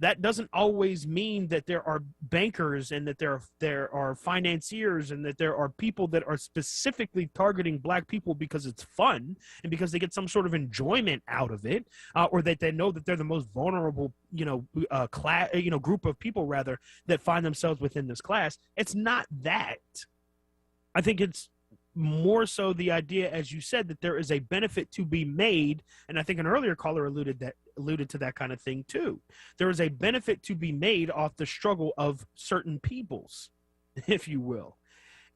That doesn't always mean that there are bankers and that there are financiers and that there are people that are specifically targeting black people because it's fun and because they get some sort of enjoyment out of it, or that they know that they're the most vulnerable, class, group of people rather that find themselves within this class. It's not that. I think it's more so the idea, as you said, that there is a benefit to be made, and I think an earlier caller alluded to that kind of thing too. There is a benefit to be made off the struggle of certain peoples, if you will.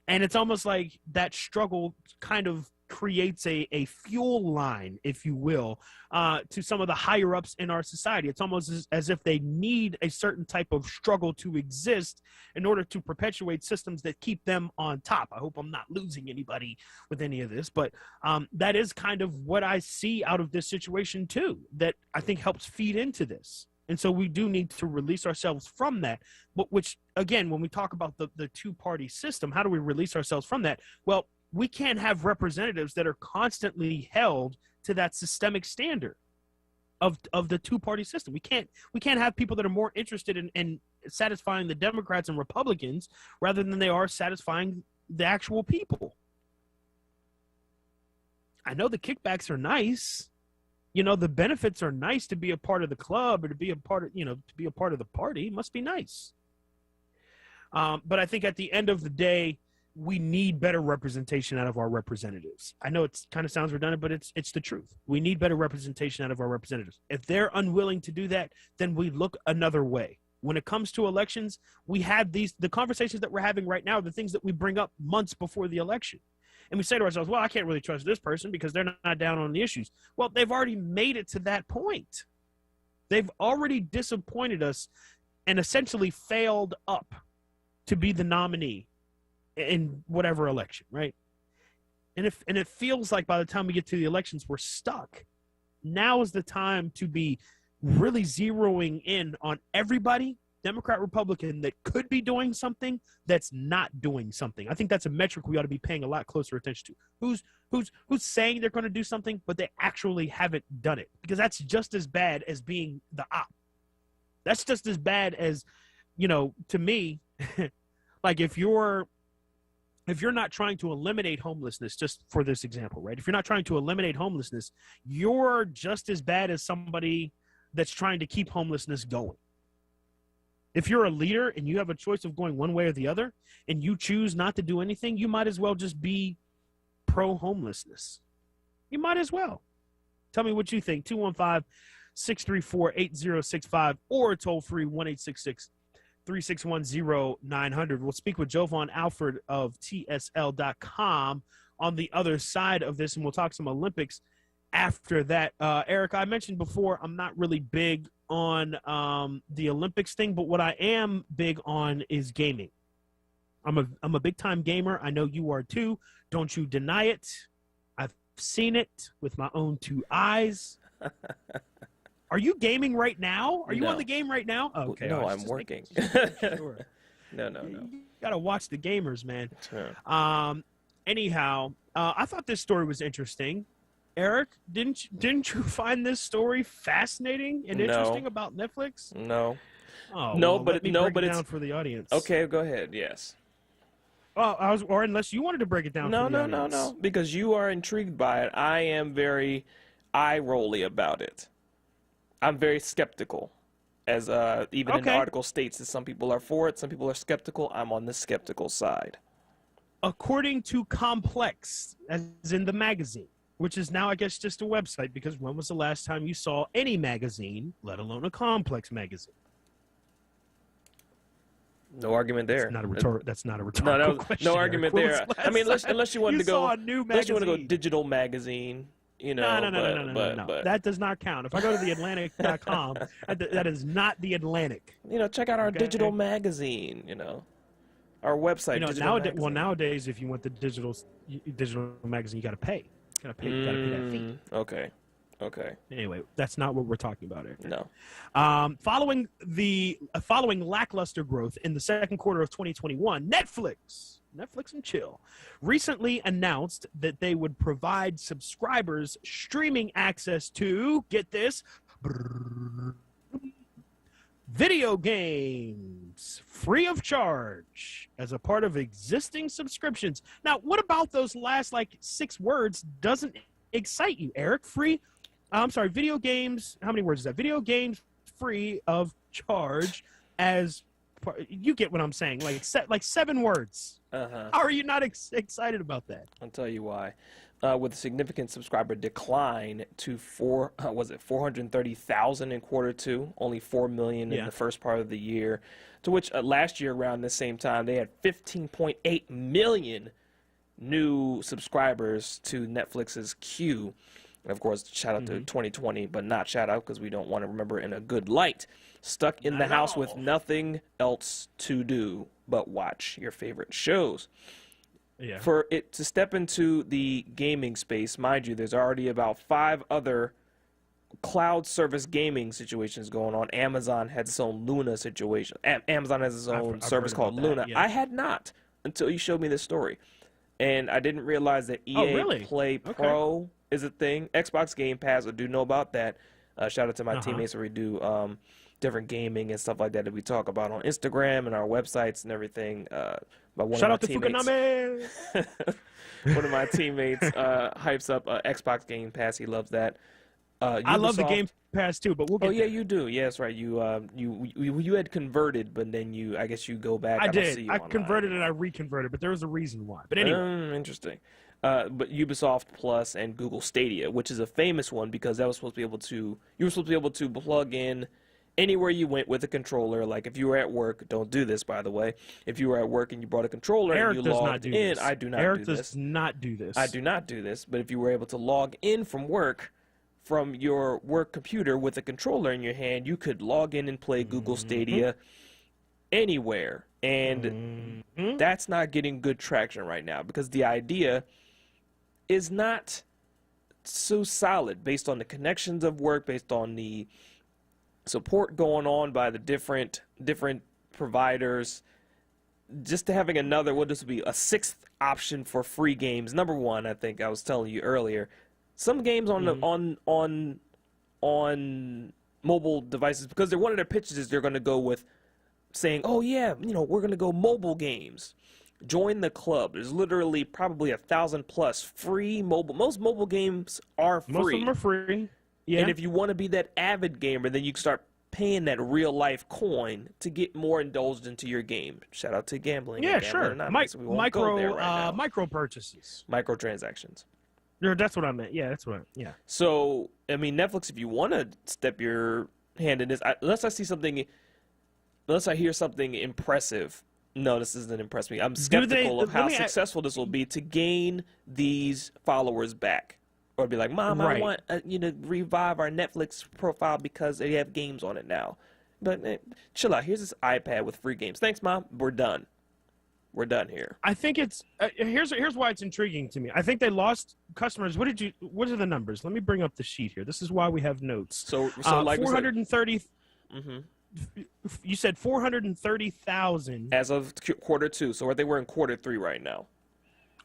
And it's almost like that struggle kind of creates a fuel line, if you will, to some of the higher ups in our society. It's almost as if they need a certain type of struggle to exist in order to perpetuate systems that keep them on top. I hope I'm not losing anybody with any of this, but that is kind of what I see out of this situation too, that I think helps feed into this. And so we do need to release ourselves from that. But which, again, when we talk about the two-party system, how do we release ourselves from that? Well, we can't have representatives that are constantly held to that systemic standard of the two-party system. We can't have people that are more interested in satisfying the Democrats and Republicans rather than they are satisfying the actual people. I know the kickbacks are nice. The benefits are nice to be a part of the club or to be a part of, to be a part of the party. It must be nice. But I think at the end of the day, we need better representation out of our representatives. I know it kind of sounds redundant, but it's the truth. We need better representation out of our representatives. If they're unwilling to do that, then we look another way. When it comes to elections, we have the conversations that we're having right now, the things that we bring up months before the election. And we say to ourselves, well, I can't really trust this person because they're not down on the issues. Well, they've already made it to that point. They've already disappointed us and essentially failed up to be the nominee in whatever election, right? And it feels like by the time we get to the elections, we're stuck. Now is the time to be really zeroing in on everybody, Democrat, Republican, that could be doing something that's not doing something. I think that's a metric we ought to be paying a lot closer attention to. Who's saying they're going to do something, but they actually haven't done it? Because that's just as bad as being the op. That's just as bad as, to me, like if you're not trying to eliminate homelessness, just for this example, right? If you're not trying to eliminate homelessness, you're just as bad as somebody that's trying to keep homelessness going. If you're a leader and you have a choice of going one way or the other, and you choose not to do anything, you might as well just be pro-homelessness. You might as well. Tell me what you think. 215-634-8065 or toll-free 1-866-361-0900. We'll speak with Jovan Alford of TSL.com on the other side of this, and we'll talk some Olympics after that. Eric, I mentioned before I'm not really big on the Olympics thing, but what I am big on is gaming. I'm a big-time gamer. I know you are too. Don't you deny it. I've seen it with my own two eyes. Are you gaming right now? Are you on the game right now? Okay. No, I'm working. Sure. No. You gotta watch the gamers, man. Sure. Anyhow, I thought this story was interesting. Eric, didn't you find this story fascinating and interesting about Netflix? No. Oh, no, well, but let me break it down for the audience. Okay, go ahead. Yes. Or unless you wanted to break it down. For the audience. No. Because you are intrigued by it. I am very eye-rolly about it. I'm very skeptical, as even in the article states that some people are for it, some people are skeptical. I'm on the skeptical side. According to Complex, as in the magazine, which is now, I guess, just a website, because when was the last time you saw any magazine, let alone a Complex magazine? No argument there. That's not a rhetorical question. No argument there. I mean, unless you wanted to go, unless you want to go digital magazine, you know. No. That does not count. If I go to theatlantic.com, that is not the Atlantic. You know, check out our digital magazine. You know, our website. Nowadays, if you want the digital magazine, you got to pay. You got to pay that fee. Okay. Anyway, that's not what we're talking about here. No. Following lackluster growth in the second quarter of 2021, Netflix and chill, recently announced that they would provide subscribers streaming access to, get this, video games free of charge as a part of existing subscriptions. Now, what about those last 6 words doesn't excite you, Eric? Video games. How many words is that? Video games free of charge you get what I'm saying. Like 7 words. How are you not excited about that? I'll tell you why. With a significant subscriber decline to 430,000 in quarter 2, only 4 million in the first part of the year, to which last year around the same time they had 15.8 million new subscribers to Netflix's queue. And of course, shout out to 2020, but not shout out because we don't want to remember in a good light. Stuck in the house with nothing else to do but watch your favorite shows. Yeah. For it to step into the gaming space, mind you, there's already about 5 other cloud service gaming situations going on. Amazon has its own Luna situation. Amazon has its own service called Luna. Yeah. I had not until you showed me this story. And I didn't realize that EA Play Pro is a thing. Xbox Game Pass, I do know about that. Shout out to my teammates where we do different gaming and stuff like that we talk about on Instagram and our websites and everything. Shout out to Fukuname! One of my teammates hypes up Xbox Game Pass. He loves that. I love the Game Pass too, but we'll get there. You do. Yeah, that's right. You had converted, but then I guess you go back. I did. I converted and I reconverted, but there was a reason why. But anyway. Interesting. But Ubisoft Plus and Google Stadia, which is a famous one because you were supposed to be able to plug in anywhere you went with a controller. Like if you were at work, don't do this, by the way. If you were at work and you brought a controller and you logged in, I do not do this. Eric does not do this. I do not do this. But if you were able to log in from work, from your work computer with a controller in your hand, you could log in and play Google Stadia anywhere. And that's not getting good traction right now because the idea is not so solid based on the connections of work, based on the support going on by the different providers. Just to having another, what this would be, a 6th option for free games. Number one, I think I was telling you earlier, some games on mobile devices, because one of their pitches is they're going to go with saying, oh yeah, we're going to go mobile games. Join the club. There's literally probably 1,000+ free mobile. Most mobile games are free. Most of them are free. Yeah. And if you want to be that avid gamer, then you can start paying that real life coin to get more indulged into your game. Shout out to gambling. Yeah, sure. Micro purchases. Microtransactions. That's what I meant. Yeah, that's what. So, I mean, Netflix, if you want to step your hand in this, unless I hear something impressive. No, this doesn't impress me. I'm skeptical of how successful this will be to gain these followers back. Or be like, Mom, I want you to revive our Netflix profile because they have games on it now. But chill out. Here's this iPad with free games. Thanks, Mom. We're done. We're done here. I think it's here's why it's intriguing to me. I think they lost customers. What are the numbers? Let me bring up the sheet here. This is why we have notes. So like 430. You said 430,000 as of quarter 2. So they were in quarter 3 right now.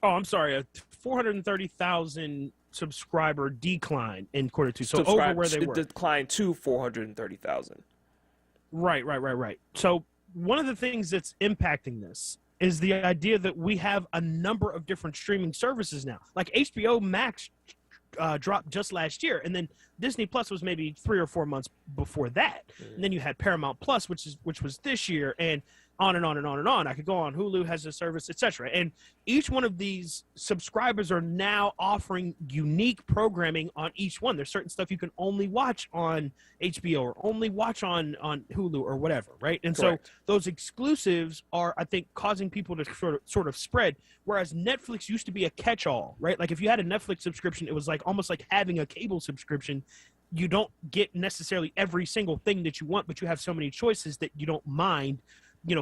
Oh, I'm sorry. 430,000 subscriber decline in quarter 2. So over where they were. Declined to 430,000. Right. So one of the things that's impacting this is the idea that we have a number of different streaming services now. Like HBO Max dropped just last year, and then Disney Plus was maybe 3 or 4 months before that. And then you had Paramount Plus, which was this year, and on and on and on and on. I could go on. Hulu has a service, etc. And each one of these subscribers are now offering unique programming on each one. There's certain stuff you can only watch on HBO or only watch on Hulu or whatever, right? And Correct. so those exclusives are, I think, causing people to sort of spread, whereas Netflix used to be a catch-all, right? Like if you had a Netflix subscription, it was like almost like having a cable subscription. You don't get necessarily every single thing that you want, but you have so many choices that you don't mind,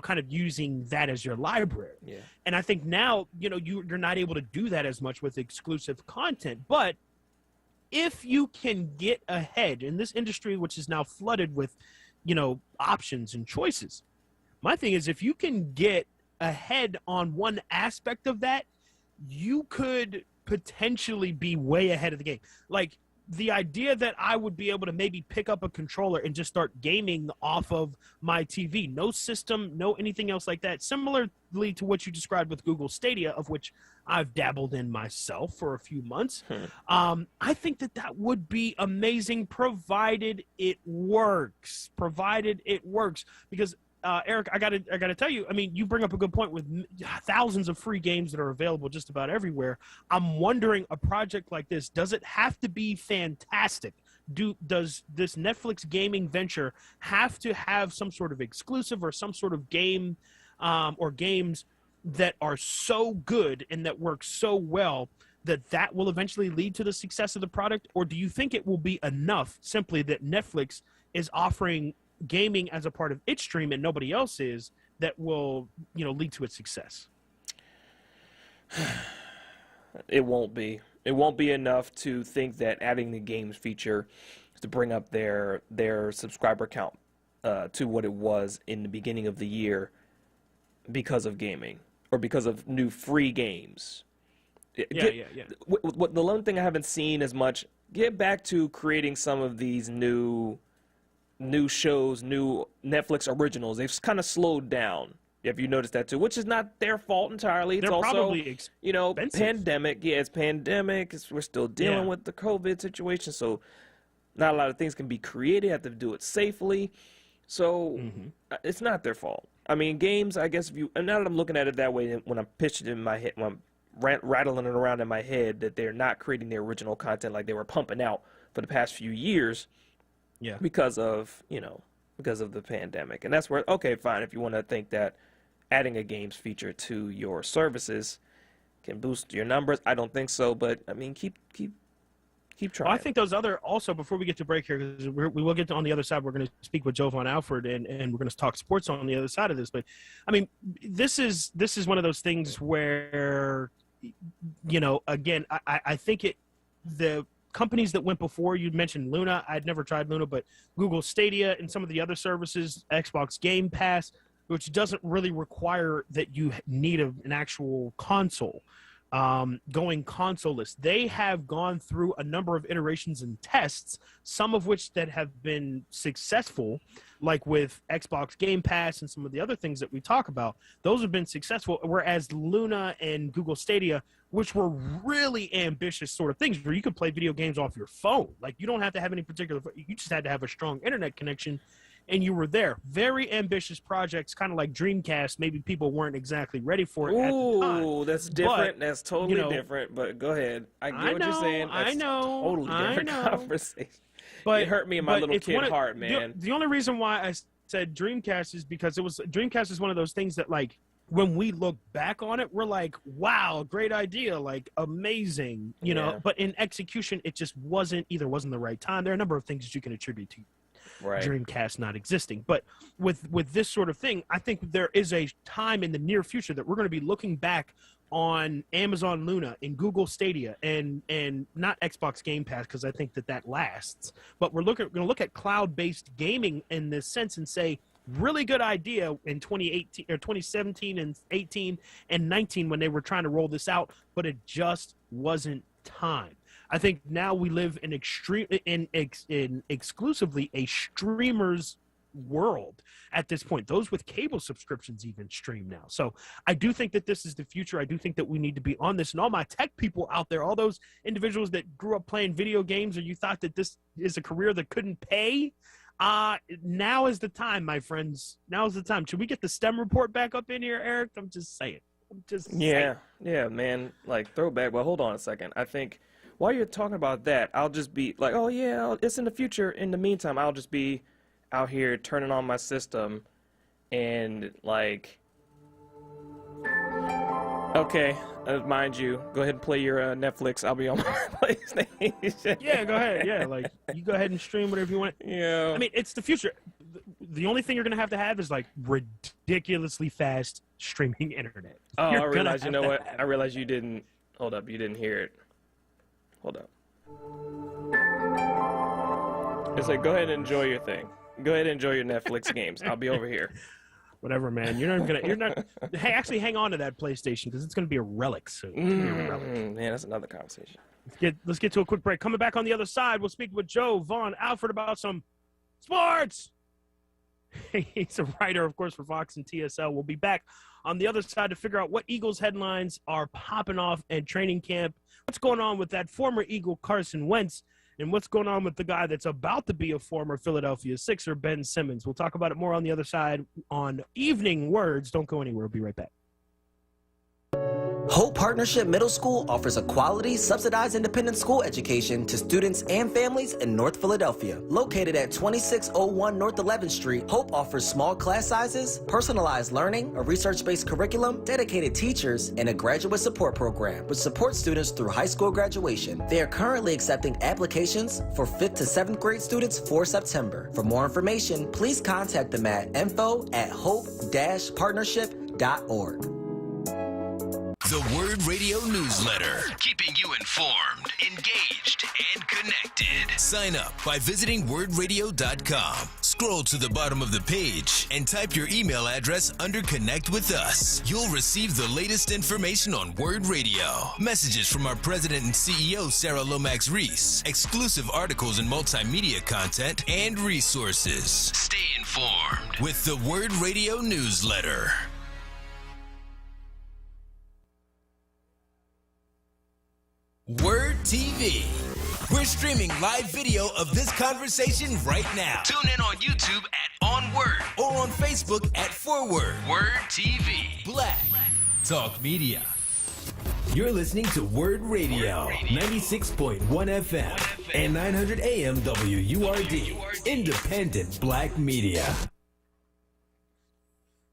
kind of using that as your library. Yeah. And I think now, you're not able to do that as much with exclusive content. But if you can get ahead in this industry, which is now flooded with, options and choices, my thing is if you can get ahead on one aspect of that, you could potentially be way ahead of the game. Like, the idea that I would be able to maybe pick up a controller and just start gaming off of my TV, no system, no anything else like that, similarly to what you described with Google Stadia, of which I've dabbled in myself for a few months. I think that would be amazing, provided it works. Because Eric, I gotta tell you, I mean, you bring up a good point with thousands of free games that are available just about everywhere. I'm wondering, a project like this, does it have to be fantastic? Does this Netflix gaming venture have to have some sort of exclusive or some sort of game or games that are so good and that work so well that will eventually lead to the success of the product? Or do you think it will be enough simply that Netflix is offering gaming as a part of its stream and nobody else is, that will lead to its success? It won't be enough to think that adding the games feature to bring up their subscriber count to what it was in the beginning of the year because of gaming or because of new free games. What the one thing I haven't seen as much, get back to creating some of these new shows, new Netflix originals. They've kind of slowed down. If you noticed that too, which is not their fault entirely. It's They're also, probably pandemic. Yeah, it's pandemic. We're still dealing with the COVID situation, so not a lot of things can be created. You have to do it safely. So it's not their fault. I mean, games, I guess, now that I'm looking at it that way, when I'm pitching it in my head, when I'm rattling it around in my head, that they're not creating their original content like they were pumping out for the past few years. Yeah. Because of the pandemic. And that's where, okay, fine, if you want to think that adding a games feature to your services can boost your numbers, I don't think so, but I mean, keep trying. Well, I think those other, also, before we get to break here, because we will get to, on the other side, we're going to speak with Jovan Alford, and we're going to talk sports on the other side of this. But I mean, this is one of those things where, again, I think the companies that went before, you mentioned Luna. I'd never tried Luna, but Google Stadia and some of the other services, Xbox Game Pass, which doesn't really require that you need an actual console. Going console-less, they have gone through a number of iterations and tests, some of which that have been successful, like with Xbox Game Pass and some of the other things that we talk about. Those have been successful, whereas Luna and Google Stadia, which were really ambitious sort of things, where you could play video games off your phone. Like, you don't have to have any particular, you just had to have a strong internet connection, and you were there. Very ambitious projects, kind of like Dreamcast. Maybe people weren't exactly ready for it at the time. Ooh, that's different. That's totally different. But go ahead. I get what you're saying. That's a totally different conversation. But it hurt me in my little kid heart, man. The only reason why I said Dreamcast is because Dreamcast is one of those things that, like, when we look back on it, we're like, wow, great idea, like, amazing, you know. But in execution, it just wasn't the right time. There are a number of things that you can attribute to Dreamcast not existing. But with this sort of thing, I think there is a time in the near future that we're going to be looking back on Amazon Luna and Google Stadia and not Xbox Game Pass, because I think that lasts. But we're going to look at cloud-based gaming in this sense and say, really good idea in 2018 or 2017 and 18 and 19 when they were trying to roll this out, but it just wasn't time. I think now we live in exclusively a streamer's world at this point. Those with cable subscriptions even stream now. So I do think that this is the future. I do think that we need to be on this. And all my tech people out there, all those individuals that grew up playing video games, or you thought that this is a career that couldn't pay, now is the time, my friends. Now is the time. Should we get the STEM report back up in here, Eric? I'm just saying. Yeah, man. Like, throwback. Well, hold on a second. I think while you're talking about that, I'll just be like, oh, yeah, it's in the future. In the meantime, I'll just be out here turning on my system and, like, okay, mind you, go ahead and play your Netflix. I'll be on my PlayStation. Yeah, go ahead. Yeah, like, you go ahead and stream whatever you want. Yeah. I mean, it's the future. The only thing you're going to have is, like, ridiculously fast streaming internet. Oh, I realize, you know what? I realize you didn't, hold up, you didn't hear it. Hold up. It's like, go ahead and enjoy your thing. Go ahead and enjoy your Netflix games. I'll be over here. Whatever, man. You're not. Hey, actually, hang on to that PlayStation because it's going to be a relic soon. It's gonna be a relic. Man, that's another conversation. Let's get to a quick break. Coming back on the other side, we'll speak with Joe Von Alford about some sports. He's a writer, of course, for Fox and TSL. We'll be back on the other side to figure out what Eagles headlines are popping off at training camp. What's going on with that former Eagle Carson Wentz, and what's going on with the guy that's about to be a former Philadelphia Sixer, Ben Simmons. We'll talk about it more on the other side on Evening Words. Don't go anywhere. We'll be right back. Hope Partnership Middle School offers a quality, subsidized independent school education to students and families in North Philadelphia. Located at 2601 North 11th Street, Hope offers small class sizes, personalized learning, a research-based curriculum, dedicated teachers, and a graduate support program, which supports students through high school graduation. They are currently accepting applications for 5th to 7th grade students for September. For more information, please contact them at info@hope-partnership.org. The WURD Radio Newsletter, keeping you informed, engaged, and connected. Sign up by visiting wordradio.com. Scroll to the bottom of the page and type your email address under Connect with Us. You'll receive the latest information on WURD Radio, messages from our president and CEO, Sarah Lomax Reese, exclusive articles and multimedia content, and resources. Stay informed with the WURD Radio Newsletter. WURD TV. We're streaming live video of this conversation right now. Tune in on YouTube at onWURD or on Facebook at ForWord. WURD TV. Black Talk Media. You're listening to WURD Radio, 96.1 FM and 900 AM WURD. Independent Black Media.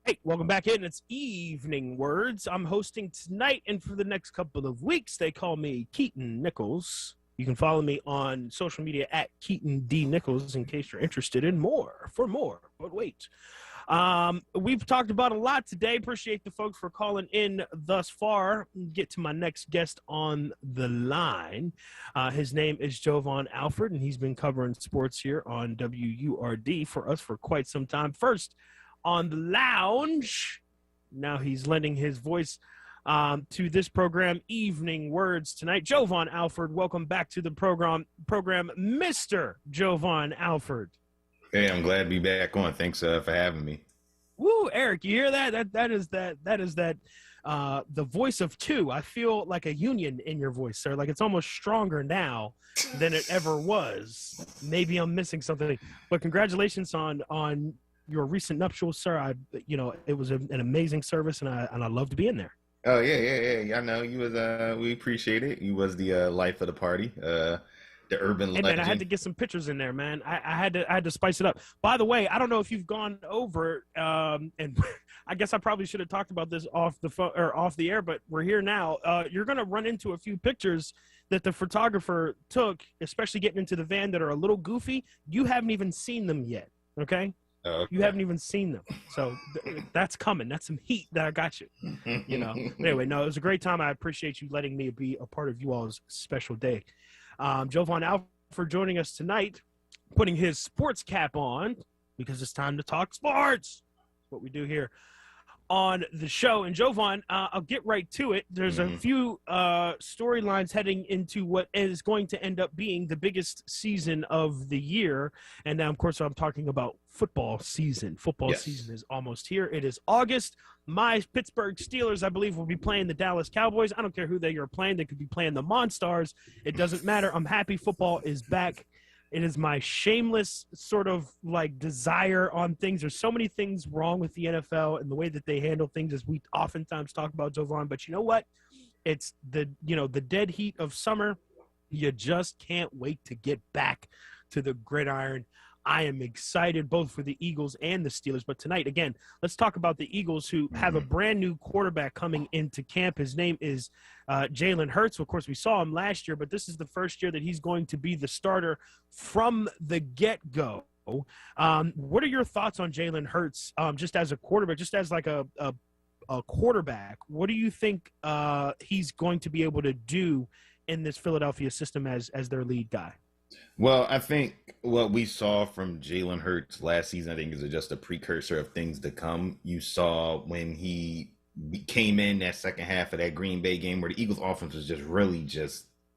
Hey, welcome back in. It's Evening Words. I'm hosting tonight, and for the next couple of weeks, they call me Keaton Nichols. You can follow me on social media at Keaton D. Nichols in case you're interested in more. But wait. We've talked about a lot today. Appreciate the folks for calling in thus far. Get to my next guest on the line. His name is Joe Von Alford, and he's been covering sports here on WURD for us for quite some time. First, on the lounge. Now he's lending his voice to this program, Evening Words tonight. Joe Von Alford, welcome back to the program, Mr. Joe Von Alford. Hey, I'm glad to be back on. Thanks for having me. Woo, Eric, you hear that? That is the voice of two. I feel like a union in your voice, sir. Like it's almost stronger now than it ever was. Maybe I'm missing something, but congratulations on your recent nuptials, sir. It was an amazing service, and I love to be in there. Oh yeah. I know you was. We appreciate it. You was the life of the party. The urban legend. Man, I had to get some pictures in there, man. I had to spice it up. By the way, I don't know if you've gone over, and I guess I probably should have talked about this off the phone or off the air, but we're here now. You're gonna run into a few pictures that the photographer took, especially getting into the van, that are a little goofy. You haven't even seen them yet. Okay. Okay. You haven't even seen them, so that's coming. That's some heat that I got you. Anyway, no, it was a great time. I appreciate you letting me be a part of you all's special day. Joe Von Alford joining us tonight, putting his sports cap on because it's time to talk sports. That's what we do here on the show. And Jovan, I'll get right to it. There's a few storylines heading into what is going to end up being the biggest season of the year. And now, of course, I'm talking about football season. Football season is almost here. It is August. My Pittsburgh Steelers, I believe, will be playing the Dallas Cowboys. I don't care who they are playing. They could be playing the Monstars. It doesn't matter. I'm happy football is back. It is my shameless sort of like desire on things. There's so many things wrong with the NFL and the way that they handle things, as we oftentimes talk about, Jovan. But you know what? It's the dead heat of summer. You just can't wait to get back to the gridiron. I am excited both for the Eagles and the Steelers. But tonight, again, let's talk about the Eagles, who have a brand new quarterback coming into camp. His name is Jalen Hurts. Of course, we saw him last year, but this is the first year that he's going to be the starter from the get-go. What are your thoughts on Jalen Hurts just as a quarterback, just as like a quarterback? What do you think he's going to be able to do in this Philadelphia system as their lead guy? Well, I think what we saw from Jalen Hurts last season, I think, is just a precursor of things to come. You saw when he came in that second half of that Green Bay game where the Eagles offense was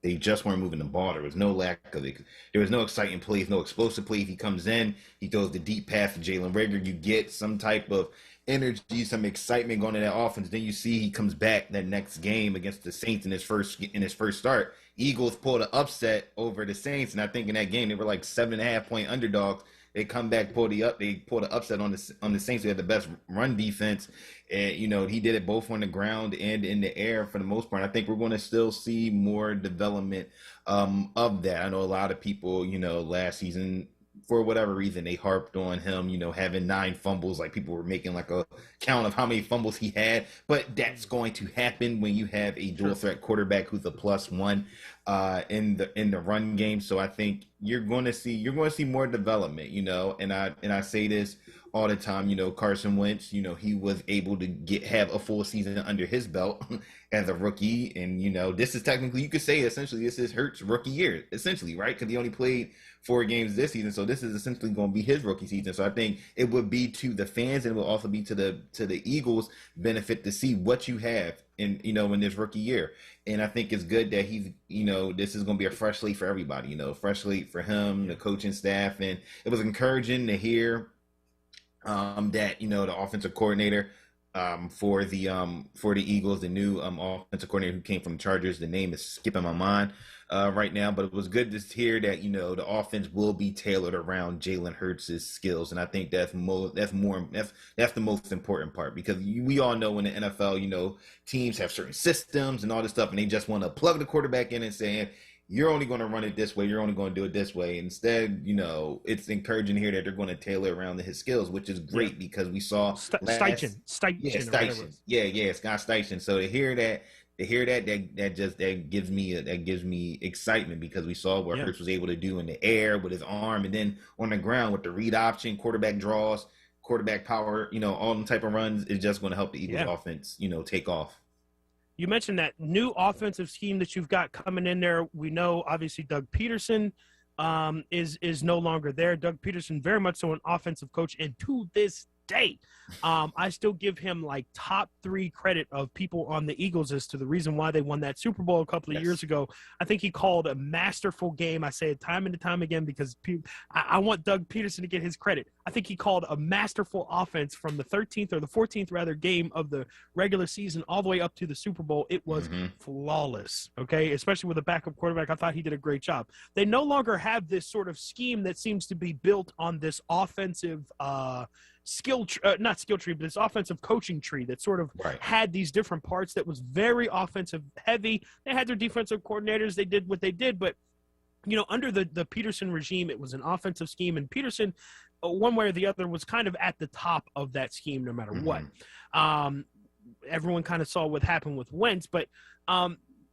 they just weren't moving the ball. There was no lack of it. There was no exciting plays, no explosive plays. He comes in, he throws the deep pass to Jalen Reagor. You get some type of energy, some excitement going to that offense. Then you see he comes back that next game against the Saints in his first start. Eagles pulled an upset over the Saints, and I think in that game they were like 7.5-point underdogs. They come back, they pulled an upset on the Saints. They had the best run defense, and he did it both on the ground and in the air for the most part. I think we're going to still see more development of that. I know a lot of people, last season, for whatever reason, they harped on him, having 9 fumbles. Like, people were making like a count of how many fumbles he had. But that's going to happen when you have a dual threat quarterback who's a +1 in the run game. So I think you're going to see more development, and I say this all the time. Carson Wentz, he was able to have a full season under his belt as a rookie. And, this is technically, you could say essentially this is Hurts' rookie year, essentially, right? Because he only played 4 games this season. So this is essentially going to be his rookie season. So I think it would be to the fans, and it will also be to the Eagles' benefit to see what you have in this rookie year. And I think it's good that he's, this is going to be a fresh slate for everybody, fresh slate for him, the coaching staff. And it was encouraging to hear that, the offensive coordinator for the Eagles, the new offensive coordinator who came from the Chargers, the name is skipping my mind right now, but it was good to hear that, the offense will be tailored around Jalen Hurts' skills. And I think that's the most important part, because we all know in the NFL, teams have certain systems and all this stuff, and they just want to plug the quarterback in and say, you're only going to run it this way, you're only going to do it this way. Instead, it's encouraging to hear that they're going to tailor around his skills, which is great, because we saw Steichen. Yeah, Scott Steichen. So to hear that gives me excitement, because we saw what Hurts was able to do in the air with his arm, and then on the ground with the read option, quarterback draws, quarterback power, all them type of runs is just going to help the Eagles offense, take off. You mentioned that new offensive scheme that you've got coming in there. We know, obviously, Doug Peterson is no longer there. Doug Peterson, very much so an offensive coach, and to this day, I still give him like top 3 credit of people on the Eagles as to the reason why they won that Super Bowl a couple of years ago. I think he called a masterful game. I say it time and time again, because I want Doug Peterson to get his credit. I think he called a masterful offense from the 13th or the 14th rather game of the regular season all the way up to the Super Bowl. It was flawless, okay? Especially with a backup quarterback. I thought he did a great job. They no longer have this sort of scheme that seems to be built on this offensive not skill tree, but this offensive coaching tree that sort of had these different parts that was very offensive heavy. They had their defensive coordinators. They did what they did, but under the Peterson regime, it was an offensive scheme, and Peterson, one way or the other, was kind of at the top of that scheme no matter what. Everyone kind of saw what happened with Wentz, but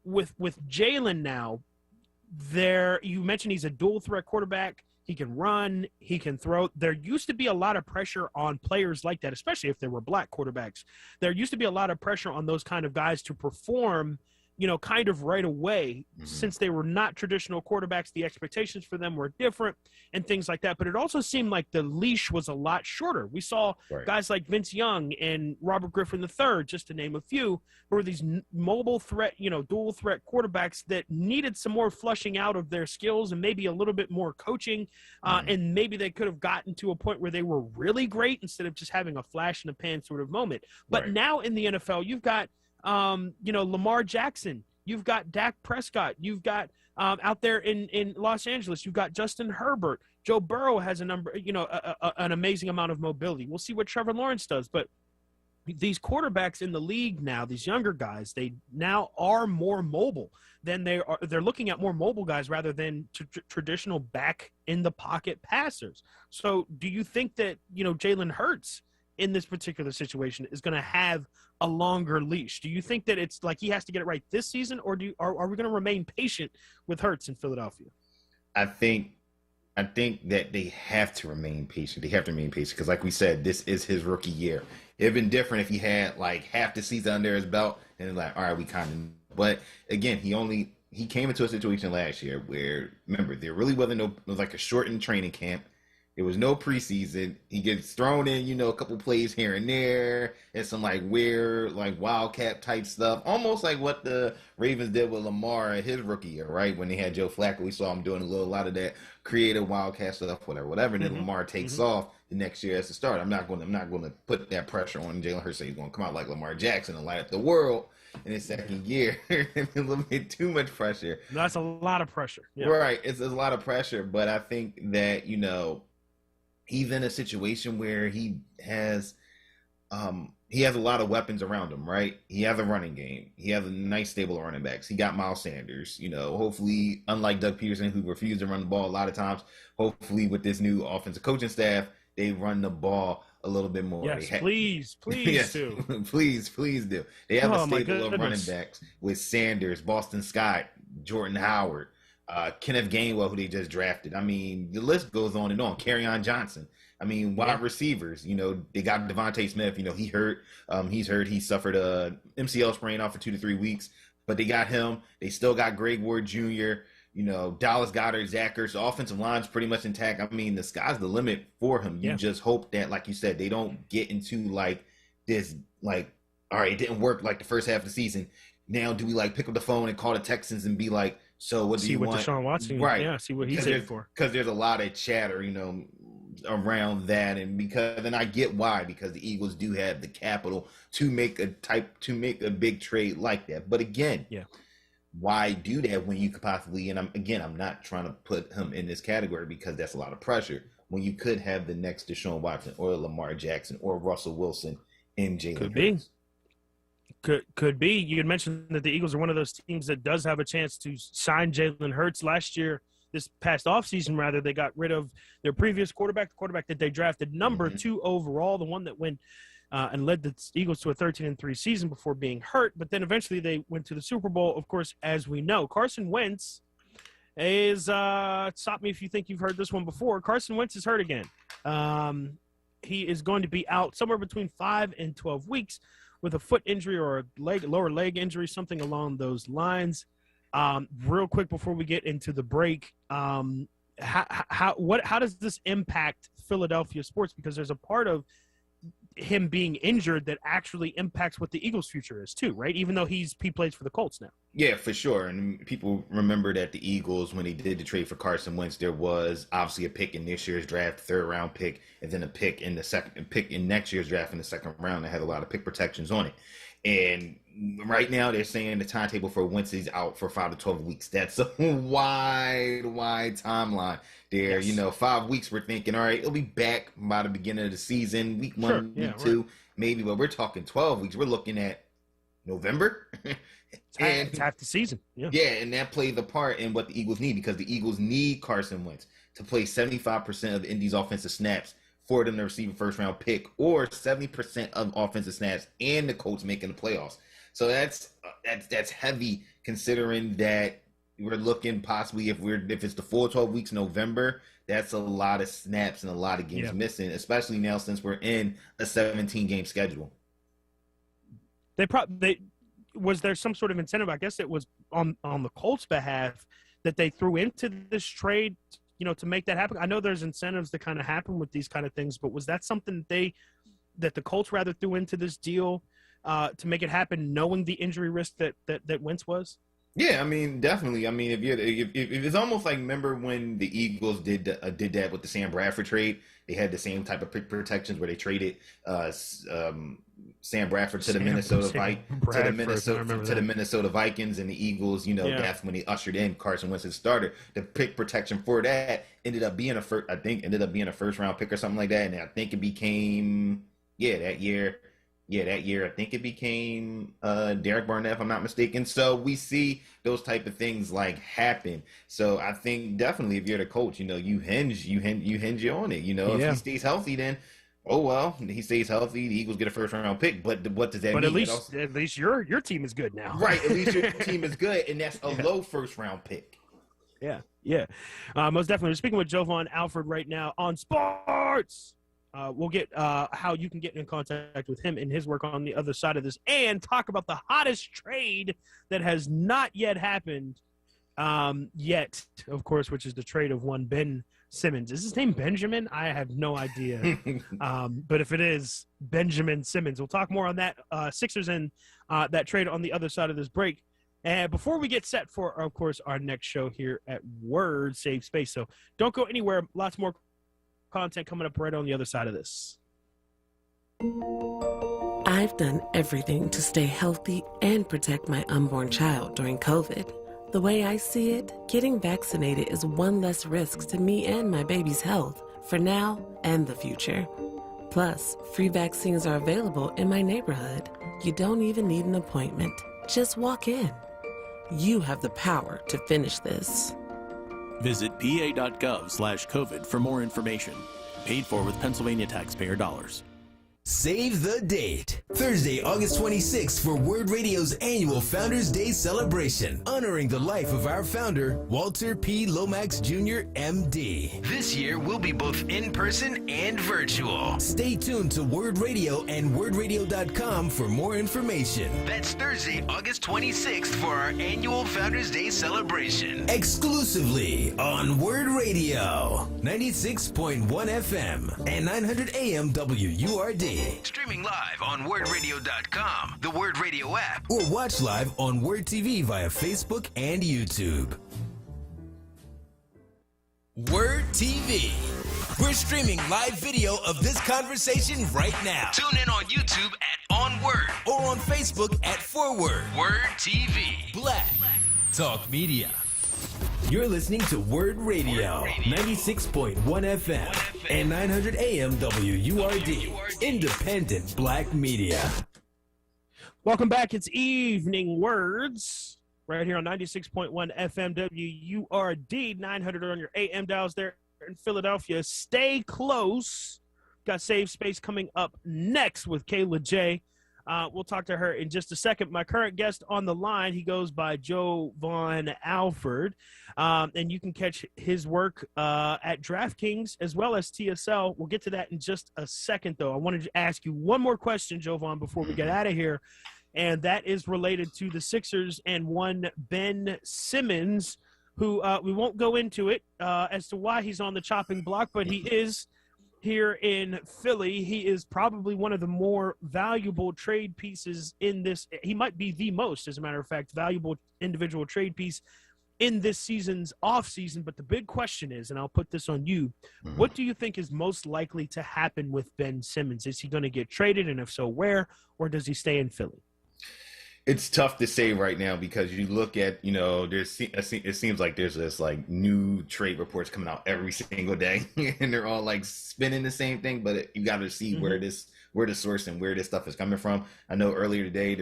with Jalen now, you mentioned he's a dual threat quarterback. He can run, he can throw. There used to be a lot of pressure on players like that, especially if they were black quarterbacks. There used to be a lot of pressure on those kind of guys to perform kind of right away, since they were not traditional quarterbacks. The expectations for them were different and things like that. But it also seemed like the leash was a lot shorter. We saw guys like Vince Young and Robert Griffin III, just to name a few, who were these mobile threat, dual threat quarterbacks that needed some more flushing out of their skills and maybe a little bit more coaching. And maybe they could have gotten to a point where they were really great instead of just having a flash in the pan sort of moment. But now in the NFL, you've got Lamar Jackson, you've got Dak Prescott, you've got out there in Los Angeles, you've got Justin Herbert. Joe Burrow has an amazing amount of mobility. We'll see what Trevor Lawrence does, but these quarterbacks in the league now, these younger guys, they now are more mobile than they are. They're looking at more mobile guys rather than traditional back in the pocket passers. So do you think that, Jalen Hurts in this particular situation is going to have a longer leash? Do you think that it's like he has to get it right this season, or are we going to remain patient with Hurts in Philadelphia? I think that they have to remain patient. They have to remain patient because, like we said, this is his rookie year. It'd been different if he had like half the season under his belt and like, all right, we kind of. But again, he came into a situation last year where, remember, there really wasn't it was like a shortened training camp. There was no preseason. He gets thrown in, a couple plays here and there, and some like weird, like wildcat type stuff, almost like what the Ravens did with Lamar in his rookie year, right? When they had Joe Flacco, we saw him doing a lot of that creative wildcat stuff, whatever. And then Lamar takes off the next year as the start. I'm not going to put that pressure on Jalen Hurts. He's going to come out like Lamar Jackson and light up the world in his second year. A little bit too much pressure. That's a lot of pressure. Yeah. Right. It's a lot of pressure, but I think that he's in a situation where he has a lot of weapons around him, right? He has a running game. He has a nice stable of running backs. He got Miles Sanders, hopefully, unlike Doug Peterson, who refused to run the ball a lot of times, hopefully with this new offensive coaching staff, they run the ball a little bit more. Yes, please do. please do. They have a stable of running backs with Sanders, Boston Scott, Jordan Howard, Kenneth Gainwell, who they just drafted. I mean, the list goes on and on. Kerryon Johnson. I mean, wide receivers. They got Devontae Smith. He's hurt. He suffered a MCL sprain off for 2 to 3 weeks, but they got him. They still got Greg Ward Jr., Dallas Goedert, Zach Ertz. The offensive line's pretty much intact. I mean, the sky's the limit for him. You just hope that, like you said, they don't get into like this, like, all right, it didn't work like the first half of the season. Now do we like pick up the phone and call the Texans and be like, so what do you want? See what Deshaun Watson, right? Yeah, see what he's in for. Because there's a lot of chatter, around that, and I get why, because the Eagles do have the capital to make a big trade like that. But again, why do that when you could possibly? And I'm not trying to put him in this category because that's a lot of pressure. When you could have the next Deshaun Watson or Lamar Jackson or Russell Wilson in Jalen Hurts. Could be. You had mentioned that the Eagles are one of those teams that does have a chance to sign Jalen Hurts. Last year, this past offseason, rather, they got rid of their previous quarterback, the quarterback that they drafted number 2 overall, the one that went and led the Eagles to a 13-3 season before being hurt. But then eventually they went to the Super Bowl, of course, as we know. Carson Wentz is stop me if you think you've heard this one before. Carson Wentz is hurt again. He is going to be out somewhere between 5 and 12 weeks with a foot injury or a lower leg injury, something along those lines. Real quick before we get into the break, how does this impact Philadelphia sports? Because there's a part of him being injured that actually impacts what the Eagles' future is too, right? Even though he plays for the Colts now. Yeah, for sure. And people remember that the Eagles, when they did the trade for Carson Wentz, there was obviously a pick in this year's draft, 3rd round pick, and then a pick in next year's draft in the 2nd round that had a lot of pick protections on it. And right now they're saying the timetable for Wentz is out for 5 to 12 weeks. That's a wide timeline there. Yes. 5 weeks we're thinking, all right, it'll be back by the beginning of the season, week 1, week 2, maybe, but we're talking 12 weeks. We're looking at November. It's half the season. Yeah, and that plays a part in what the Eagles need, because the Eagles need Carson Wentz to play 75% of Indy's offensive snaps for them to receive a 1st-round pick, or 70% of offensive snaps, and the Colts making the playoffs. So that's heavy, considering that we're looking possibly if it's the full 12 weeks November, that's a lot of snaps and a lot of games missing, especially now since we're in a 17-game schedule. was there some sort of incentive? I guess it was on the Colts' behalf that they threw into this trade, to make that happen. I know there's incentives that kind of happen with these kind of things, but was that something that the Colts rather threw into this deal to make it happen, knowing the injury risk that Wentz was? Yeah, I mean, definitely. I mean, if it's almost like, remember when the Eagles did that with the Sam Bradford trade? They had the same type of protections where they traded Sam Bradford to the Minnesota Vikings, and the Eagles. That's when they ushered in Carson Wentz as starter. The pick protection for that ended up being a first round pick or something like that, and I think it became that year. Yeah, that year I think it became Derek Barnett, if I'm not mistaken. So we see those type of things like happen. So I think definitely if you're the coach, you hinge on it. If he stays healthy, then he stays healthy. The Eagles get a first round pick. But what does that mean? At least your team is good now, right? At least your team is good, and that's a low first round pick. Yeah. Most definitely. We're speaking with Jovan Alford right now on Sports. We'll get how you can get in contact with him and his work on the other side of this, and talk about the hottest trade that has not yet happened yet, of course, which is the trade of one Ben Simmons. Is his name Benjamin? I have no idea. But if it is, Benjamin Simmons. We'll talk more on that, Sixers and that trade on the other side of this break. And before we get set for, of course, our next show here at WURD Save Space. So don't go anywhere. Lots more content coming up right on the other side of this. I've done everything to stay healthy and protect my unborn child during COVID. The way I see it, getting vaccinated is one less risk to me and my baby's health for now and the future. Plus, free vaccines are available in my neighborhood. You don't even need an appointment. Just walk in. You have the power to finish this. Visit pa.gov/COVID for more information. Paid for with Pennsylvania taxpayer dollars. Save the date. Thursday, August 26th for WURD Radio's annual Founders Day celebration, honoring the life of our founder, Walter P. Lomax Jr., MD. This year, we'll be both in person and virtual. Stay tuned to WURD Radio and WURDradio.com for more information. That's Thursday, August 26th for our annual Founders Day celebration. Exclusively on WURD Radio, 96.1 FM and 900 AM WURD. Streaming live on WURDradio.com, the WURD Radio app, or watch live on WURD TV via Facebook and YouTube. WURD TV. We're streaming live video of this conversation right now. Tune in on YouTube at onWURD or on Facebook at ForWord. WURD TV. Black Talk Media. You're listening to WURD Radio, 96.1 FM and 900 AM WURD, independent black media. Welcome back. It's Evening Words right here on 96.1 FM WURD, 900 on your AM dials there in Philadelphia. Stay close. Got Save Space coming up next with Kayla J. We'll talk to her in just a second. My current guest on the line, he goes by Jovan Alford, and you can catch his work at DraftKings as well as TSL. We'll get to that in just a second, though. I wanted to ask you one more question, Jovan, before we get out of here, and that is related to the Sixers and one Ben Simmons, who we won't go into it as to why he's on the chopping block, but he is here in Philly. He is probably one of the more valuable trade pieces in this. He might be the most, as a matter of fact, valuable individual trade piece in this season's offseason. But the big question is, and I'll put this on you, what do you think is most likely to happen with Ben Simmons? Is he going to get traded, and if so, where, or does he stay in Philly? It's tough to say right now because you look at, it seems like there's this like new trade reports coming out every single day and they're all like spinning the same thing, but you got to see where the source and where this stuff is coming from. I know earlier today,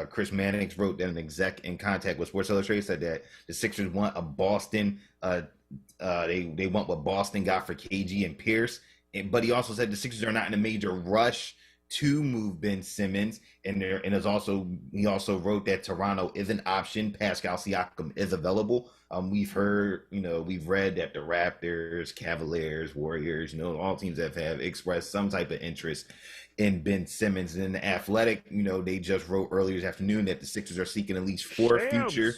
Chris Mannix wrote that an exec in contact with Sports Illustrated said that the Sixers want a Boston, they want what Boston got for KG and Pierce. But he also said the Sixers are not in a major rush to move Ben Simmons, and he also wrote that Toronto is an option. Pascal Siakam is available. We've read that the Raptors, Cavaliers, Warriors, all teams have expressed some type of interest in Ben Simmons. And The Athletic, they just wrote earlier this afternoon that the Sixers are seeking at least four future.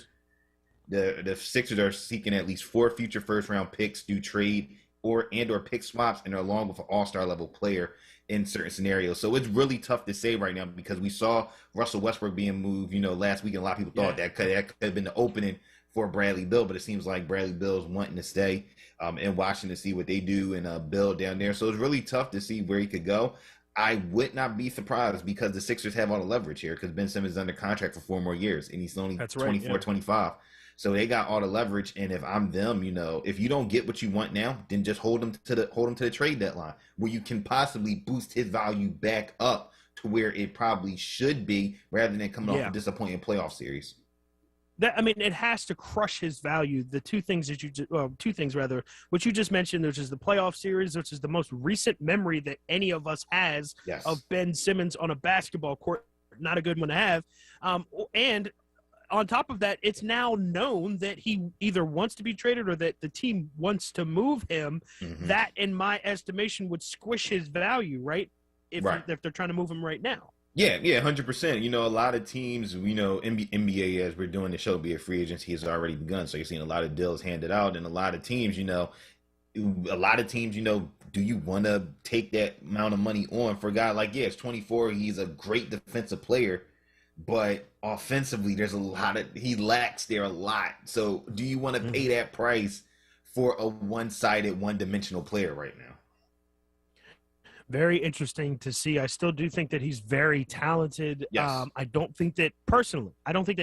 The Sixers are seeking at least 4 future first-round picks through trade or pick swaps, and are along with an all-star level player in certain scenarios. So it's really tough to say right now, because we saw Russell Westbrook being moved, last week, and a lot of people thought that could have been the opening for Bradley Beal, but it seems like Bradley Beal's wanting to stay in Washington to see what they do and build down there. So it's really tough to see where he could go. I would not be surprised, because the Sixers have all the leverage here, because Ben Simmons is under contract for 4 more years, and he's only 24, 25. So they got all the leverage, and if I'm them, if you don't get what you want now, then just hold him to the trade deadline, where you can possibly boost his value back up to where it probably should be, rather than coming off a disappointing playoff series. It has to crush his value. The two things which you just mentioned, which is the playoff series, which is the most recent memory that any of us has of Ben Simmons on a basketball court. Not a good one to have, and on top of that, it's now known that he either wants to be traded or that the team wants to move him. Mm-hmm. That, in my estimation, would squish his value, right? If they're trying to move him right now. Yeah, 100%. A lot of teams, NBA, as we're doing the show, be a free agency has already begun. So you're seeing a lot of deals handed out, and a lot of teams, do you want to take that amount of money on for a guy like, it's 24, he's a great defensive player, but offensively, he lacks there a lot. So do you want to pay that price for a one-sided, one-dimensional player right now? Very interesting to see. I still do think that he's very talented. Yes. I don't think that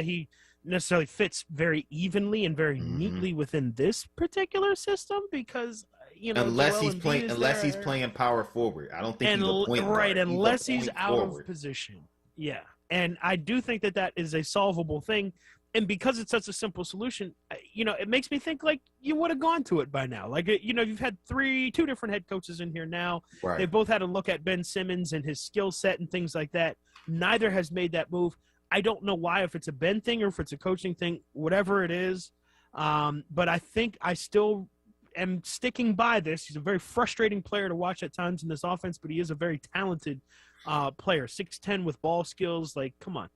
he necessarily fits very evenly and very neatly within this particular system, because unless he's playing power forward, I don't think he's a point guard. Unless he's out of position. Yeah. And I do think that is a solvable thing. And because it's such a simple solution, it makes me think like you would have gone to it by now. Like, you've had two different head coaches in here now. Right. They both had a look at Ben Simmons and his skill set and things like that. Neither has made that move. I don't know why, if it's a Ben thing or if it's a coaching thing, whatever it is. But I think I still am sticking by this. He's a very frustrating player to watch at times in this offense, but he is a very talented player, 6'10" with ball skills. Like, come on,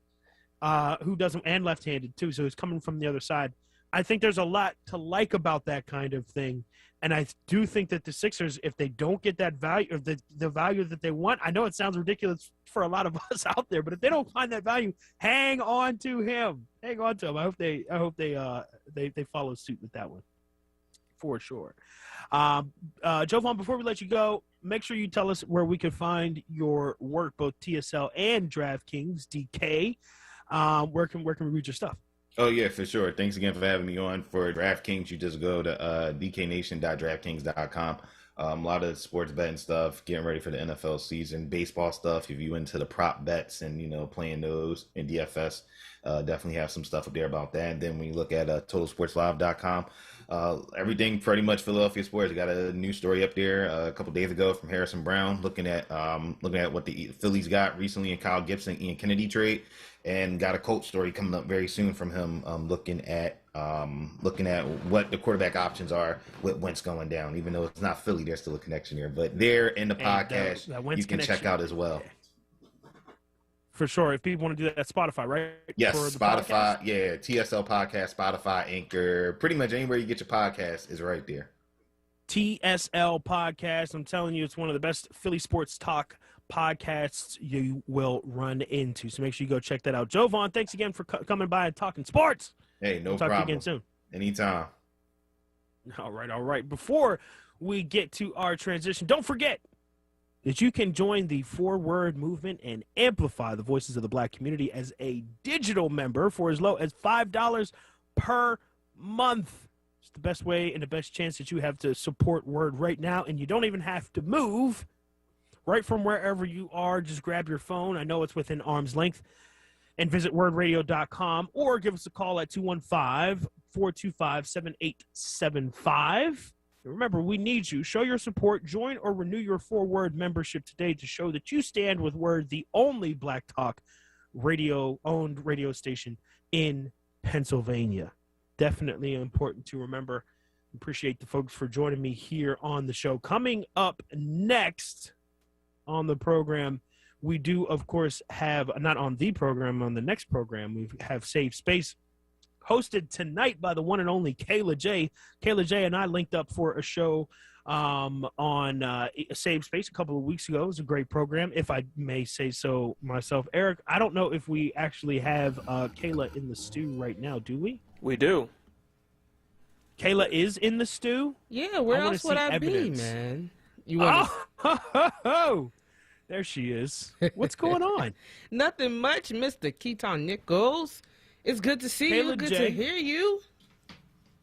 who doesn't? And left-handed too, so he's coming from the other side. I think there's a lot to like about that kind of thing, and I do think that the Sixers, if they don't get that value, or the value that they want, I know it sounds ridiculous for a lot of us out there, but if they don't find that value, hang on to him. I hope they follow suit with that one, for sure. Jovan, before we let you go, make sure you tell us where we can find your work, both TSL and DraftKings. DK, where can we read your stuff? Oh, yeah, for sure. Thanks again for having me on. For DraftKings, you just go to dknation.draftkings.com. A lot of sports betting stuff, getting ready for the NFL season, baseball stuff. If you're into the prop bets and, playing those in DFS, definitely have some stuff up there about that. And then when you look at totalsportslive.com, everything pretty much Philadelphia sports. I got a new story up there a couple days ago from Harrison Brown, looking at what the Phillies got recently in Kyle Gibson, Ian Kennedy trade, and got a Colts story coming up very soon from him, looking at what the quarterback options are with Wentz going down. Even though it's not Philly, there's still a connection here. But there in the podcast, you can check out as well. For sure. If people want to do that, Spotify, right? Yes, Spotify. Podcast? Yeah, TSL Podcast, Spotify, Anchor. Pretty much anywhere you get your podcast is right there. TSL Podcast. I'm telling you, it's one of the best Philly sports talk podcasts you will run into. So make sure you go check that out. Jovan, thanks again for coming by and talking sports. Hey, no we'll problem. Talk to you again soon. Anytime. All right. Before we get to our transition, don't forget that you can join the 4WURD movement and amplify the voices of the Black community as a digital member for as low as $5 per month. It's the best way and the best chance that you have to support WURD right now, and you don't even have to move. Right from wherever you are, just grab your phone. I know it's within arm's length. And visit wordradio.com or give us a call at 215-425-7875. Remember, we need you. Show your support. Join or renew your 4WURD membership today to show that you stand with WURD, the only Black Talk radio-owned radio station in Pennsylvania. Definitely important to remember. Appreciate the folks for joining me here on the show. Coming up next on the program, we do, of course, have, not on the program, on the next program, we have Save Space, hosted tonight by the one and only Kayla J. Kayla J and I linked up for a show on Save Space a couple of weeks ago. It was a great program, if I may say so myself. Eric, I don't know if we actually have Kayla in the stew right now, do we? We do. Kayla is in the stew? Yeah, where else would I be, man? You want Oh, there she is. What's going on? Nothing much, Mr. Keaton Nichols. It's good to see Kayla you. Good J. to hear you.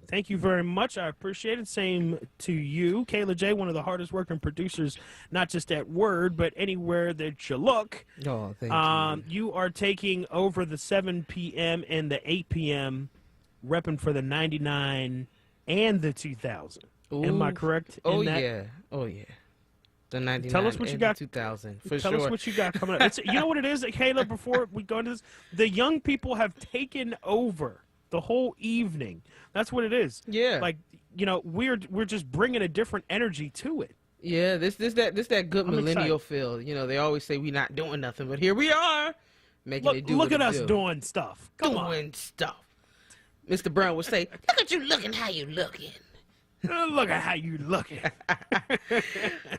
Thank you very much. I appreciate it. Same to you. Kayla J., one of the hardest working producers, not just at WURD, but anywhere that you look. Oh, thank you. You are taking over the 7 p.m. and the 8 p.m., repping for the 99 and the 2000. Am I correct in that? Yeah. Oh, yeah. The 99 Tell us what you got. 2000, for Tell sure. us what you got coming up. You know what it is, Kayla, before we go into this? The young people have taken over the whole evening. That's what it is. Yeah. Like, you know, we're just bringing a different energy to it. Yeah, this that good I'm millennial excited. feel. You know, they always say we're not doing nothing, but here we are, making it do Look what at it us do. doing stuff. Come on. Doing stuff. Mr. Brown would say, look at you looking how you looking. Look at how you looking.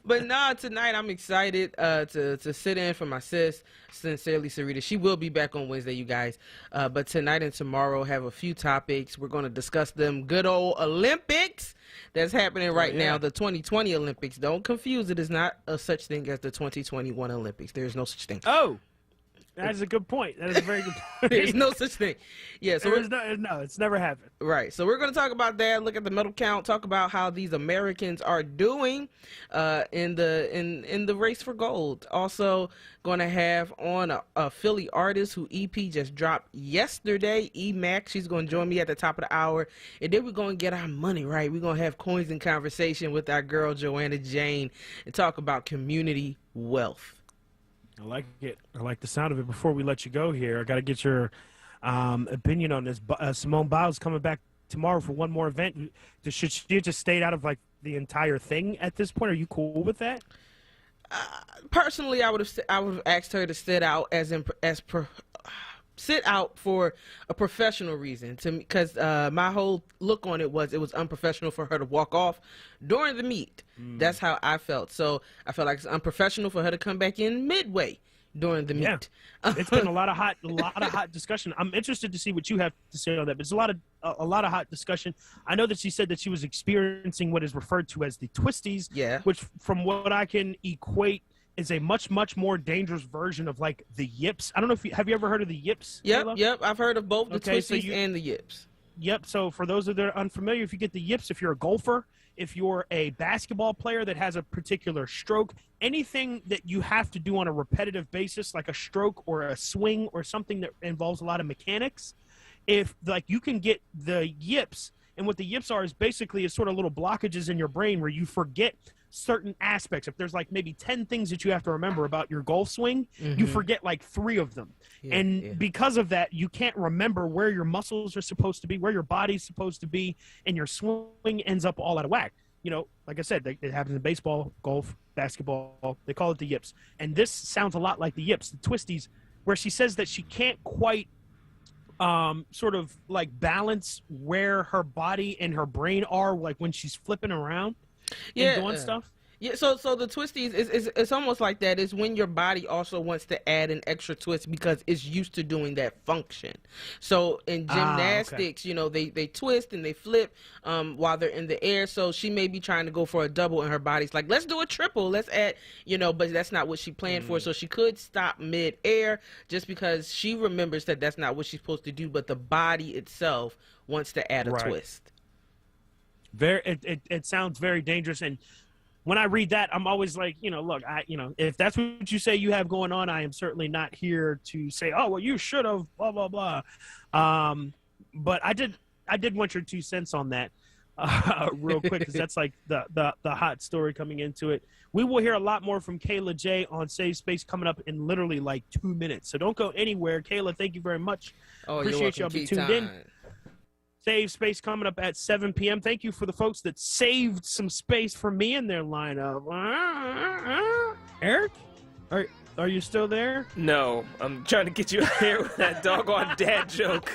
But nah, tonight I'm excited to sit in for my sis, Sincerely Sarita. She will be back on Wednesday, you guys. But tonight and tomorrow have a few topics. We're going to discuss them good old Olympics that's happening right now, the 2020 Olympics. Don't confuse it. It's not a such thing as the 2021 Olympics. There's no such thing. Oh, that is a good point. That is a very good point. There's no such thing. Yeah, so no, it's never happened. Right. So we're going to talk about that, look at the medal count, talk about how these Americans are doing in the race for gold. Also going to have on a Philly artist who EP just dropped yesterday, E-Mac. She's going to join me at the top of the hour. And then we're going to get our money right. We're going to have coins in conversation with our girl, Joanna Jane, and talk about community wealth. I like it. I like the sound of it. Before we let you go here, I got to get your opinion on this. Simone Biles coming back tomorrow for one more event. Should she just stayed out of like the entire thing at this point? Are you cool with that? Personally, I would have asked her to sit out sit out for a professional reason, to me, because my whole look on it was unprofessional for her to walk off during the meet. That's how I felt. So I felt like it's unprofessional for her to come back in midway during the meet. It's been a lot of hot discussion. I'm interested to see what you have to say on that. But it's a lot of hot discussion. I know that she said that she was experiencing what is referred to as the twisties, which from what I can equate is a much more dangerous version of like the yips. I don't know if have you ever heard of the yips? Yep. I've heard of both the twisties and the yips. Yep. So for those that are unfamiliar, if you get the yips, if you're a golfer, if you're a basketball player that has a particular stroke, anything that you have to do on a repetitive basis, like a stroke or a swing or something that involves a lot of mechanics, if like you can get the yips, and what the yips are is basically it's sort of little blockages in your brain where you forget certain aspects. If there's like maybe 10 things that you have to remember about your golf swing, you forget like 3 of them. Because of that, you can't remember where your muscles are supposed to be, where your body's supposed to be, and your swing ends up all out of whack. You know, like I said, it happens in baseball, golf, basketball. They call it the yips. And this sounds a lot like the yips, the twisties, where she says that she can't quite sort of like balance where her body and her brain are, like when she's flipping around and doing stuff. Yeah, so the twisties it's almost like that. It's when your body also wants to add an extra twist because it's used to doing that function. So in gymnastics, you know, they twist and they flip while they're in the air. So she may be trying to go for a double and her body's like, let's do a triple, let's add, you know, but that's not what she planned for. So she could stop mid-air just because she remembers that that's not what she's supposed to do, but the body itself wants to add a twist. It sounds very dangerous. And when I read that, I'm always like, you know, look, if that's what you say you have going on, I am certainly not here to say, oh, well, you should have, blah, blah, blah. But I did want your 2 cents on that. real quick, because that's like the hot story coming into it. We will hear a lot more from Kayla J on Save Space coming up in literally like 2 minutes. So don't go anywhere. Kayla, thank you very much. Appreciate y'all be tuned in. Save Space coming up at 7 p.m. Thank you for the folks that saved some space for me in their lineup. Eric, are you still there? No, I'm trying to get you out here with that doggone dad joke.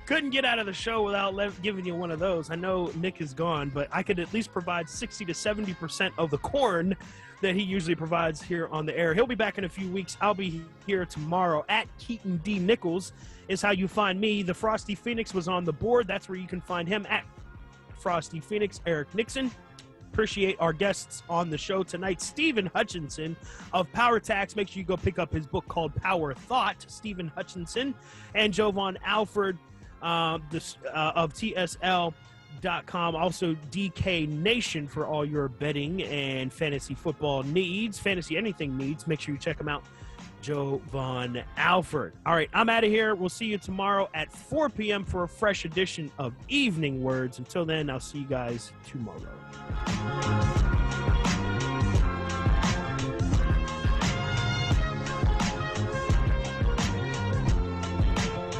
Couldn't get out of the show without giving you one of those. I know Nick is gone, but I could at least provide 60 to 70% of the corn that he usually provides here on the air. He'll be back in a few weeks. I'll be here tomorrow at Keaton D. Nichols is how you find me. The Frosty Phoenix was on the board. That's where you can find him at Frosty Phoenix. Eric Nixon. Appreciate our guests on the show tonight. Stephen Hutchinson of Power Tax. Make sure you go pick up his book called Power Thought. Stephen Hutchinson and Jovan Alford of TSL.com. Also DK Nation for all your betting and fantasy football needs, fantasy anything needs. Make sure you check him out. Jovan Alford. All right, I'm out of here. We'll see you tomorrow at 4 p.m. for a fresh edition of Evening Words. Until then, I'll see you guys tomorrow.